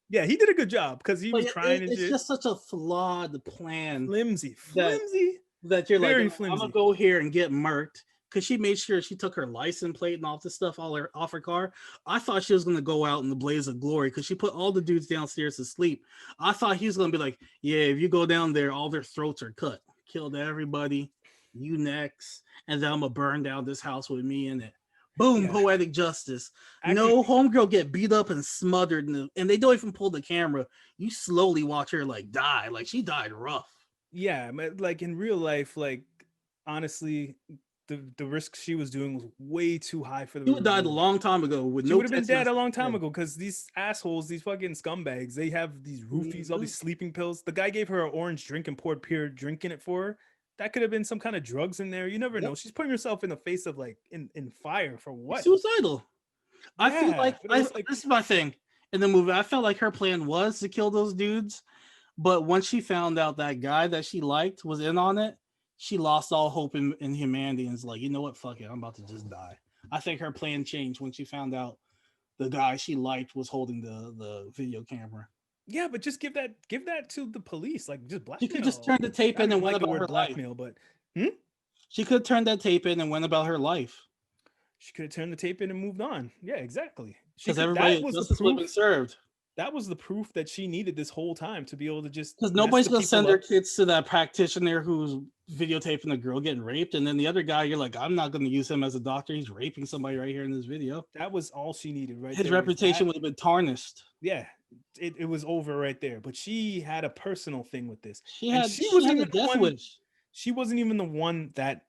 Yeah, he did a good job because he was trying and it's shit. just such a flawed plan. Flimsy. That you're Very like, flimsy. I'm gonna go here and get murked. Because she made sure she took her license plate and all this stuff off her car. I thought she was gonna go out in the blaze of glory because she put all the dudes downstairs to sleep. I thought he was gonna be like, "Yeah, if you go down there, all their throats are cut. Killed everybody. You next, and then I'm gonna burn down this house with me in it." Boom, poetic justice. No, homegirl get beat up and smothered, and they don't even pull the camera. You slowly watch her like die, like she died rough. Yeah, like in real life, like honestly, the risk she was doing was way too high for the. She would have died a long time ago. She would have been dead a long time ago because these assholes, these fucking scumbags, they have these roofies, all these sleeping pills. The guy gave her an orange drink and poured pure drink in it for her. That could have been some kind of drugs in there. You never know. She's putting herself in the face of like in fire for what? Suicidal. I feel like like this is my thing in the movie. I felt like her plan was to kill those dudes, but once she found out that guy that she liked was in on it, she lost all hope in humanity and is like, you know what, fuck it, I'm about to just die. I think her plan changed when she found out the guy she liked was holding the video camera. Yeah, but just give that to the police. Like just blackmail. She could just turn the tape in and went about her blackmail, life. But she could have turned that tape in and went about her life. She could have turned the tape in and moved on. Yeah, exactly. Because everybody was been served. That was the proof that she needed this whole time to be able to just. Because nobody's gonna send their kids to that practitioner who's videotaping the girl getting raped, and then the other guy, you're like, I'm not gonna use him as a doctor. He's raping somebody right here in this video. That was all she needed, right? His reputation would have been tarnished. Yeah, it was over right there. But she had a personal thing with this. She wasn't even the one. She wasn't even the one that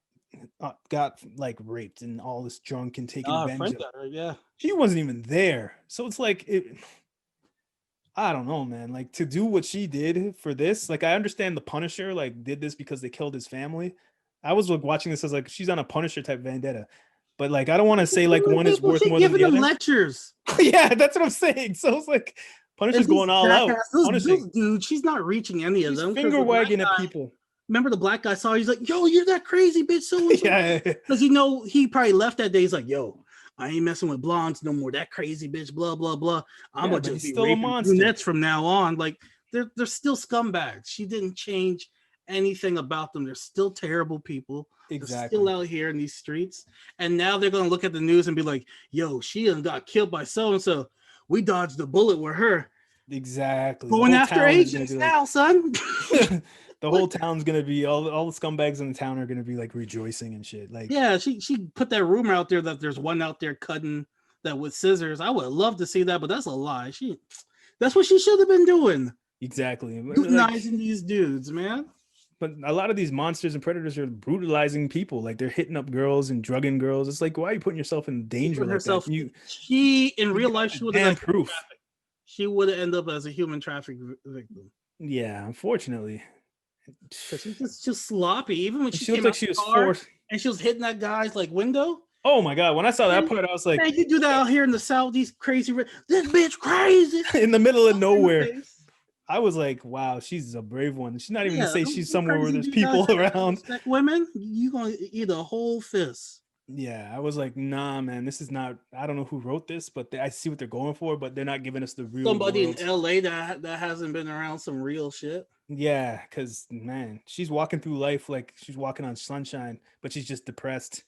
got like raped and all this drunk and taken advantage of. Yeah, she wasn't even there. So it's like I don't know, man. Like to do what she did for this, like I understand the Punisher like did this because they killed his family. I was like watching this as like she's on a Punisher type vendetta, but like I don't want to say like one is worth more than the other. Lectures. Yeah, that's what I'm saying. So it's like Punisher's going all out. Dude, she's not reaching any of them. Finger wagging at people. Remember the black guy saw? He's like, "Yo, you're that crazy bitch." So yeah, because he probably left that day. He's like, "Yo, I ain't messing with blondes no more. That crazy bitch, blah blah blah. I'm gonna just be raping brunettes from now on." Like they're still scumbags. She didn't change anything about them. They're still terrible people. Exactly. They're still out here in these streets, and now they're gonna look at the news and be like, "Yo, she got killed by so and so. We dodged the bullet with her." Exactly. Going after agents now, son. The whole town's gonna be all the scumbags in the town are gonna be like rejoicing and shit. Like, yeah, she put that rumor out there that there's one out there cutting that with scissors. I would love to see that, but that's a lie. That's what she should have been doing. Exactly, brutalizing these dudes, man. But a lot of these monsters and predators are brutalizing people. Like they're hitting up girls and drugging girls. It's like, why are you putting yourself in danger? She in real life, she would have proof. She would have ended up as a human trafficking victim. Yeah, unfortunately. She's just sloppy. Even when she looked like she was forced, and she was hitting that guy's like window. Oh my god! When I saw that part, I was like, "Man, you do that out here in the South? These crazy, this bitch crazy in the middle of nowhere." I was like, wow, she's a brave one. She's not even gonna Yeah, say she's somewhere where there's people around. Respect women, you gonna eat a whole fist. Yeah, I was like, nah, man, this is not. I don't know who wrote this, but I see what they're going for, but they're not giving us the real Somebody in world. LA that hasn't been around some real shit. Yeah, because man, she's walking through life like she's walking on sunshine, but she's just depressed.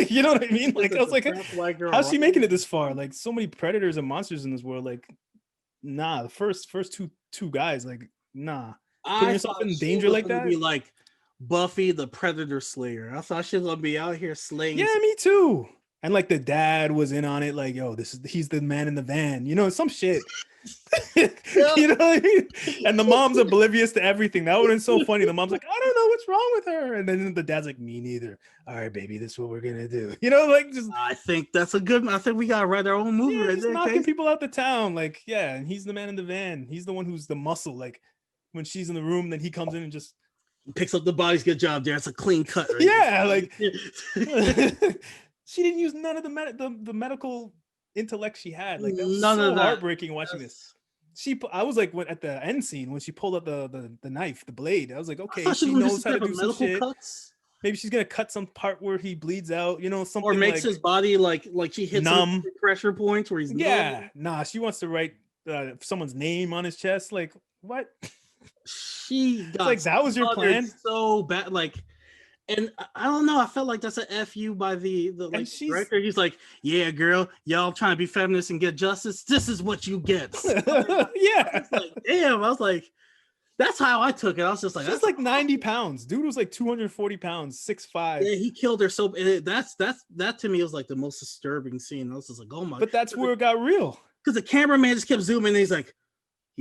You know what I mean? Like I was like, how's she making it this far? Like so many predators and monsters in this world. Like, nah, the first two guys, like, nah, putting yourself in danger like that. Be like Buffy the Predator Slayer. I thought she was gonna be out here slaying. Yeah, me too. And like the dad was in on it, like, yo, he's the man in the van, you know, some shit. You know what I mean? And the mom's oblivious to everything. That would have been so funny. The mom's like, I don't know what's wrong with her. And then the dad's like, me neither. All right, baby, this is what we're gonna do. You know, like just I think that's a good. I think we gotta write our own movie. Yeah, just knocking people out the town. Like, yeah, and he's the man in the van. He's the one who's the muscle. Like when she's in the room, then he comes in and just picks up the bodies. Good job there. It's a clean cut. Right? Yeah, like she didn't use none of the medical intellect she had. Like that was so heartbreaking watching this. I was like, at the end scene when she pulled out the knife, the blade, I was like, okay, she knows how to do some shit. Cuts. Maybe she's gonna cut some part where he bleeds out, you know, something, or makes his body like she hits numb pressure points where he's numb. Nah, she wants to write someone's name on his chest. Like what? She got like that was your plan? So bad, like. And I don't know. I felt like that's a FU by the director. He's like, yeah, girl, y'all trying to be feminist and get justice. This is what you get. Yeah. Like, damn. I was like, that's how I took it. I was just like, that's like 90 pounds. Dude was like 240 pounds, 6'5". Yeah, he killed her. So that to me was like the most disturbing scene. I was just like, oh my. But that's where it got real. Because the cameraman just kept zooming. And he's like,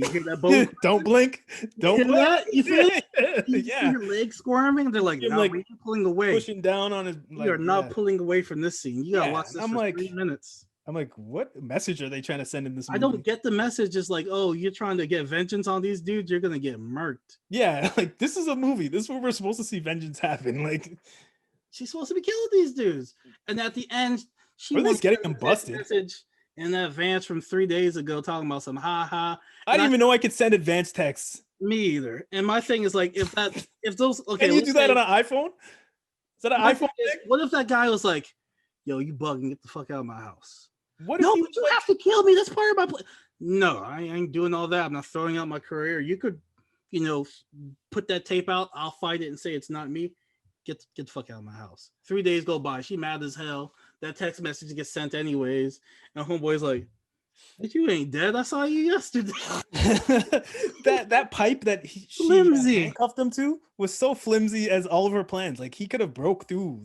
you hear that boat? Don't blink. Don't blink. That? You feel it? You see your legs squirming? They're like, no, we're pulling away. Pushing down on his. You're not pulling away from this scene. You gotta watch this for 3 minutes. I'm like, what message are they trying to send in this movie? I don't get the message. It's like, oh, you're trying to get vengeance on these dudes. You're gonna get murked. Yeah, like this is a movie. This is where we're supposed to see vengeance happen. Like she's supposed to be killing these dudes, and at the end, she was getting them busted. Message in advance from 3 days ago, talking about some ha. I didn't even know I could send advanced texts. Me either. And my thing is like, if those okay, can you do that on an iPhone? Is that an iPhone thing? What if that guy was like, yo, you bugging? Get the fuck out of my house. What? No, but you have to kill me. That's part of my plan. No, I ain't doing all that. I'm not throwing out my career. You could, put that tape out. I'll fight it and say it's not me. Get the fuck out of my house. 3 days go by. She mad as hell. That text message gets sent anyways. And homeboy's like, but you ain't dead. I saw you yesterday. that pipe that she handcuffed him to was so flimsy as all of her plans. Like he could have broke through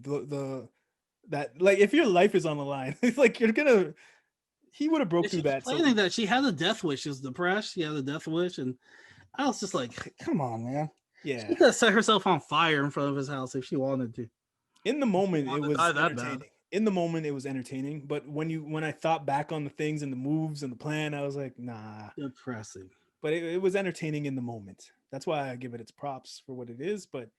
that. Like if your life is on the line, it's like he would have broke through that. Planning that she had a death wish. She was depressed. She had a death wish, and I was just like, come on, man. Yeah, she could have set herself on fire in front of his house if she wanted to. In the moment, it was entertaining. In the moment, it was entertaining. But when I thought back on the things and the moves and the plan, I was like, nah. Depressing. But it was entertaining in the moment. That's why I give it its props for what it is. But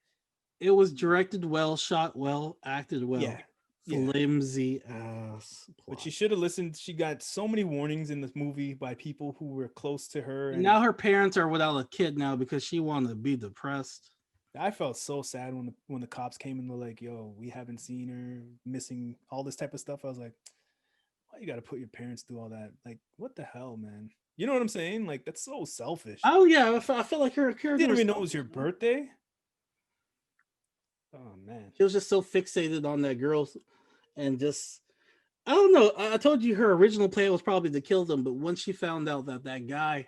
it was directed well, shot well, acted well. Yeah. Flimsy ass plot. But she should have listened. She got so many warnings in this movie by people who were close to her. And now her parents are without a kid now because she wanted to be depressed. I felt so sad when the cops came and they're like, yo, we haven't seen her, missing, all this type of stuff. I was like, why you got to put your parents through all that? Like, what the hell, man? You know what I'm saying? Like, that's so selfish. Oh, yeah. I feel like her didn't even know it was your birthday. Oh, man. She was just so fixated on that girl and just, I don't know. I told you her original plan was probably to kill them. But once she found out that guy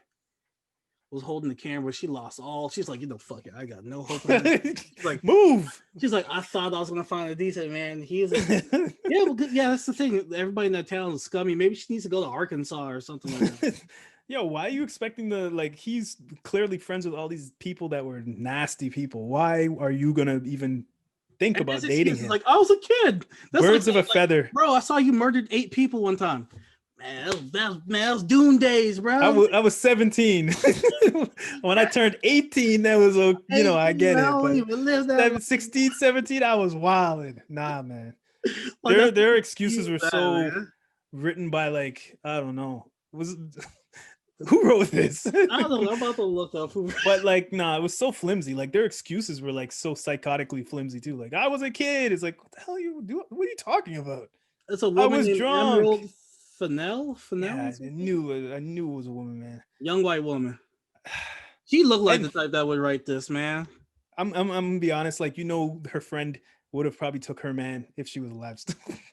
was holding the camera, she lost all. She's like, fuck it, I got no hope. She's like, move. She's like, I thought I was gonna find a decent man. He's like, yeah, that's the thing. Everybody in that town is scummy. Maybe she needs to go to Arkansas or something like that. Yo, why are you expecting he's clearly friends with all these people that were nasty people. Why are you gonna even think about dating him? Like, I was a kid. That's Birds of a feather. Bro, I saw you murdered 8 people one time. Man, that was Dune days, bro. I was 17. When I turned 18, that was I get it. But 16, 17, I was wilding. Nah, man. Their excuses were so written by I don't know. Who wrote this? I don't know. I'm about to look up who. But like, nah, it was so flimsy. Like their excuses were like so psychotically flimsy too. Like I was a kid. It's like, what the hell are you doing? What are you talking about? It's a I woman was named drunk. Emerald Fennell. Yeah, I knew it was a woman, man. Young white woman. She looked like And- the type that would write this, man. I'm gonna be honest. Like, you know, her friend would have probably took her man if she was alive.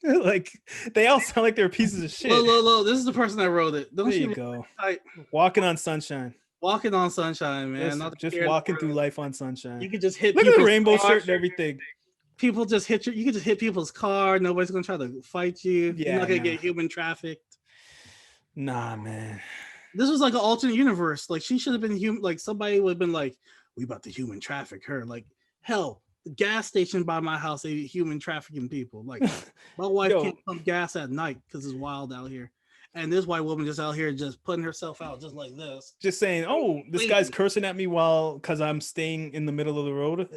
Like they all sound like they're pieces of shit. Look, this is the person that wrote it. Don't There you you go. like, Walking on sunshine. walking on sunshine, man. Just walking through life on sunshine. You could just hit. Look at the people's rainbow cars. shirt and everything. People just hit you. You can just hit people's car. Nobody's gonna try to fight you. Yeah, You're not gonna nah. get human trafficked. Nah, man. This was like an alternate universe. Like she should have been human. Like somebody would have been like, "We about to human traffic her." Like hell, the gas station by my house, they human trafficking people. Like my wife Yo. can't pump gas at night because it's wild out here. And this white woman just out here just putting herself out just like this. Just saying, oh, this Wait. guy's cursing at me because I'm staying in the middle of the road.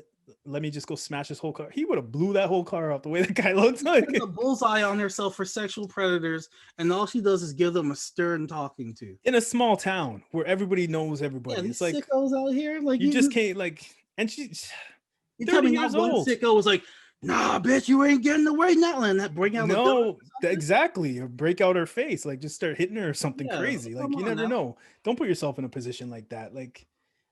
Let me just go smash his whole car. He would have blew that whole car up the way that guy looked like. Puts a bullseye on herself for sexual predators, and all she does is give them a stern talking to. In a small town where everybody knows everybody. Yeah, It's these like sickos out here, like you just can't like, and she's You tell me 30 not years one old. sicko was like, "Nah, bitch, you ain't getting away now," and that bring out the gun. no, exactly. Or break out her face, like just start hitting her or something Yeah, crazy. Like come you on never now. know. Don't put yourself in a position like that. Like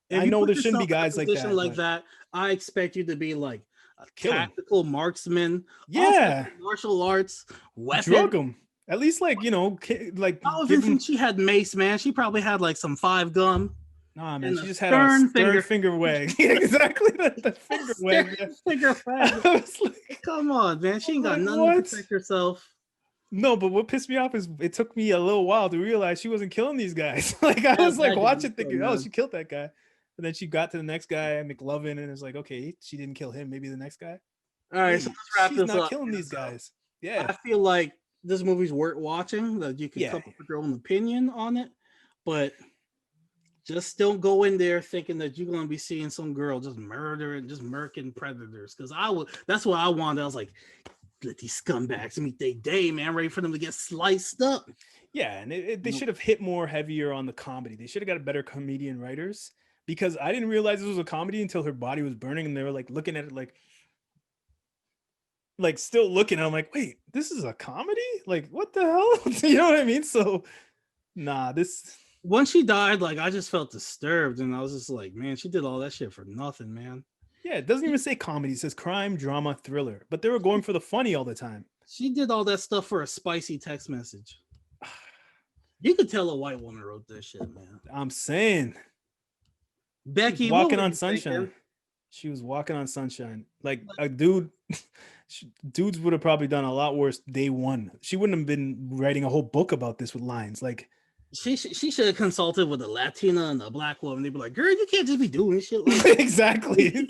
If I you know put there shouldn't be yourself in a guys like position that. like but- that. I expect you to be like a Kill 'em. tactical marksman. Yeah, also martial arts weapon. drug them. At least like like I don't give even 'em- think she had mace, man. She probably had like some 5 gum. Nah, man, and she a just had a stern stern finger wag. Yeah, exactly, the finger wag. Yeah. Finger fag. I was like, Come on, man. She ain't got Like, nothing what? to protect herself. no, but what pissed me off is it took me a little while to realize she wasn't killing these guys. Like I Yeah, was like imagine watching, so, thinking, oh, man. she killed that guy. And then she got to the next guy, McLovin, and it's like, okay, she didn't kill him. Maybe the next guy. All right, so Hey, let's wrap she's this not up. killing these guys. Yeah, I feel like this movie's worth watching. That you can Yeah. come up with your own opinion on it, but just don't go in there thinking that you're gonna be seeing some girl just murdering, just murking predators. Because I would. That's what I wanted. I was like, let these scumbags meet their day, man. Ready for them to get sliced up. yeah, and they No. should have hit more heavier on the comedy. They should have got a better comedian writers because I didn't realize this was a comedy until her body was burning and they were like looking at it like still looking. I'm like, wait, this is a comedy? Like, what the hell? You know what I mean? So, nah, this. Once she died, like I just felt disturbed, and I was just like, man, she did all that shit for nothing, man. Yeah, it doesn't even say comedy. It says crime, drama, thriller. But they were going for the funny all the time. She did all that stuff for a spicy text message. You could tell a white woman wrote this shit, man. I'm saying. Becky, what Walking were on you thinking? sunshine. She was walking on sunshine. Like a dude, dudes would have probably done a lot worse day one. She wouldn't have been writing a whole book about this with lines. Like, She should have consulted with a Latina and a black woman. They'd be like, "Girl, you can't just be doing shit like that. exactly.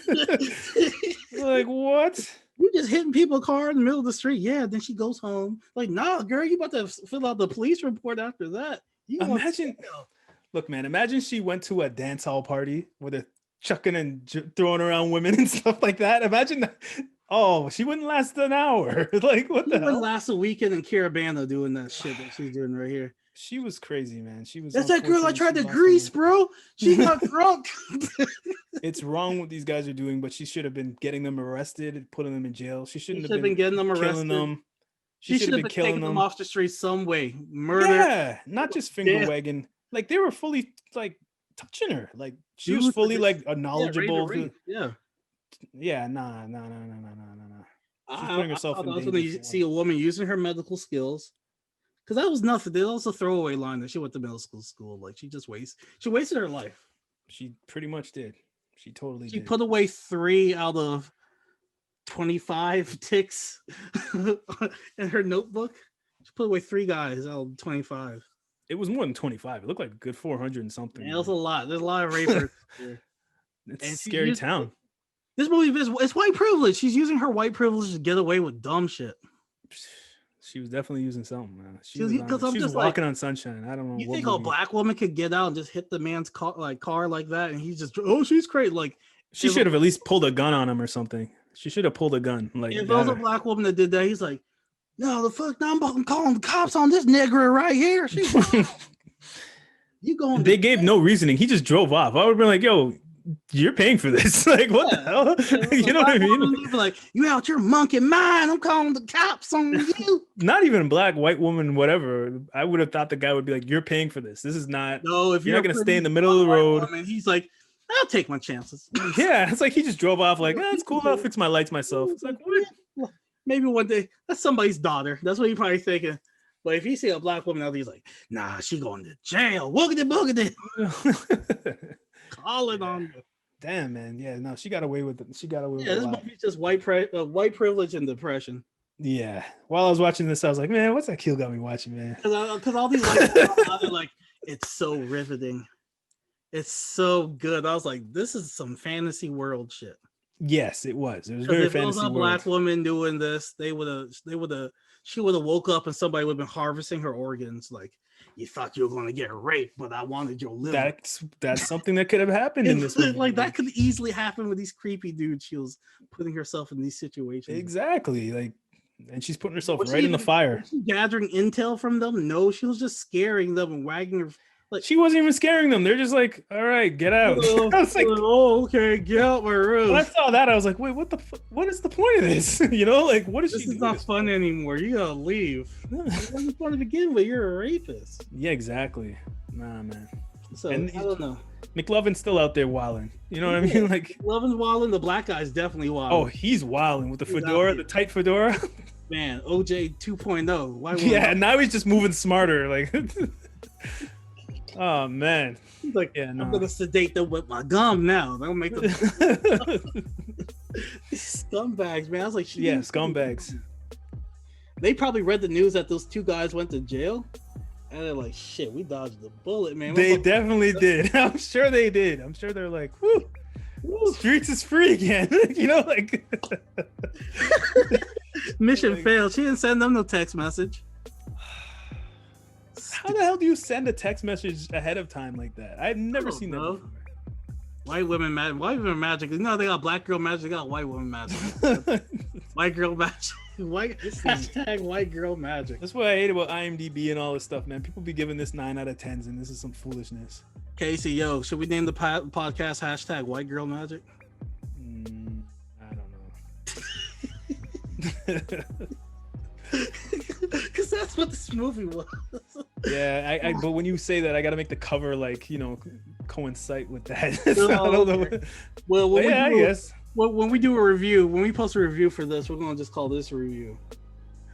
Like, what? You just hitting people car in the middle of the street." Yeah, then she goes home. Like, nah, girl, you about to fill out the police report after that. You want Imagine, jail. look, man, imagine she went to a dance hall party where they're chucking and throwing around women and stuff like that. Imagine that. Oh, she wouldn't last an hour. Like, what She the went hell? last a weekend in Carabana doing that shit that she's doing right here. She was crazy, man. She was. That's that girl I unfortunately, tried she to lost her grease, mind. bro. She got drunk. It's wrong what these guys are doing, but she should have been getting them arrested and putting them in jail. She She shouldn't should have have been getting them killing arrested. them. She should have been taking them off the street some way. Murder. Yeah, not just finger Yeah. wagging. Like they were fully like touching her. Like she was Dude, fully like Yeah, knowledgeable. rape. Yeah. Yeah, nah. She's putting herself in I was danger going for to see a woman using her medical skills. Because that was nothing. There was a throwaway line that she went to medical school. Like she wasted her life. She pretty much did. She totally She did. put away 3 out of 25 ticks in her notebook. She put away 3 guys out of 25. It was more than 25. It looked like a good 400 and something. Man, it was a man. lot. There's a lot of rapers here. It's and a she scary used- town. This movie is it's white privilege. She's using her white privilege to get away with dumb shit. She was definitely using something, man. She She was- was, 'cause I'm she was just like, walking on sunshine. I don't know. You what think a movie. black woman could get out and just hit the man's car like that, and he's just she's crazy. Like She if- should have at least pulled a gun on him or something. She should have pulled a gun. Like if it was a that. black woman that did that, he's like, no, the fuck, no, I'm calling the cops on this nigger right here. She's You going? They gave no reasoning. He just drove off. I would have been like, yo, you're paying for this. Like, what the hell? You know what I mean? Like, you out your monkey mind. I'm calling the cops on you. Not even a black, white woman, whatever. I would have thought the guy would be like, you're paying for this. This is not. No, if you're not going to stay in the middle of the road. Woman, he's like, I'll take my chances. Yeah, it's like he just drove off like, it's cool. I'll fix my lights myself. It's like, what? Maybe one day. That's somebody's daughter. That's what he's probably thinking. But if he see a black woman out, he's like, nah, she going to jail. Woogity boogity. Calling on you. Damn, man. Yeah, no, she got away with it. She got away with it. Yeah, this movie's just white privilege and depression. Yeah. While I was watching this, I was like, man, what's that Akil got me watching, man? Because all these white people are like, it's so riveting. It's so good. I was like, this is some fantasy world shit. Yes, it was. It was very fantasy. If it was a black woman doing this, she would have woke up and somebody would have been harvesting her organs. Like, you thought you were going to get raped, but I wanted your liver. That's something that could have happened in this movie. Like, that could easily happen with these creepy dudes. She was putting herself in these situations. Exactly. Like, and she's putting herself right in the fire. Was she gathering intel from them? No, she was just scaring them and wagging her. Like, she wasn't even scaring them. They're just like, all right, get out. I was like, oh, okay, get out my room. When I saw that, I was like, wait, what is the point of this? You know, like, what is this? This is not fun anymore. You gotta leave. It wasn't fun to begin with. You're a rapist. Yeah, exactly. Nah, man. So I don't know. McLovin's still out there wilding. You know what I mean? Like, McLovin's wilding. The black guy's definitely wilding. Oh, he's wilding with the fedora, the tight fedora. Man, OJ 2.0. Why? Yeah, now he's just moving smarter. Like. Oh man! He's like, yeah, no. I'm gonna sedate them with my gum now. That'll make them scumbags, man. I was like, yeah, scumbags. They probably read the news that those two guys went to jail, and they're like, "Shit, we dodged the bullet, man." They definitely did. I'm sure they did. I'm sure they're like, "Woo, streets is free again." You know, like mission failed. She didn't send them no text message. How the hell do you send a text message ahead of time like that? I've never seen that before. White women magic. You know, they got black girl magic. They got white woman magic. White girl magic. Hashtag white girl magic. That's what I hate about IMDb and all this stuff, man. People be giving this 9 out of 10s, and this is some foolishness. Casey, yo, should we name the podcast hashtag white girl magic? I don't know. Because that's what this movie was. Yeah, but when you say that, I got to make the cover like, you know, coincide with that. Well, I guess. Well, when we do a review, when we post a review for this, we're gonna just call this a review.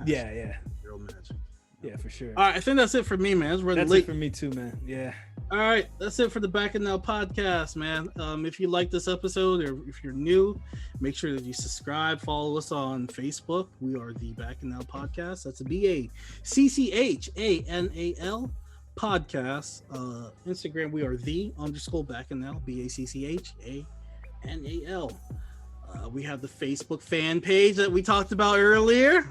Yeah. Girl magic. Yeah, for sure. All right, I think that's it for me, man. That's it for me too, man. Yeah. All right, that's it for the Bacchanal Podcast, man. If you like this episode or if you're new, make sure that you subscribe, follow us on Facebook. We are the Bacchanal Podcast. That's a BACCHANAL Podcast. Instagram, we are _Bacchanal, BACCHANAL. We have the Facebook fan page that we talked about earlier.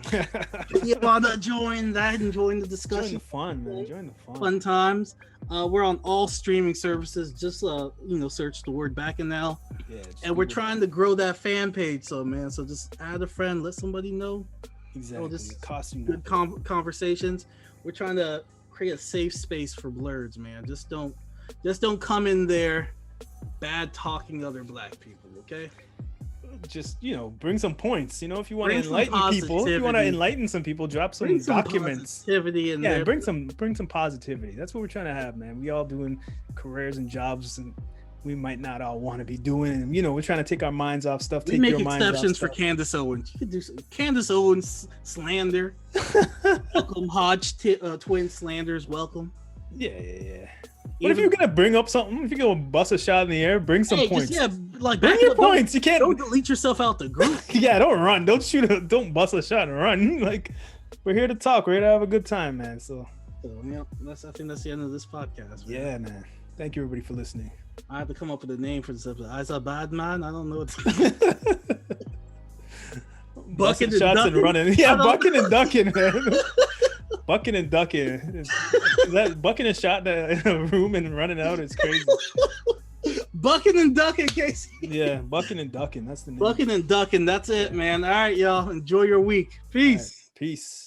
You want to join that and join the discussion? Join the fun, man. Join the fun. Fun times. We're on all streaming services. Just search the word Bacchanal. Yeah, and we're trying to grow that fan page. So just add a friend, let somebody know. Exactly. Just cost you good conversations. We're trying to create a safe space for blurs, man. Just don't come in there bad talking other black people, okay? Just bring some points. If you want to enlighten people, if you want to enlighten some people, drop some documents. Positivity in there. Bring some positivity. That's what we're trying to have, man. We all doing careers and jobs, and we might not all want to be doing. And we're trying to take our minds off stuff. We make exceptions for Candace Owens. You could do some Candace Owens slander. Welcome Hodge twin slanders. Welcome. Yeah. What if you're gonna bring up something? If you're gonna bust a shot in the air, bring some points. Bring your points. You can't. Don't delete yourself out the group. Yeah, don't run. Don't shoot. Don't bust a shot and run. Like, we're here to talk. We're here to have a good time, man. So I think that's the end of this podcast. Man. Yeah, man. Thank you, everybody, for listening. I have to come up with a name for this episode. I's a bad man. I don't know what. Bucking shots and running. Yeah, bucking and ducking, man. Bucking and ducking. That bucking a shot in a room and running out is crazy. Bucking and ducking, Casey. Yeah, bucking and ducking. That's the name. Bucking and ducking. That's it, man. All right, y'all. Enjoy your week. Peace. Peace.